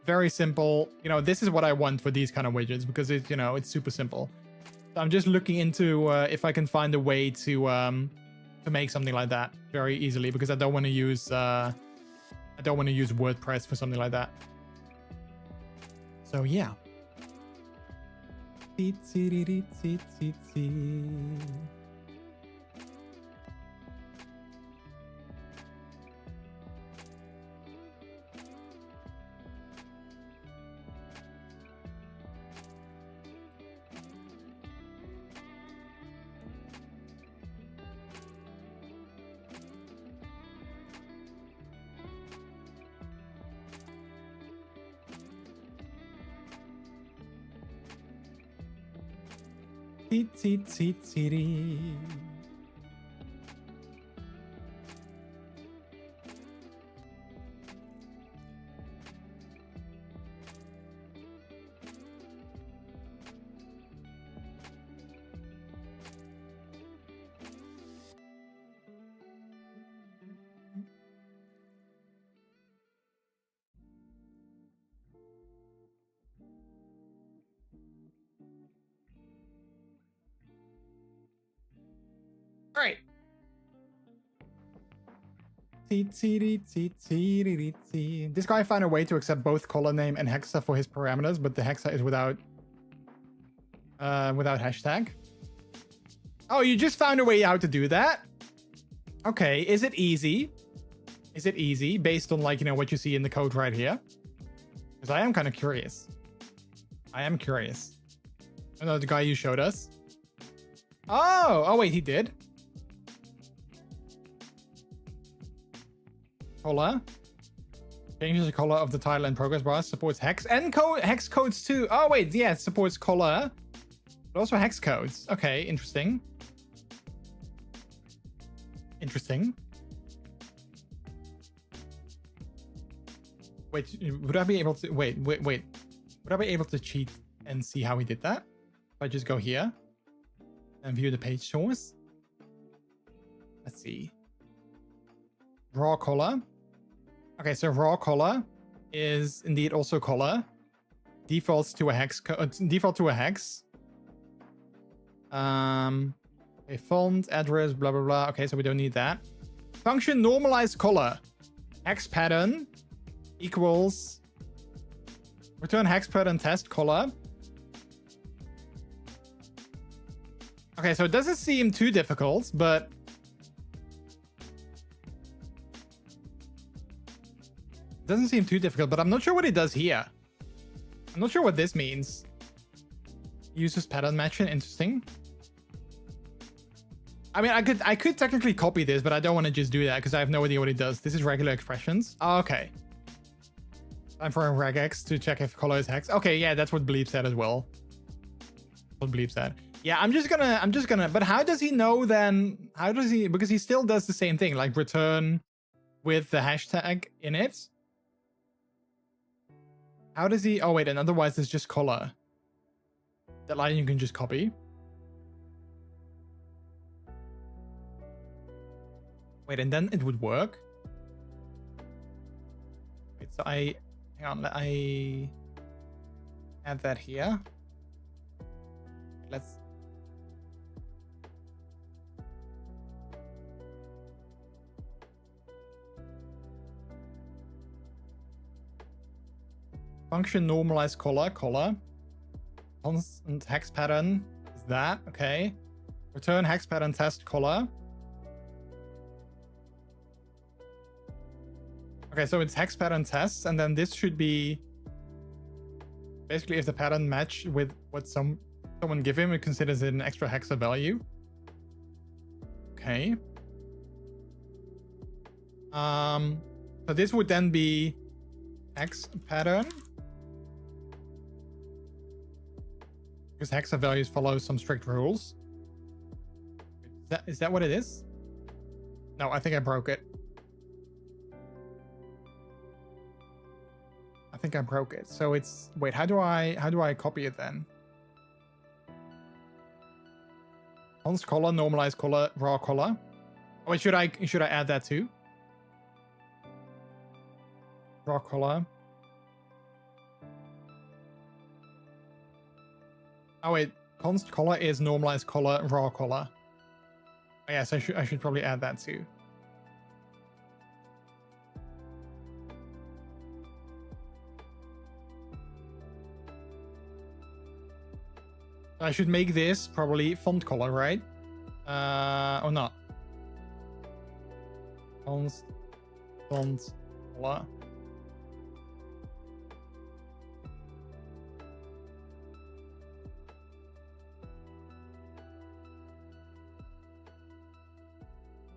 very simple. You know, this is what I want for these kind of widgets, because it's, you know, it's super simple. So I'm just looking into if I can find a way to make something like that very easily, because I don't want to use WordPress for something like that. So yeah. All right. This guy found a way to accept both color name and hexa for his parameters, but the hexa is without hashtag. Oh, you just found a way how to do that? Okay, is it easy? Is it easy based on, like, you know, what you see in the code right here? Because I am kind of curious. I am curious. I know the guy you showed us. Oh, wait, he did. Color. Changes the color of the title and progress bar. Supports hex and hex codes too. Oh, wait, yeah, it supports color. But also hex codes. Okay, interesting. Interesting. Wait, would I be able to... Wait. Would I be able to cheat and see how he did that? If I just go here and view the page source. Let's see. Raw color. Okay, so raw color is indeed also color. Defaults to a hex. Default to a hex. A font, address, blah, blah, blah. Okay, so we don't need that. Function normalized color. hex pattern equals return hex pattern test color. Okay, so it doesn't seem too difficult, but I'm not sure what it does here. I'm not sure what this means. Uses pattern matching, interesting. I mean, I could technically copy this, but I don't want to just do that because I have no idea what it does. This is regular expressions. Oh, okay. Time for a regex to check if color is hex. Okay, yeah, that's what Bleep said as well. What Bleep said. Yeah, I'm just gonna, but how does he know then? How does he, because he still does the same thing, like return with the hashtag in it. How does he, oh wait, and otherwise it's just color. That line you can just copy. Wait, and then it would work. Wait, so hang on, I add that here. Let's. Function normalize color. Constant hex pattern is that, okay. Return hex pattern test color. Okay, so it's hex pattern tests, and then this should be basically if the pattern match with what someone give him, it considers it an extra hexa value. Okay. So this would then be hex pattern. Because hexa values follow some strict rules. Is that what it is? No, I think I broke it. I think I broke it. So it's, wait, how do I copy it then? Const color, normalize color, raw color. Oh wait, should I add that too? Raw color. Oh wait, const color is normalized color, raw color. Oh, yes, I should probably add that too. I should make this probably font color, right? Or not? Const font color.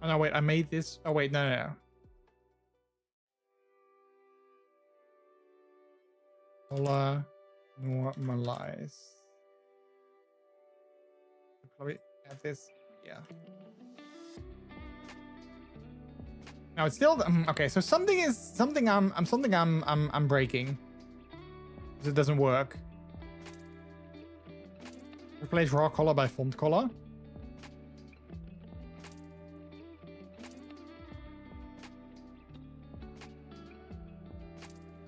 Oh no, wait, I made this. Oh wait, no. Color normalize. Probably add this. Yeah. Now it's still okay. So something I'm breaking. Because it doesn't work. Replace raw color by font color.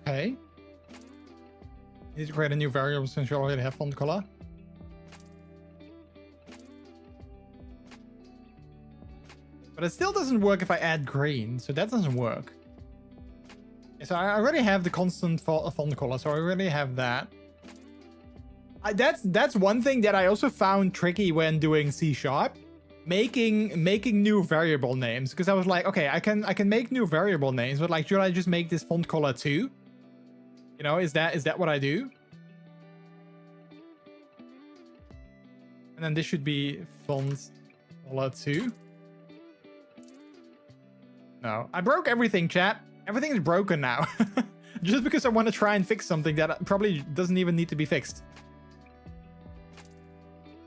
Okay. You need to create a new variable since you already have font color. But it still doesn't work if I add green, so that doesn't work. So I already have the constant font color, so I already have that. That's one thing that I also found tricky when doing C#, making new variable names, because I was like, okay, I can make new variable names, but like, should I just make this font color too? You know, is that what I do? And then this should be font color too. No, I broke everything, chat. Everything is broken now. Just because I want to try and fix something that probably doesn't even need to be fixed.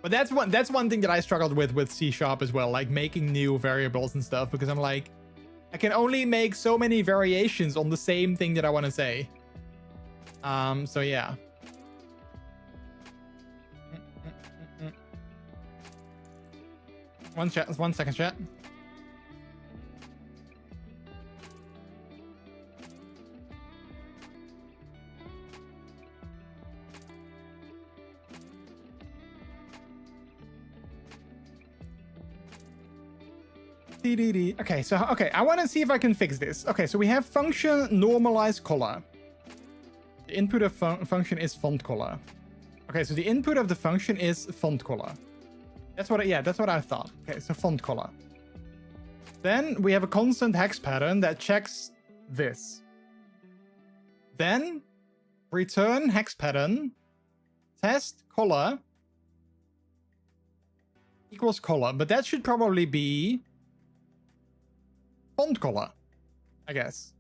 But that's one thing that I struggled with C# as well, like making new variables and stuff, because I'm like, I can only make so many variations on the same thing that I want to say. So yeah. One second, chat. Okay, so I want to see if I can fix this. Okay, so we have function normalize color. The input of function is font color. Okay, so the input of the function is font color. That's what I thought. Okay, so font color. Then we have a constant hex pattern that checks this. Then return hex pattern test color equals color, but that should probably be font color, I guess.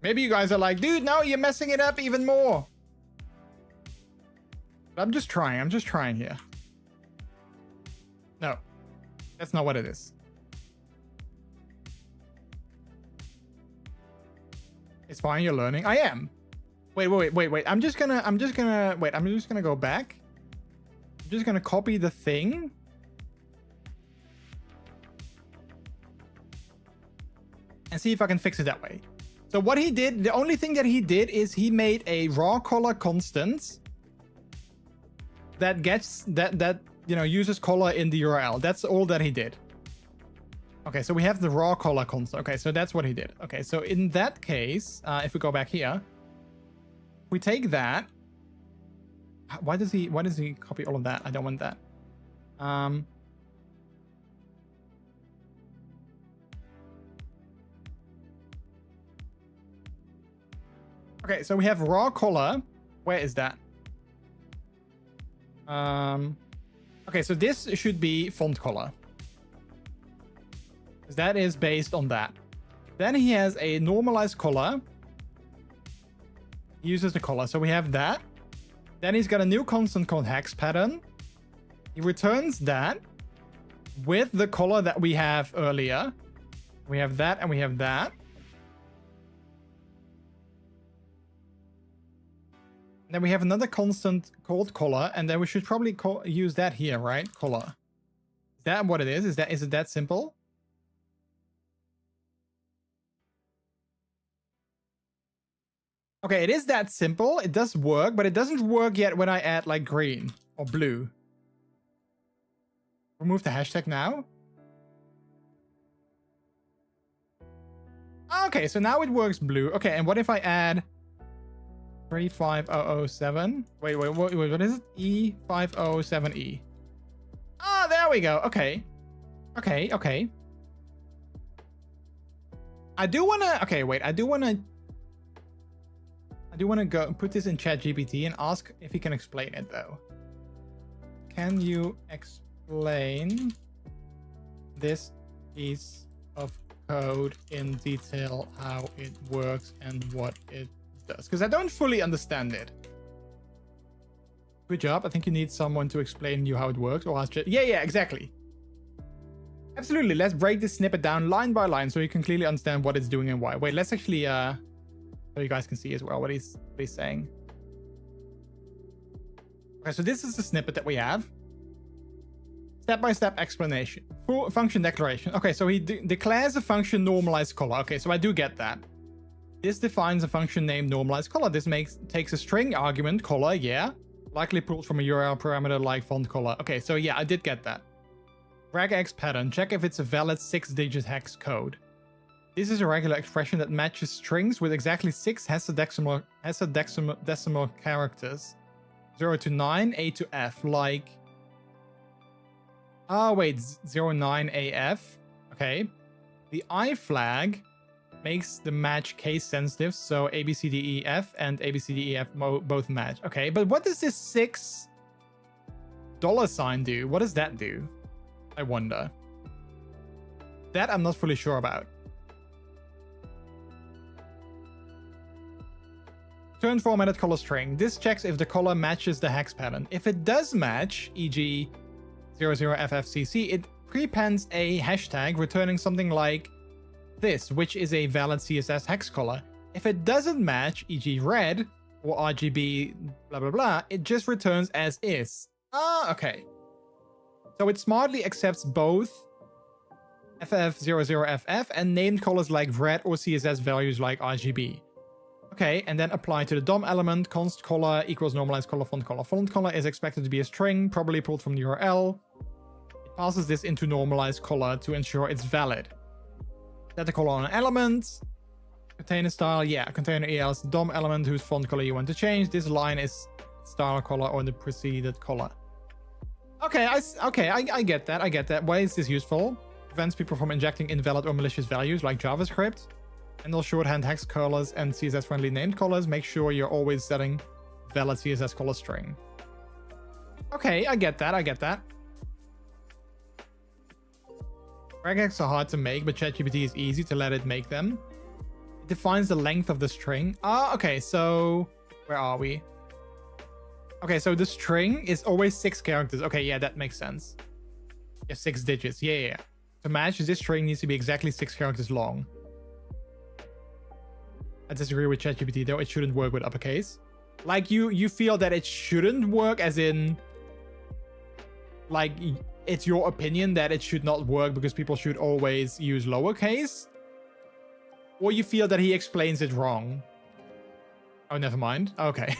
Maybe you guys are like, dude, no, you're messing it up even more. But I'm just trying here. No, that's not what it is. It's fine, you're learning. I am. Wait. I'm just gonna go back. I'm just gonna copy the thing. And see if I can fix it that way. So what he did, the only thing that he did is he made a raw color constant that gets that uses color in the URL. That's all that he did. Okay, so we have the raw color constant. Okay, so that's what he did. Okay, so in that case, if we go back here, we take that. Why does he copy all of that? I don't want that. Okay, so we have raw color. Where is that? Okay, so this should be font color. That is based on that. Then he has a normalized color. He uses the color. So we have that. Then he's got a new constant called hex pattern. He returns that with the color that we have earlier. We have that and we have that. Then we have another constant called color, and then we should probably use that here, right? Color. Is that what it is? Is it that simple? Okay, it is that simple. It does work, but it doesn't work yet when I add like green or blue. Remove the hashtag now. Okay, so now it works blue. Okay, and what if I add 35007? Wait, what is it? E507E. Ah, there we go. Okay. Okay. I do want to go put this in ChatGPT and ask if he can explain it though. Can you explain this piece of code in detail, how it works and what it does? Because I don't fully understand it. Good job. I think you need someone to explain you how it works, or ask yeah, exactly. Absolutely. Let's break this snippet down line by line so you can clearly understand what it's doing and why. Wait, let's actually so you guys can see as well what he's saying. Okay, so this is the snippet that we have. Step-by-step explanation. Full function declaration. Okay, so he declares a function normalized color. Okay, so I do get that. This defines a function named normalized color. This takes a string argument, color, yeah. Likely pulled from a URL parameter like font color. Okay, so yeah, I did get that. Regex pattern. Check if it's a valid 6-digit hex code. This is a regular expression that matches strings with exactly 6 hexadecimal characters. 0 to 9, A to F, like... Oh, wait, 09 AF. Okay. The I flag makes the match case sensitive, so ABCDEF and ABCDEF both match. Okay, but what does this $6 do? What does that do? I wonder. That I'm not fully sure about. Return formatted color string. This checks if the color matches the hex pattern. If it does match, e.g. 00FFCC, it prepends a hashtag returning something like this, which is a valid CSS hex color. If it doesn't match, e.g. red or RGB blah blah blah, it just returns as is. Ah, okay. So it smartly accepts both FF00FF and named colors like red or CSS values like RGB. Okay, and then apply to the DOM element. Const color equals normalized color font color. Font color is expected to be a string, probably pulled from the URL. It passes this into normalized color to ensure it's valid. Set the color on an element. Container style, yeah, container EL is the DOM element whose font color you want to change. This line is style color or the preceded color. Okay, I get that. I get that. Why is this useful? Prevents people from injecting invalid or malicious values like JavaScript. Handle shorthand hex colors and CSS friendly named colors. Make sure you're always setting valid CSS color string. Okay, I get that. I get that. Regex are hard to make, but ChatGPT is easy to let it make them. It defines the length of the string. Ah, okay, so where are we? Okay, so the string is always 6 characters. Okay, yeah, that makes sense. Yeah, 6 digits. Yeah. To match, this string needs to be exactly 6 characters long. I disagree with ChatGPT though. It shouldn't work with uppercase. Like you feel that it shouldn't work, as in, like, it's your opinion that it should not work because people should always use lowercase, or you feel that he explains it wrong. Oh, never mind. Okay.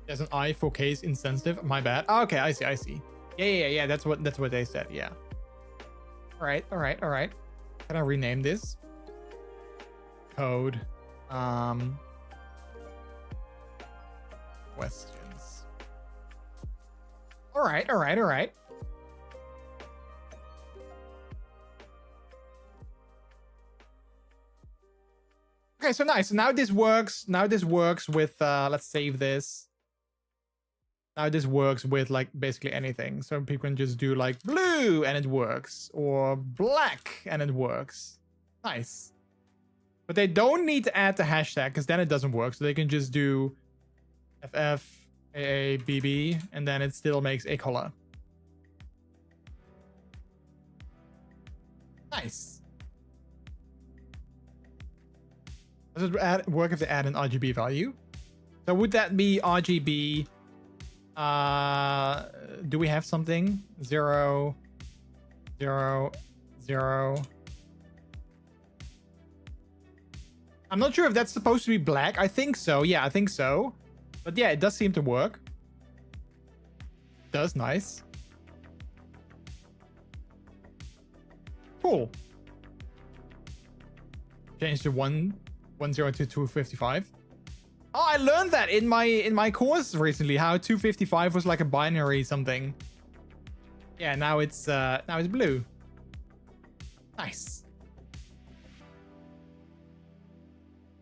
There's an I for case insensitive. My bad. Okay, I see. Yeah. That's what they said. Yeah. All right. Can I rename this? Code. Questions. All right. Okay, so nice. So now this works. Now this works with. Let's save this. Now this works with like basically anything. So people can just do like blue and it works, or black and it works. Nice. But they don't need to add the hashtag because then it doesn't work. So they can just do FFAABB and then it still makes a color. Nice. Does it work if they add an RGB value? So would that be RGB? Do we have something? 0, 0, 0. I'm not sure if that's supposed to be black. I think so. Yeah, I think so. But yeah, it does seem to work. It does. Nice. Cool. Change to 110 to 255. Oh, I learned that in my course recently, how 255 was like a binary something. Yeah, now it's blue. Nice.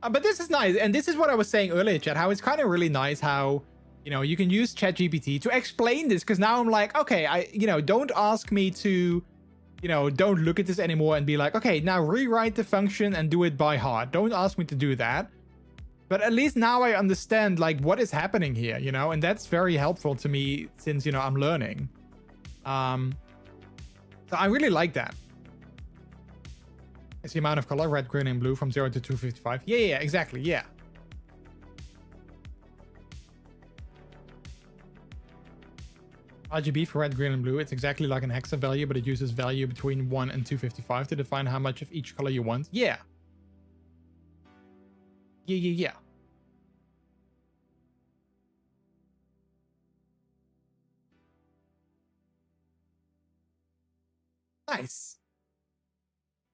But this is nice, and this is what I was saying earlier, chat. How it's kind of really nice how, you know, you can use ChatGPT to explain this, because now I'm like, okay, don't ask me to, don't look at this anymore and be like, okay, now rewrite the function and do it by heart. Don't ask me to do that. But at least now I understand like what is happening here, and that's very helpful to me since, I'm learning. So I really like that. It's the amount of color, red, green, and blue from 0 to 255. Yeah, exactly. Yeah. RGB for red, green, and blue. It's exactly like an hexa value, but it uses value between 1 and 255 to define how much of each color you want. Yeah. Yeah. Nice.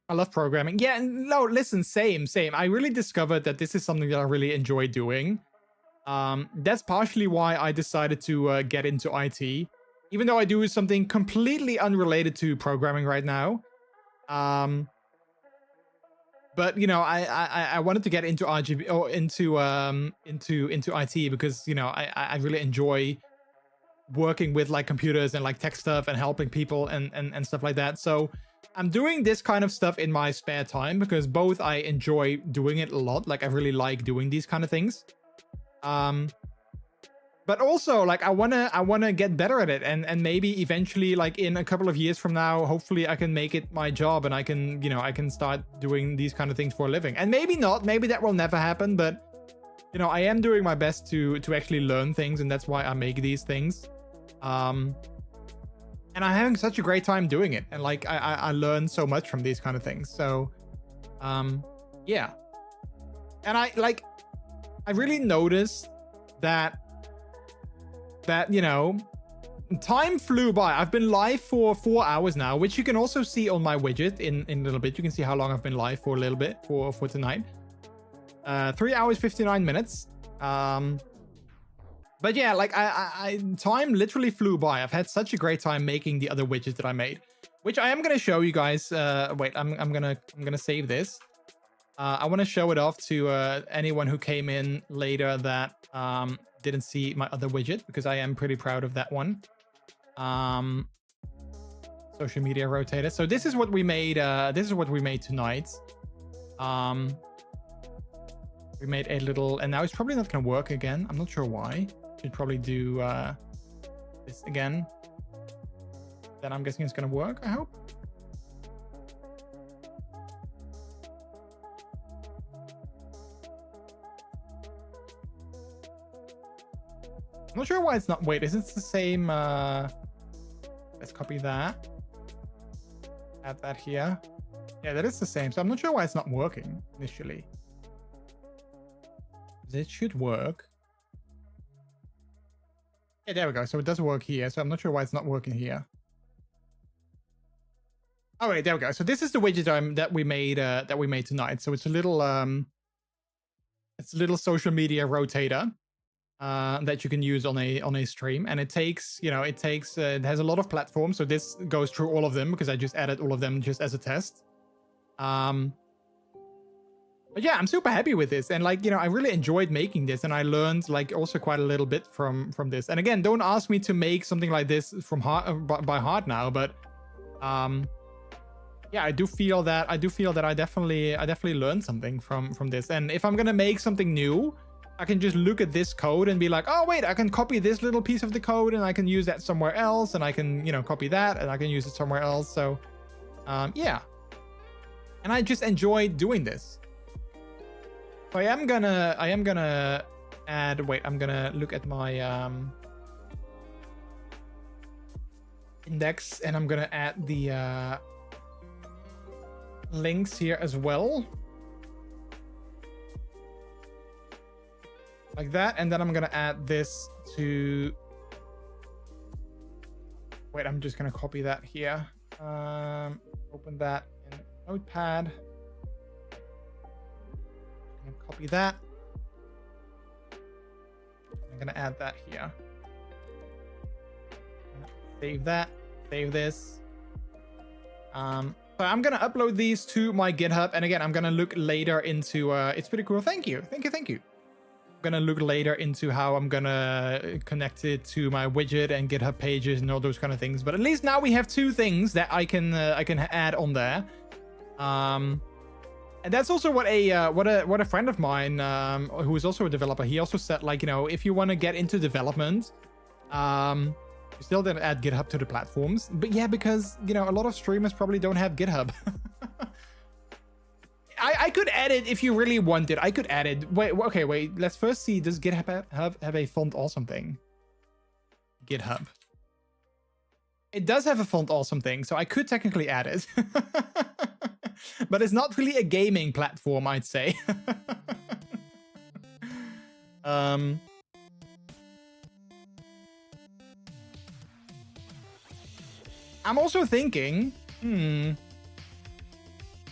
I love programming. Yeah, no, listen, same. I really discovered that this is something that I really enjoy doing. That's partially why I decided to get into IT, even though I do something completely unrelated to programming right now. But I wanted to get into RGB or into IT because I really enjoy working with like computers and like tech stuff and helping people and stuff like that. So I'm doing this kind of stuff in my spare time because both I enjoy doing it a lot. Like I really like doing these kind of things. But also like I wanna get better at it and maybe eventually like in a couple of years from now, hopefully I can make it my job and I can, I can start doing these kind of things for a living. And maybe not, maybe that will never happen, but I am doing my best to actually learn things, and that's why I make these things. And I'm having such a great time doing it. And like, I learned so much from these kind of things. So, yeah. And I really noticed that, you know, time flew by. I've been live for 4 hours now, which you can also see on my widget in a little bit. You can see how long I've been live for a little bit for tonight. 3 hours, 59 minutes. But yeah, like time literally flew by. I've had such a great time making the other widgets that I made, which I am going to show you guys. Wait, I'm going to save this. I want to show it off to anyone who came in later that didn't see my other widget, because I am pretty proud of that one. Social media rotator. So this is what we made. This is what we made tonight. We made a little, and now it's probably not going to work again. I'm not sure why. Should probably do this again. Then I'm guessing it's going to work, I hope. I'm not sure why it's not. Wait, is it the same? Let's copy that. Add that here. Yeah, that is the same. So I'm not sure why it's not working initially. It should work. Yeah, there we go. So it does work here. So I'm not sure why it's not working here. Oh wait, there we go. So this is the widget that we made tonight. So it's a little social media rotator that you can use on a stream, and it takes, you know, it has a lot of platforms. So this goes through all of them because I just added all of them just as a test. But yeah, I'm super happy with this, and like, you know, I really enjoyed making this, and I learned like also quite a little bit from this. And again, don't ask me to make something like this from by heart now, but yeah, I do feel that I definitely learned something from this. And if I'm gonna make something new, I can just look at this code and be like, oh wait, I can copy this little piece of the code and I can use that somewhere else, and I can, you know, copy that and I can use it somewhere else. So yeah, and I just enjoy doing this. So I am gonna add, wait, I'm gonna look at my index, and I'm gonna add the links here as well. Like that, and then I'm gonna add this to, wait, I'm just gonna copy that here. Open that in Notepad. Copy that. I'm gonna add that here. Save that. Save this. So I'm gonna upload these to my GitHub, and again, I'm gonna look later into. It's pretty cool. Thank you. I'm gonna look later into how I'm gonna connect it to my widget and GitHub pages and all those kind of things. But at least now we have two things that I can add on there. And that's also what a friend of mine who is also a developer, he also said, like, you know, if you want to get into development, you still didn't add GitHub to the platforms. But yeah, because, you know, a lot of streamers probably don't have GitHub. I could add it if you really wanted. I could add it. Wait, okay, wait. Let's first see, does GitHub have a font awesome thing? GitHub. It does have a font awesome thing, so I could technically add it. But it's not really a gaming platform, I'd say. I'm also thinking,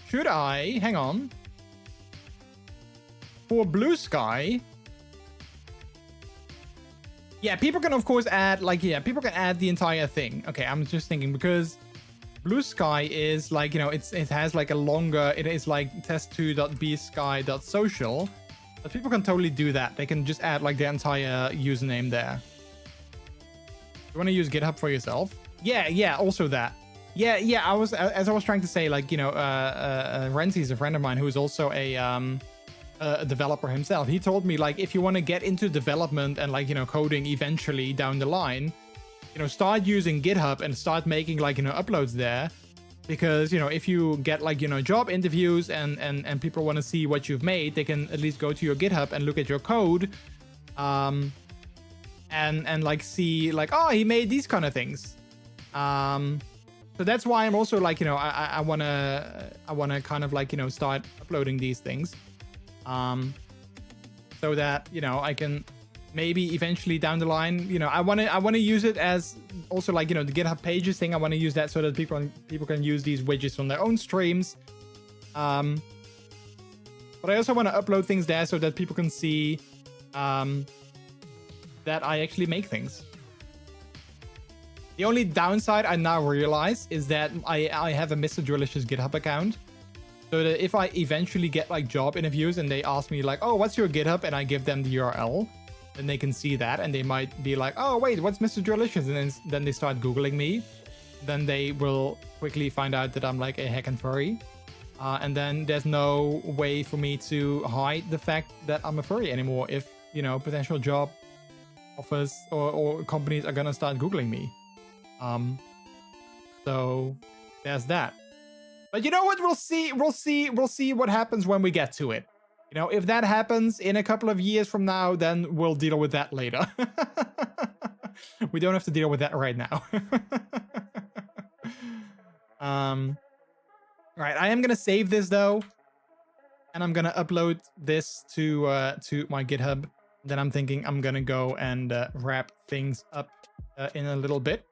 should I, hang on, for Blue Sky, yeah, people can of course add, like, yeah, people can add the entire thing. Okay, I'm just thinking, because Blue Sky is like, you know, it has like a longer, it is like test2.bsky.social, but people can totally do that. They can just add like the entire username there. You want to use GitHub for yourself? Yeah, also that. Yeah, as I was trying to say, like, you know, Renzi is a friend of mine who is also a developer himself. He told me, like, if you want to get into development and, like, you know, coding eventually down the line, you know, start using GitHub and start making, like, you know, uploads there. Because, you know, if you get, like, you know, job interviews and people want to see what you've made, they can at least go to your GitHub and look at your code, and like see, like, oh, he made these kind of things. So that's why I'm also like, you know, I wanna kind of like, you know, start uploading these things, so that, you know, I can maybe eventually down the line, you know, I wanna use it as also like, you know, the GitHub Pages thing. I want to use that so that people can use these widgets on their own streams. But I also want to upload things there so that people can see that I actually make things. The only downside I now realize is that I have a MrJordilicious GitHub account. So that if I eventually get like job interviews and they ask me like, oh, what's your GitHub? And I give them the URL, then they can see that and they might be like, oh, wait, what's MrJordilicious? And then they start Googling me. Then they will quickly find out that I'm like a hack and furry. And then there's no way for me to hide the fact that I'm a furry anymore if, you know, potential job offers or companies are gonna start Googling me. So there's that. But you know what? We'll see what happens when we get to it. You know, if that happens in a couple of years from now, then we'll deal with that later. We don't have to deal with that right now. Right, I am gonna save this though, and I'm gonna upload this to my GitHub. Then I'm thinking I'm gonna go and wrap things up in a little bit.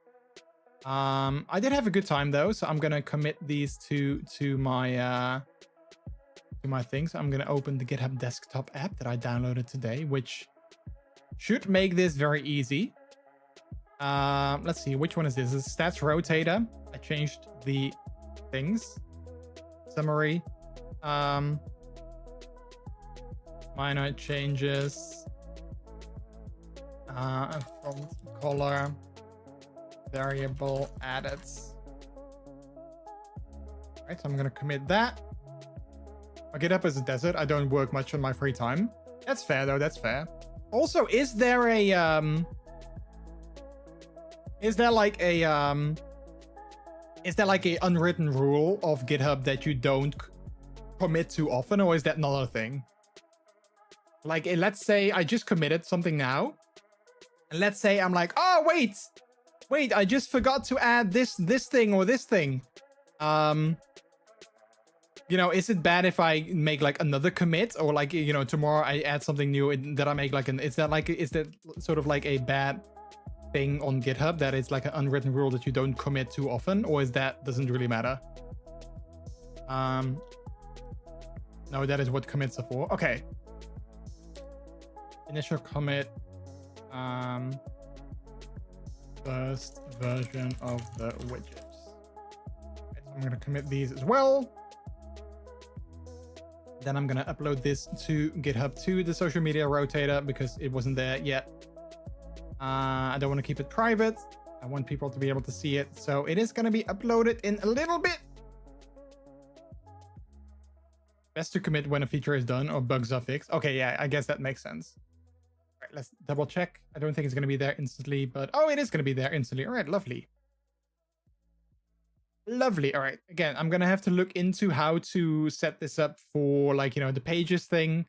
I did have a good time though, so I'm gonna commit these to my thing. So I'm gonna open the GitHub desktop app that I downloaded today, which should make this very easy. Let's see, which one is this? This is Stats Rotator. I changed the things. Summary. Minor changes. Font color. Variable added. Right, so I'm gonna commit that. My GitHub is a desert. I don't work much on my free time. That's fair though, that's fair. Also, is there like a unwritten rule of GitHub that you don't commit too often, or is that not a thing? Like, let's say I just committed something now, and let's say I'm like, oh wait, I just forgot to add this thing or this thing. You know, is it bad if I make like another commit, or like, you know, tomorrow I add something new that I make like is that sort of like a bad thing on GitHub, that it's like an unwritten rule that you don't commit too often, or is that doesn't really matter? No, that is what commits are for. Okay. Initial commit. First version of the widget. Right, so I'm gonna commit these as well. Then I'm gonna upload this to GitHub to the social media rotator because it wasn't there yet. I don't want to keep it private. I want people to be able to see it. So it is going to be uploaded in a little bit. Best to commit when a feature is done or bugs are fixed. Okay, yeah, I guess that makes sense. All right, let's double check. I don't think it's going to be there instantly, but oh, it is going to be there instantly. All right, lovely. Lovely. All right, again, I'm going to have to look into how to set this up for, like, you know, the pages thing.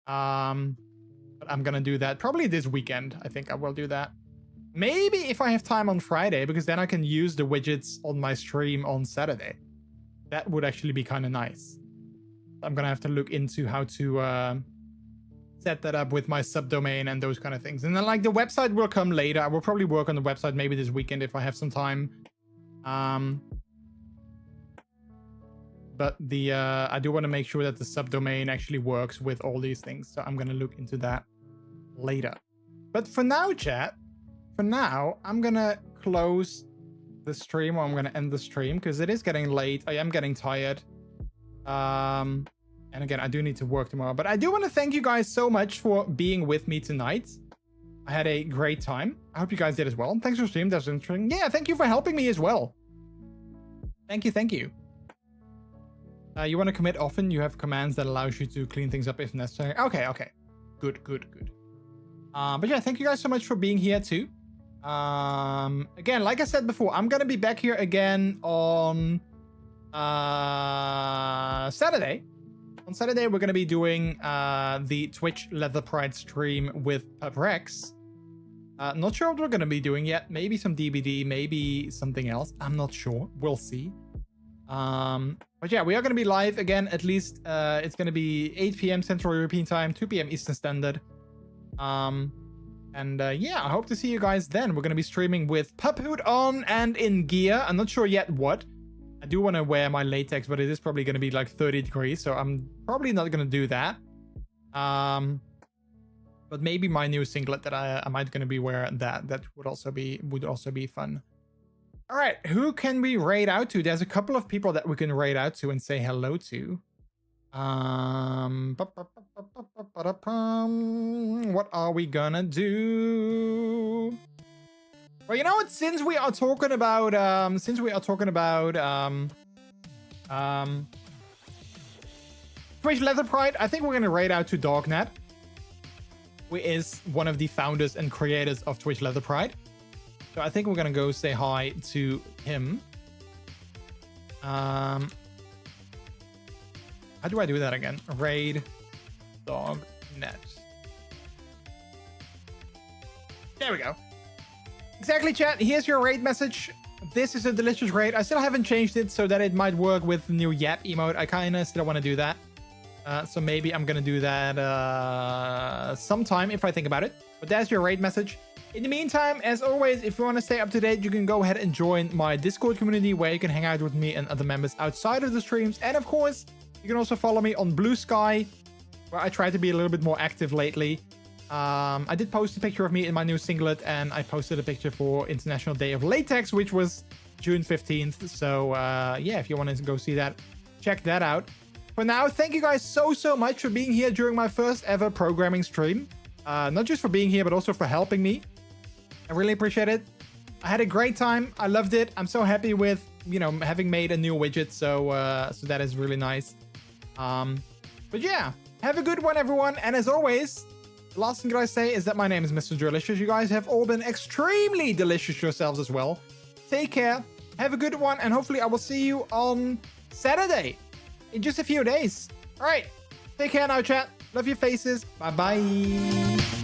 But I'm gonna do that probably this weekend. I think I will do that. Maybe if I have time on Friday, because then I can use the widgets on my stream on Saturday. That would actually be kind of nice. I'm gonna have to look into how to set that up with my subdomain and those kind of things. And then like the website will come later. I will probably work on the website maybe this weekend if I have some time. But the I do want to make sure that the subdomain actually works with all these things. So I'm gonna look into that later. But for now, chat, for now, I'm gonna close the stream, or I'm gonna end the stream because it is getting late. I am getting tired. And again, I do need to work tomorrow. But I do want to thank you guys so much for being with me tonight. I had a great time. I hope you guys did as well. Thanks for streaming. That's interesting. Yeah, thank you for helping me as well. Thank you, thank you. You want to commit often? You have commands that allows you to clean things up if necessary. Okay, okay. Good, good, good. But yeah, thank you guys so much for being here too. Again, like I said before, I'm gonna be back here again on Saturday. On Saturday, we're gonna be doing the Twitch Leather Pride stream with PubRex. Not sure what we're gonna be doing yet. Maybe some DBD, maybe something else. I'm not sure. We'll see. But yeah, we are gonna be live again. At least it's gonna be 8 p.m. Central European Time, 2 p.m. Eastern Standard. Yeah, I hope to see you guys then. We're gonna be streaming with Puphood on and in gear. I'm not sure yet what. I do want to wear my latex, but it is probably gonna be like 30 degrees, so I'm probably not gonna do that. But maybe my new singlet that I might gonna be wearing, that would also be fun. All right, who can we raid out to? There's a couple of people that we can raid out to and say hello to. What are we gonna do? Well, you know what? Since we are talking about Twitch Leather Pride, I think we're gonna raid out to Dognet, who is one of the founders and creators of Twitch Leather Pride. So I think we're gonna go say hi to him. How do I do that again? Raid Dognet. There we go. Exactly, chat. Here's your raid message. This is a delicious raid. I still haven't changed it so that it might work with the new Yap emote. I kind of still want to do that. So maybe I'm going to do that sometime if I think about it. But that's your raid message. In the meantime, as always, if you want to stay up to date, you can go ahead and join my Discord community where you can hang out with me and other members outside of the streams. And of course, you can also follow me on Blue Sky, where I try to be a little bit more active lately. I did post a picture of me in my new singlet, and I posted a picture for International Day of Latex, which was June 15th. So yeah, if you want to go see that, check that out. For now, thank you guys so much for being here during my first ever programming stream. Not just for being here, but also for helping me. I really appreciate it. I had a great time. I loved it. I'm so happy with, you know, having made a new widget. So so that is really nice. But yeah, have a good one, everyone. And as always, the last thing that I say is that my name is MrJordilicious. You guys have all been extremely delicious yourselves as well. Take care. Have a good one. And hopefully I will see you on Saturday in just a few days. All right. Take care now, chat. Love your faces. Bye-bye.